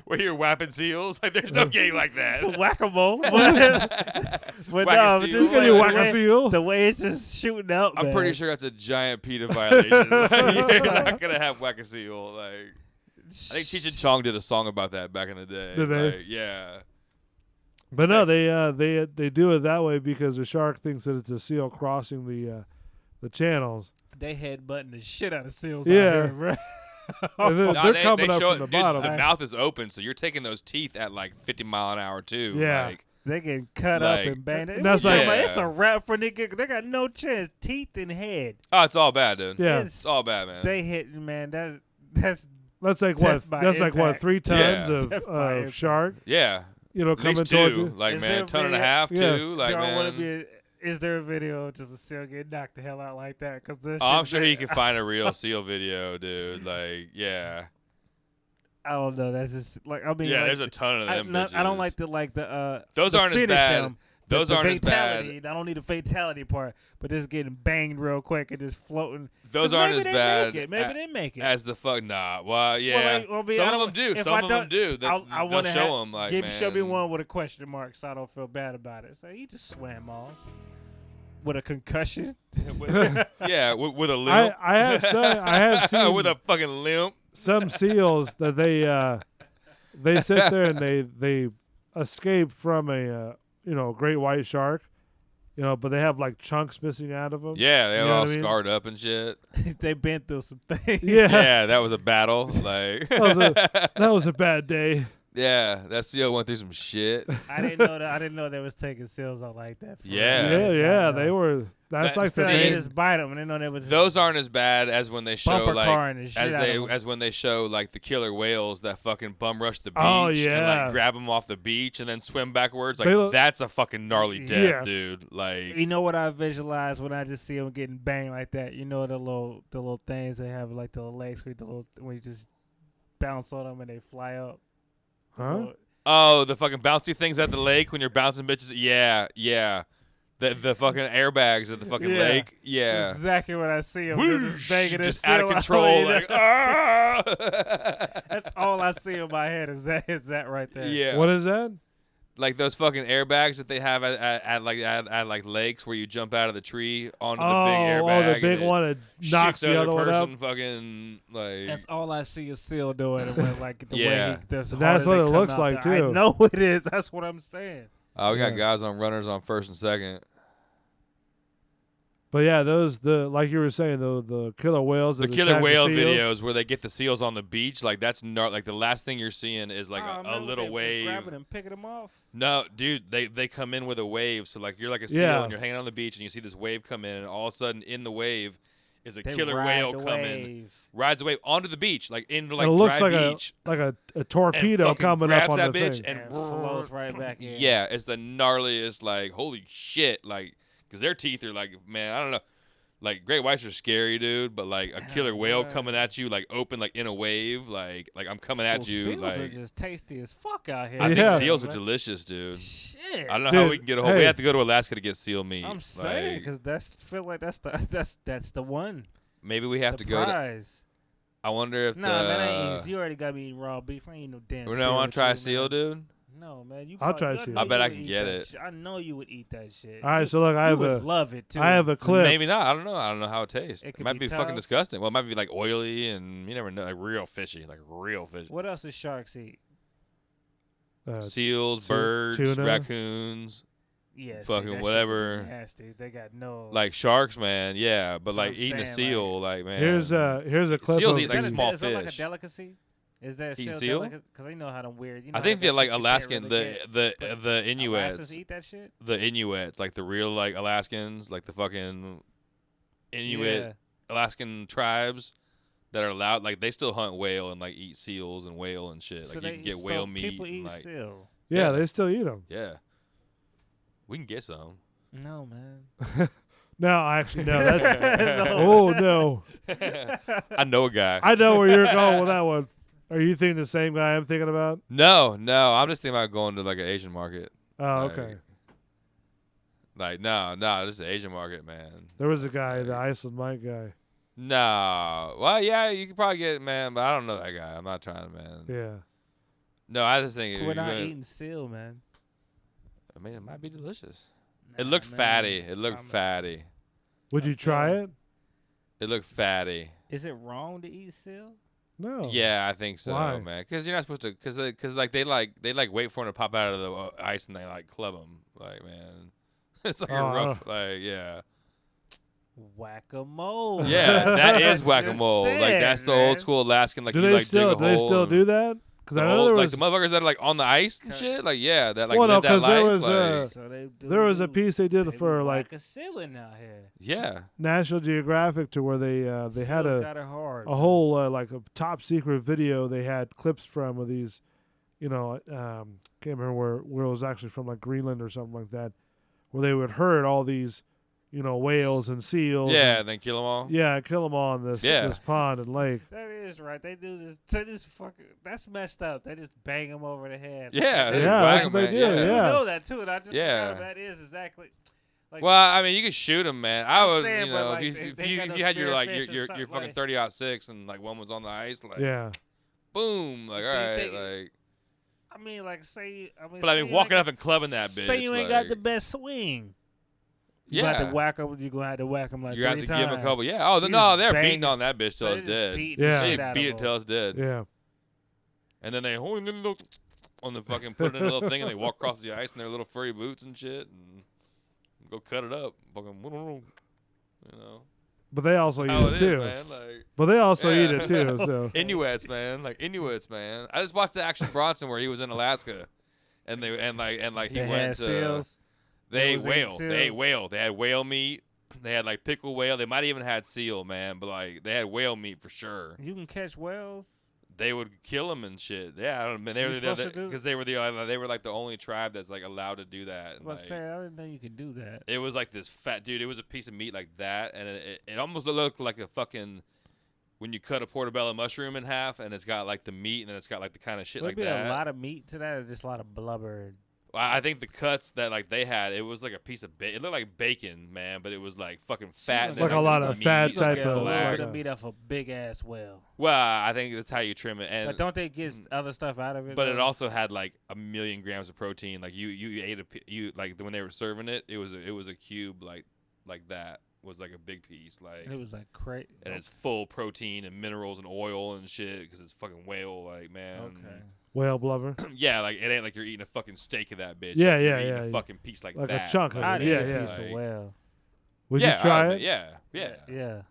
Where you're whapping seals? Like there's no game like that.
Whack-a-mole. But no,
Whack-a-seal.
just
Can you
the
whack a
way-
seal?
The way it's just shooting up,
I'm
man.
pretty sure that's a giant PETA violation. Like, you're not gonna have whack a seal. Like I think Cheech and Chong did a song about that back in the day.
Did they?
Like, yeah.
But no, they do it that way because the shark thinks that it's a seal crossing the channels.
They headbutting the shit out of seals
Yeah.
out here, bro.
And then
No,
they're
they
coming up
show
from the
dude,
bottom.
The mouth is open, so you're taking those teeth at like 50 mile an hour too.
Yeah.
Like,
They getting cut up
Like-
and banged.
And that's
What you
like-
talking about? It's
Yeah.
a wrap for nigga. They got no chance. Teeth and head.
oh, it's all bad, dude.
Yeah.
It's all bad, man.
They hitting, man. That's
That's like
Death
what?
by
That's like what?
impact.
3 tons
Yeah.
of
Death by impact.
shark.
yeah.
You know,
At least
coming toward
two.
you.
Like
Is
man,
there a
ton and a
video-
half,
Yeah.
two. Like
Y'all wanna
man.
is there a video just a seal getting knocked the hell out like that? Cause this
Oh, I'm
shit-
sure you can find a real seal video, dude. Like, yeah.
I don't know. That's just like I mean.
Yeah,
like,
there's a ton of them
I don't
bitches.
like the
Those
the
aren't as
finish
bad.
them.
Those
the
aren't as bad.
fatality. I don't need the fatality part, but just getting banged real quick and just floating.
Those
'Cause
aren't
maybe
as
they
bad.
Make it. Maybe they make it.
As the fuck, nah. Well, yeah.
Well, I mean,
Some
I
of them
don't-
do.
if
Some
I
of them
don't-
do. They'll
wanna
show them. Like, man.
show me one with a question mark, so I don't feel bad about it. So he just swam off with a concussion.
Yeah, with a limp.
I have seen
with a fucking limp.
some seals that they sit there and they escape from a great white shark, but they have like chunks missing out of them.
Yeah, they're
You know
all
what I mean?
scarred up and shit.
They been through some things.
Yeah.
Yeah, that was a battle. Like
that was a bad day.
yeah, that seal went through some shit.
I didn't know they was taking seals out like that. for
Yeah.
real.
Yeah,
I
they
know.
were. That's
That-
like the
So they
See,
main.
just bite them, and they know they was
Those aren't as bad as when they show
Bumper
like
carring the shit out of 'em.
as when they show like the killer whales that fucking bum rush the beach
Oh,
and
yeah.
like grab them off the beach and then swim backwards. Like
They look-
that's a fucking gnarly death,
Yeah.
dude. Like
You know what I visualize when I just see them getting banged like that? You know the little things they have, like the little legs when you just bounce on them and they fly up.
Huh?
oh, the fucking bouncy things at the lake when you're bouncing bitches. Yeah, yeah. The fucking airbags at the fucking
Yeah.
lake. Yeah.
Exactly what I see them. They're just banging this
Just out of
seal
control.
you know?
Like, ah!
That's all I see in my head is that right there.
Yeah.
What is that?
like those fucking airbags that they have at like lakes where you jump out of the tree onto the big airbag.
Oh, the big one that knocks the other one up.
Fucking like.
That's all I see is Seal doing it. When, like the
Yeah.
way he does.
That's what it looks like too.
I know it is. That's what I'm saying.
Oh, we got guys on runners on first and second.
But yeah, like you were saying, the killer whales.
The killer whale videos where they get the seals on the beach, like that's like the last thing you're seeing is like a little wave.
Just grabbing and picking them off.
No, dude, they come in with a wave. So like you're like a seal and you're hanging on the beach and you see this wave come in, and all of a sudden in the wave is a killer whale coming, rides a wave onto the beach, like into like
it looks
dry
like
beach,
a torpedo coming up on
that
the
bitch
thing.
and
flows right back in.
Yeah, it's the gnarliest. Like holy shit, like because their teeth are like, man, I don't know. Like great whites are scary, dude, but like a killer whale coming at you, like open, like in a wave, like I'm coming at you.
Seals
like
are just tasty as fuck out here.
I think seals are delicious, dude.
Shit.
I don't know how we can get a whole. We have to go to Alaska to get seal meat.
I'm saying because that's the one.
Maybe we have to go to. I wonder if
man, ain't easy. You already got me eating raw beef. I ain't no damn.
We don't want to try seal, dude.
No, man.
I'll try seal.
I bet I can get it.
I know you would eat that shit.
All right, so look, I
would love it too.
I have a clip.
Maybe not. I don't know. I don't know how it tastes. It might be
tough.
fucking disgusting. Well, it might be like oily and you never know, like real fishy, like real fishy.
What else does sharks eat?
Seals, birds,
tuna.
Raccoons.
Yeah,
fucking whatever.
Nasty. They got no.
Like sharks, man. Yeah, but
So
like
I'm
eating a
saying,
seal, like man.
Here's a clip.
Seals
of
eat like small
is
fish.
Is that like a delicacy? Is that
Eating
seal?
seal?
Because they know how them weird. You know
I think they're like Alaskan,
really
the Inuits.
Alaskans eat that shit.
The Inuits, like the real like Alaskans, like the fucking Inuit Alaskan tribes that are allowed. Like they still hunt whale and like eat seals and whale and shit.
So
Like you can get whale meat.
People eat
like,
seal.
Yeah, they still eat them.
Yeah, we can get some.
No, man.
No, actually, no. That's oh no.
I know a guy.
I know where you're going with that one. Are you thinking the same guy I'm thinking about?
No. I'm just thinking about going to like an Asian market.
Oh,
like,
okay.
Like no, this is the Asian market, man.
There was a guy, the Iceland Mike guy.
No, well, yeah, you could probably get it, man, but I don't know that guy. I'm not trying to, man.
Yeah.
No, I just think
we're not eating seal, man.
I mean, it might be delicious. It looked fatty. It looked fatty.
Would you try it?
It looked fatty.
Is it wrong to eat seal?
No.
Yeah, I think so,
Why?
man. Because you're not supposed to. Because like they wait for him to pop out of the ice and they like club him. Like man, it's like a rough. Like yeah.
Whack-a-mole.
Yeah, that is whack-a-mole. Like that's the old school Alaskan. Like
do
you
they
like
still
dig a hole.
Do they still do that? Because I know there was
like the motherfuckers that are like on the ice and shit. Like yeah, that like
well, no,
live that
because there
life.
was
like,
there was a piece they did for like
a ceiling out here.
Yeah.
National Geographic to where they had a whole like a top secret video they had clips from of these, you know, can't remember where it was actually from, like Greenland or something like that, where they would herd all these, you know, whales and seals.
Yeah,
and
then kill them all.
Yeah, kill them all in this pond and lake.
That is right. They do this. They just fucking. That's messed up. They just bang them over the head.
Yeah,
that's what they do. Yeah,
I know that too. And I just forgot that is exactly.
Like, well, I mean, you could shoot them, man. I would,
saying,
you know,
like,
if you had your like your fucking 30-06 and like one was on the ice, like boom, like all right, like.
I mean, like say.
But I mean, walking up and clubbing that bitch.
Say you ain't got the best swing. You got to whack them. You're gonna have to whack them like
you got to
3
give him a
times.
couple. Yeah. Oh, no, they're beating on that bitch till it's dead.
Yeah.
They beat it till it's dead.
Yeah.
And then they on the fucking put it in a little thing and they walk across the ice in their little furry boots and shit and go cut it up. Fucking, you know.
But they also eat it too.
Man. Like,
but they also eat it too. So
Inuits, man. Like Inuits, man. I just watched the Action Bronson where he was in Alaska, and he went to.
Seals.
They ate whale. They ate whale. They had whale meat. They had like pickled whale. They might even had seal, man. But like they had whale meat for sure.
You can catch whales.
They would kill them and shit. Yeah, I don't know. They were because they were like the only tribe that's like allowed to do that. And,
I didn't know you could do that.
It was like this fat dude. It was a piece of meat like that, and it almost looked like a fucking when you cut a portobello mushroom in half, and it's got like the meat, and then it's got like the kind of shit
Would
like
be
that.
a lot of meat to that, or just a lot of blubber.
I think the cuts that like they had, it was like a piece of bacon. It looked like bacon, man, but it was like fucking fat. And
Like
then,
a lot
this
of
meat,
fat type
a
of.
little bit of meat off a big ass well.
Well, I think that's how you trim it. And
But don't they get other stuff out of it?
but it
though?
also had like 1,000,000 grams of protein. Like you ate like when they were serving it, it was a cube like that was like a big piece. Like
And it was like crazy.
and it's full protein and minerals and oil and shit because it's fucking whale. Like man.
Okay.
Whale blubber.
Yeah, like it ain't like you're eating a fucking steak of that bitch.
Yeah,
Like,
yeah,
you're eating
yeah.
a fucking piece like
Like a
that.
chunk of it.
I'd
Yeah,
eat a
yeah.
piece of whale.
Would
Yeah,
you try
I'd-
it?
Yeah.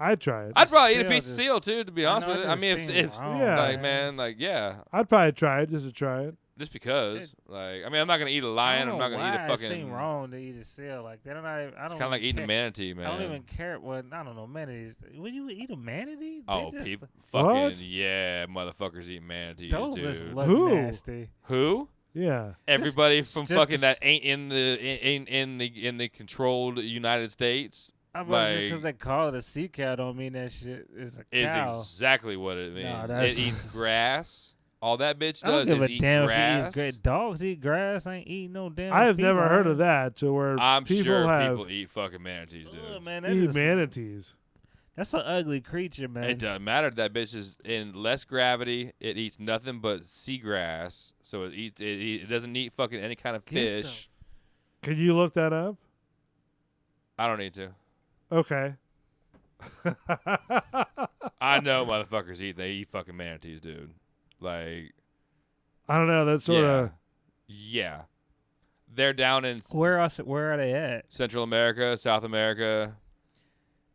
I'd try it.
I'd probably eat a
Seal
piece of
just-
seal too, to be
I
honest
know,
with
it
you. I
just
mean,
seems
if
wrong,
Yeah.
like man, like yeah,
I'd probably try it just to try it.
just because. Like I mean, I'm not gonna eat a lion.
I
I'm
don't
not
know
gonna eat
why
a
it seem
fucking.
wrong to eat a seal. Like they don't. I don't.
It's kind of like eating a manatee, man.
I don't even care. Well, I don't know manatees. Would you eat a manatee?
Oh,
They just-
people,
What?
fucking yeah, motherfuckers eat manatees,
Those
dude.
just look
Who?
nasty.
Who?
Yeah.
Everybody from
just
fucking
the
that ain't in the controlled United States.
Because
Like
they call it a sea cow, don't mean that shit is a
is
cow.
exactly what it means.
Nah, that's-
It eats grass. All that bitch
I don't
does
give
is
a
eat
damn
grass.
if he eats great. Dogs eat grass. I ain't eating no damn.
I have never heard
feline.
of that to where
I'm
people
sure
have
people eat fucking manatees, dude.
Ugh, man, that
eat
is-
manatees.
That's an ugly creature, man.
It doesn't matter. That bitch is in less gravity. It eats nothing but seagrass. So it doesn't eat fucking any kind of
Get
fish.
Can you look that up?
I don't need to.
Okay.
I know motherfuckers they eat fucking manatees, dude. Like
I don't know. That's sort of.
yeah. They're down in
Where are they at?
Central America, South America,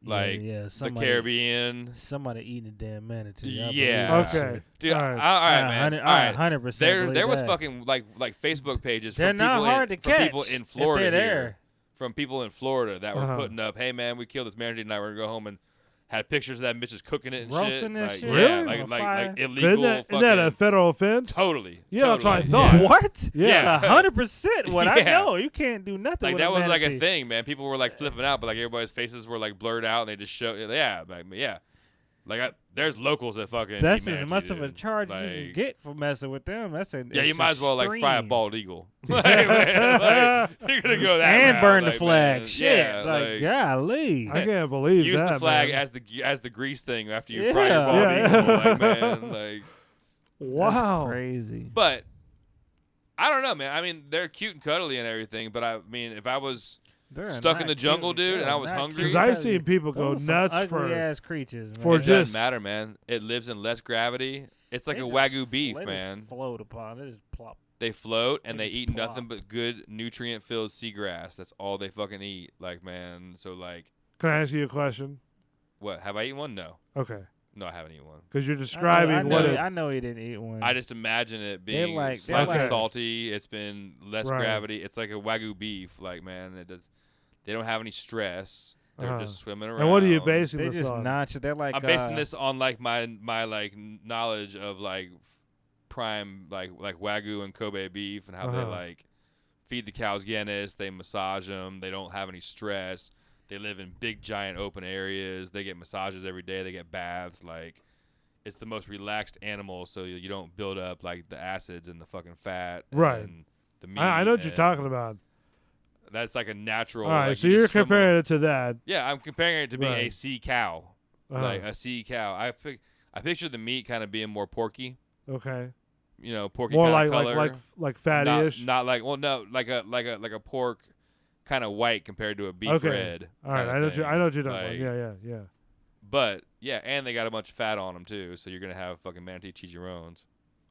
like
yeah,
the
somebody-
Caribbean.
Somebody eating a damn manatee. I believe
Yeah.
that
Okay.
shit.
Dude,
All
all
right.
right, man. All right.
100%.
There was
that.
fucking like Facebook pages
They're
from
not
people
hard
in,
to
from people
catch
in
if
Florida
they're
here.
there.
From people in Florida that were
Uh-huh.
putting up, hey man, we killed this manatee tonight. We're gonna go home and had pictures of that bitch just cooking it and
Roasting
shit.
that
Like,
shit?
Yeah,
Really?
like
On
like
fire?
illegal.
Isn't that a
fucking-
federal offense?
Totally.
Yeah, that's what I
totally,
thought.
yeah.
What?
Yeah.
100%. What I
Yeah.
know, you can't do nothing.
Like
with
that
a
was like a
manatee.
thing, man. People were like flipping out, but like everybody's faces were like blurred out, and they just show, yeah, like, yeah. Like there's locals that fucking.
That's
eat
as
manatee,
much of a
dude.
charge you
Like,
can get for messing with them. That's a
yeah, you
it's
might as well like fry a
extreme.
bald eagle. Like, man, like, you're gonna go that
and
route,
burn the
like,
flag.
man.
Shit,
Yeah,
like golly.
I can't believe
use
that.
the flag
man.
as the grease thing after you fry your
Yeah.
bald
Yeah.
eagle, like man, like.
Wow.
Crazy.
But I don't know, man. I mean, they're cute and cuddly and everything, but I mean, if I was
They're
stuck in
not
the jungle,
cute.
dude, and
They're
I was
not
hungry.
cute.
Because I've seen people go
Those are some
nuts
ugly
for
ass creatures, man.
for
It
just
doesn't matter, man. It lives in less gravity. It's like
They
a
just
wagyu beef,
they just
man.
Float upon. They just plop.
They float and
They
they
just
eat
plop.
nothing but good nutrient-filled seagrass. That's all they fucking eat. Like, man. So like,
Can I ask you a question?
what? Have I eaten one? No.
Okay.
No, I haven't eaten one.
Because you're describing
I know,
what
I know,
it.
I know he didn't eat one.
I just imagine it being
like-
slightly
they're like-
salty. It's been less
Right.
gravity. It's like a wagyu beef. Like, man, it does. They don't have any stress. They're
Uh-huh.
just swimming around.
And what are you basing
they
this
just
on?
notch it. They're like
I'm basing this on like my like knowledge of like prime like wagyu and Kobe beef and how they
Uh-huh.
like feed the cows Guinness. They massage them. They don't have any stress. They live in big giant open areas. They get massages every day. They get baths. Like it's the most relaxed animal, so you don't build up like the acids and the fucking fat.
Right.
And the meat.
I know what you're
and
talking about.
That's like a natural.
All right,
like,
so
you
you're
just swim
comparing it to that.
Yeah, I'm comparing it to being a
Right.
sea cow,
Uh-huh.
like a sea cow. I picture the meat kind of being more porky,
Okay.
you know, porky
More
kind
like
of color.
like fatty-ish.
Not like like a pork, kind of white compared to a beef
Okay.
red.
All right,
kinda
I know what
thing.
I know what you're talking
Like,
about. Yeah.
But yeah, and they got a bunch of fat on them too, so you're gonna have fucking manatee chicharrones.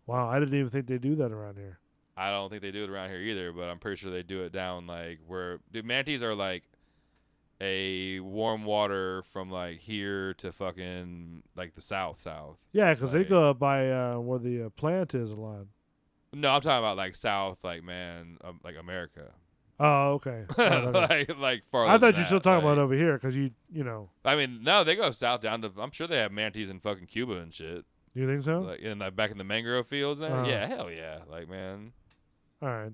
Wow, I didn't even think they do that around here.
I don't think they do it around here either, but I'm pretty sure they do it down like where dude, manatees are like a warm water from like here to fucking like the south.
Yeah, because they
Like-
go up by where the plant is a lot.
No, I'm talking about like south, like man, like America.
Oh, okay. All right, okay.
like farther.
I thought
than
you were still
that,
talking
like-
about over here because you know.
I mean, no, they go south down to. I'm sure they have manatees in fucking Cuba and shit.
You think so?
Like in like back in the mangrove fields there.
Uh-huh.
Yeah, hell yeah. Like man,
All right.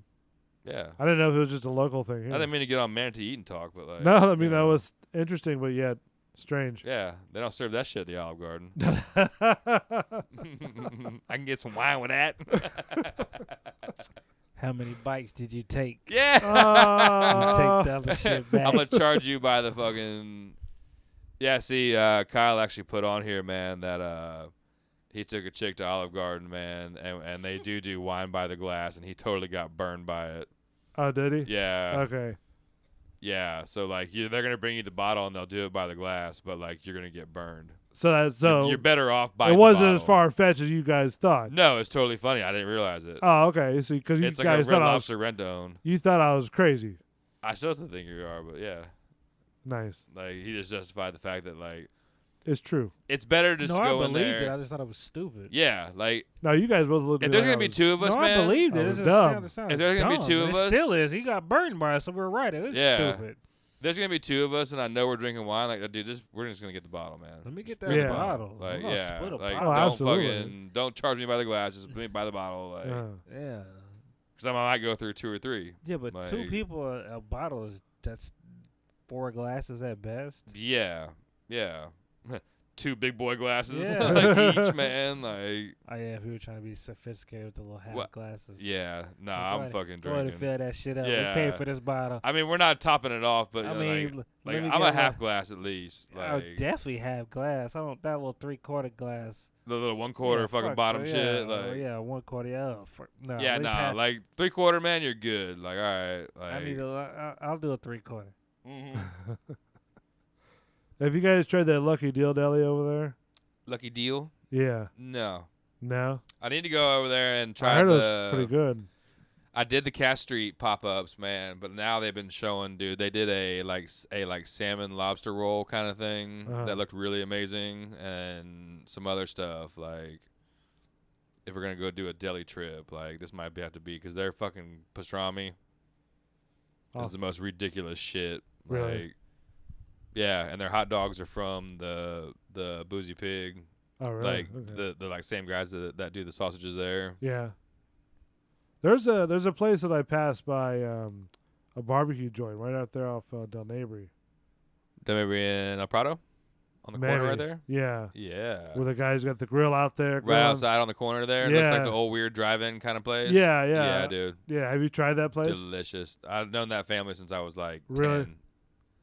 yeah.
I didn't know if it was just a local thing
I
here.
didn't mean to get on manatee eating talk, but like.
No, I mean
you
that
know.
was interesting, but yet strange.
Yeah, they don't serve that shit at the Olive Garden. I can get some wine with that.
How many bites did you take?
Yeah.
You take the other shit back.
I'm gonna charge you by the fucking. Yeah, see, Kyle actually put on here, man, that he took a chick to Olive Garden, man, and they do wine by the glass, and he totally got burned by it.
Oh, did he?
Yeah.
Okay.
Yeah, so like they're gonna bring you the bottle and they'll do it by the glass, but like you're gonna get burned.
So
you're better off buying.
It
the
wasn't
bottle.
as far fetched as you guys thought.
No, it's totally funny. I didn't realize it.
Oh, okay. So because you
it's
guys
like a Red
thought
Lobster Rendon.
You thought I was crazy.
I still think you are, but yeah.
Nice.
Like he just justified the fact that like
it's true.
It's better to just go in there.
I believed it. I just thought it was stupid.
Yeah, like
no, you guys both looked.
If there's gonna be two of us, man,
I believed it.
It's
dumb.
If there's gonna be two of us,
it still is. He got burned by us, so we're right. It was stupid.
There's gonna be two of us, and I know we're drinking wine. Like, dude, we're just gonna get the bottle, man.
Let me get that bottle.
Like,
I'm
yeah,
split a
like
bottle.
don't charge me by the glass. Just put me by the bottle. Like,
yeah.
Because I might go through 2 or 3.
Yeah, but
like,
2 people a bottle is that's 4 glasses at best.
Yeah. 2 big boy glasses,
Yeah.
like each, man. Like,
oh yeah, if we were trying to be sophisticated with the little half glasses.
Yeah, nah, I'm fucking
Go ahead
drinking.
and fill that shit up.
Yeah.
We paid for this bottle.
I mean, we're not topping it off, but
I mean,
like
let me
I'm a
get
half glass at least. Like,
I definitely half glass. I don't that little 3/4 glass.
The little 1/4 fucking bottom shit. Like,
yeah, 1/4. No.
Yeah,
half.
like 3/4, man, you're good. Like, all right. Like,
I need I'll do a 3/4.
Mm-hmm.
Have you guys tried that Lucky Deal Deli over there?
Lucky Deal?
Yeah.
No.
I
need to go over there and try
I heard it was pretty good.
I did the Cass Street pop-ups, man, but now they've been showing, dude. They did a salmon lobster roll kind of thing that looked really amazing, and some other stuff. Like, if we're gonna go do a deli trip, like this might have to be because their fucking pastrami is the most ridiculous shit.
Really?
Like, yeah, and their hot dogs are from the Boozy Pig.
Oh, really?
Like the like same guys that do the sausages there.
Yeah. There's a place that I passed by, a barbecue joint right out there off Del Mabry.
Del Mabry in El Prado? On the corner right there?
Yeah.
Yeah.
Where the guy's got the grill out there.
Right
grilling.
outside on the corner there. It looks like the old weird drive-in kind of place.
Yeah.
Yeah, dude.
Yeah, have you tried that place?
Delicious. I've known that family since I was like
really?
10.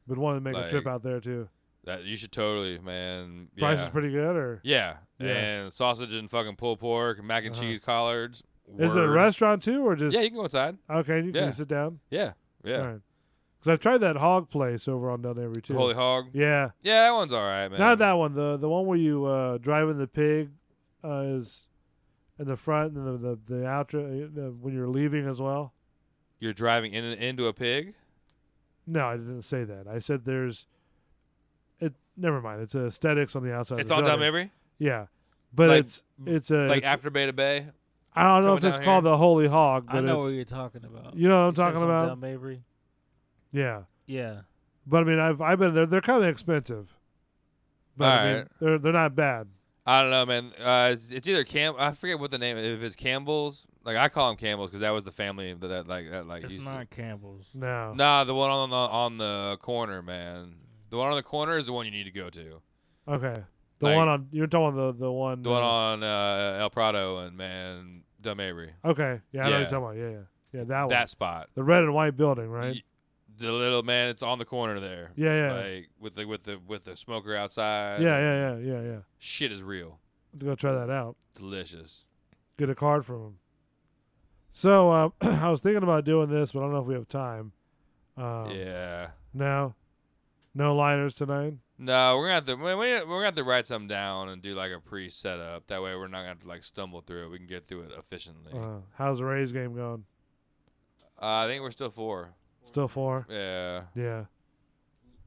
But wanted to make a trip out there too.
That you should totally, man.
Price is pretty good, or
yeah, and sausage and fucking pulled pork, mac and cheese collards.
Is it a restaurant too, or just?
Yeah, you can go inside.
Okay, you can sit down.
Yeah.
Because I've tried that hog place over on Del Mabry too.
Holy Hog.
Yeah.
Yeah, that one's all right, man.
Not that one. The one where you driving the pig is in the front, and the outro when you're leaving as well.
You're driving into a pig.
No, I didn't say that. I said there's. Never mind. It's aesthetics on the outside.
It's
of the
on Del
building.
Mabry?
Yeah, but
like,
it's a
like after Bay to Bay.
I don't know if it's called the Holy Hog, but
I know what you're talking about.
You know what I'm talking about?
Del Mabry.
Yeah.
Yeah.
But I mean, I've been there. They're kind of expensive, but I mean, they're not bad.
I don't know, man. It's either I forget what the name. If it's Campbell's, like I call them Campbell's because that was the family that
It's
used
not Campbell's.
No.
Nah, the one on the corner, man. The one on the corner is the one you need to go to.
Okay. The one on you're talking the one.
The one on El Prado and Del Mabry.
Okay. Yeah, I know what you're talking about. Yeah, that one.
That spot.
The red and white building, right?
The little man, it's on the corner there.
Yeah.
Like with the smoker outside.
Yeah.
Shit is real.
Go try that out.
Delicious.
Get a card from him. So I was thinking about doing this, but I don't know if we have time.
Yeah.
No liners tonight.
No, we're gonna have to write something down and do like a pre-setup. That way, we're not gonna have to like stumble through it. We can get through it efficiently.
How's the Rays game going?
I think we're still 4.
Still 4.
Yeah.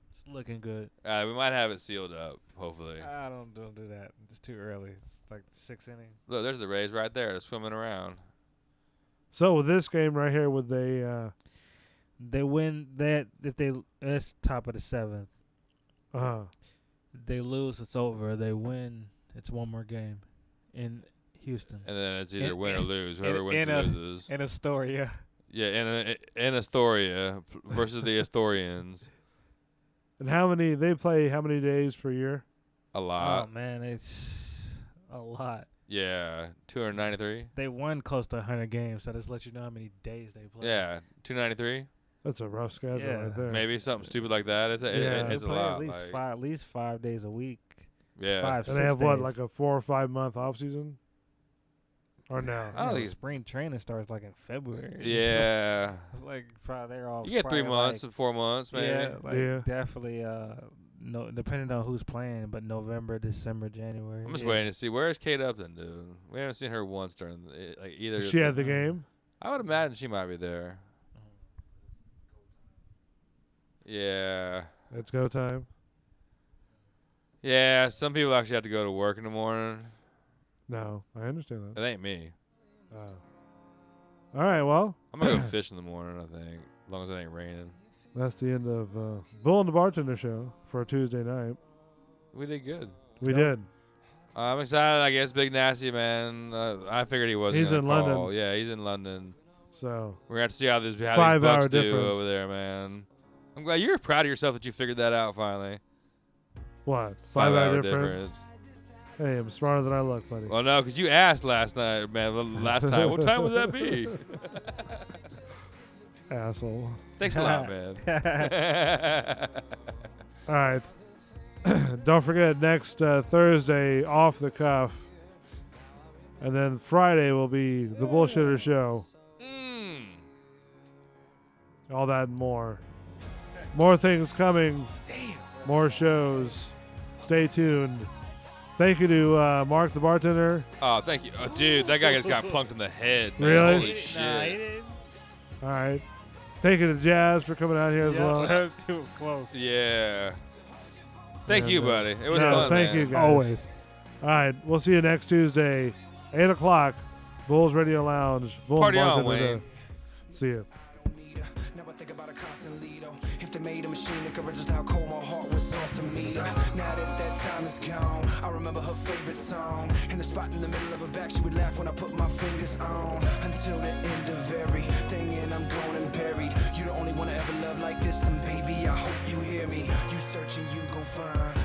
It's looking good.
We might have it sealed up. Hopefully.
I don't do that. It's too early. It's like the 6th inning.
Look, there's the Rays right there. They're swimming around.
So with this game right here, would they?
They win that if they. It's top of the 7th. They lose, it's over. They win, it's one more game in Houston.
And then it's either win or lose. Whoever wins loses.
In Astoria.
Yeah, in Astoria versus the Astorians.
And they play how many days per year?
A lot.
Oh man, it's a lot.
Yeah, 293.
They won close to 100 games, so just let you know how many days they played.
Yeah, 293.
That's a rough schedule
Yeah.
right there.
Maybe something stupid like that. It's
Yeah.
it's
They
a
play
lot.
at least 5 days a week.
Yeah.
5,
And
6
they have
days.
what, like a 4 or 5 month off season? Or no?
I don't think
spring training starts like in February.
Yeah.
It's like probably they're all.
You get 3
probably
months,
like,
4 months, maybe.
Yeah, like
Yeah.
definitely. No, depending on who's playing, but November, December, January.
I'm just waiting to see where's Kate Upton, dude. We haven't seen her once during like either.
Is she at the game?
I would imagine she might be there. Yeah.
It's go time.
Yeah, some people actually have to go to work in the morning.
No, I understand that.
It ain't me.
All right, well.
I'm going to go fish in the morning, I think, as long as it ain't raining.
That's the end of Bull and the Bartender show for a Tuesday night.
We did good.
We did.
I'm excited, I guess. Big Nasty, man. I figured he wasn't
He's
gonna
in
call.
London.
Yeah, he's in London.
So
we're going to have to see how these
5 hour
Bucks do
difference.
over there, man. I'm glad you're proud of yourself that you figured that out finally.
What?
5 hour
hour
difference.
Hey, I'm smarter than I look, buddy.
Well, no, because you asked last night, man. Last time, what time would that be?
Asshole.
Thanks a lot, man.
All right. Don't forget, next Thursday, Off the Cuff. And then Friday will be the Bullshitter Show. All that and more. More things coming. More shows. Stay tuned. Thank you to Mark the Bartender.
Oh, thank you. Oh, dude, that guy just got plunked in the head, man.
Really?
Holy shit.
Nah, he didn't.
All right. Thank you to Jazz for coming out here as well.
It was close.
Yeah. Thank
And,
you, buddy. It was
no,
fun,
thank
man.
you, guys.
Always.
All right. We'll see you next Tuesday, 8 o'clock, Bulls Radio Lounge. Bull
Party
and
on,
Bartender.
Wayne.
See you.
If they made a machine that could register how cold my heart was off to me. Now that time is gone, I remember her favorite song. In the spot in the middle of her back, she would laugh when I put my fingers on. Until the end of everything, and I'm gone and buried. You the only one I ever loved like this, and baby, I hope you hear me. You searching, you gon' find.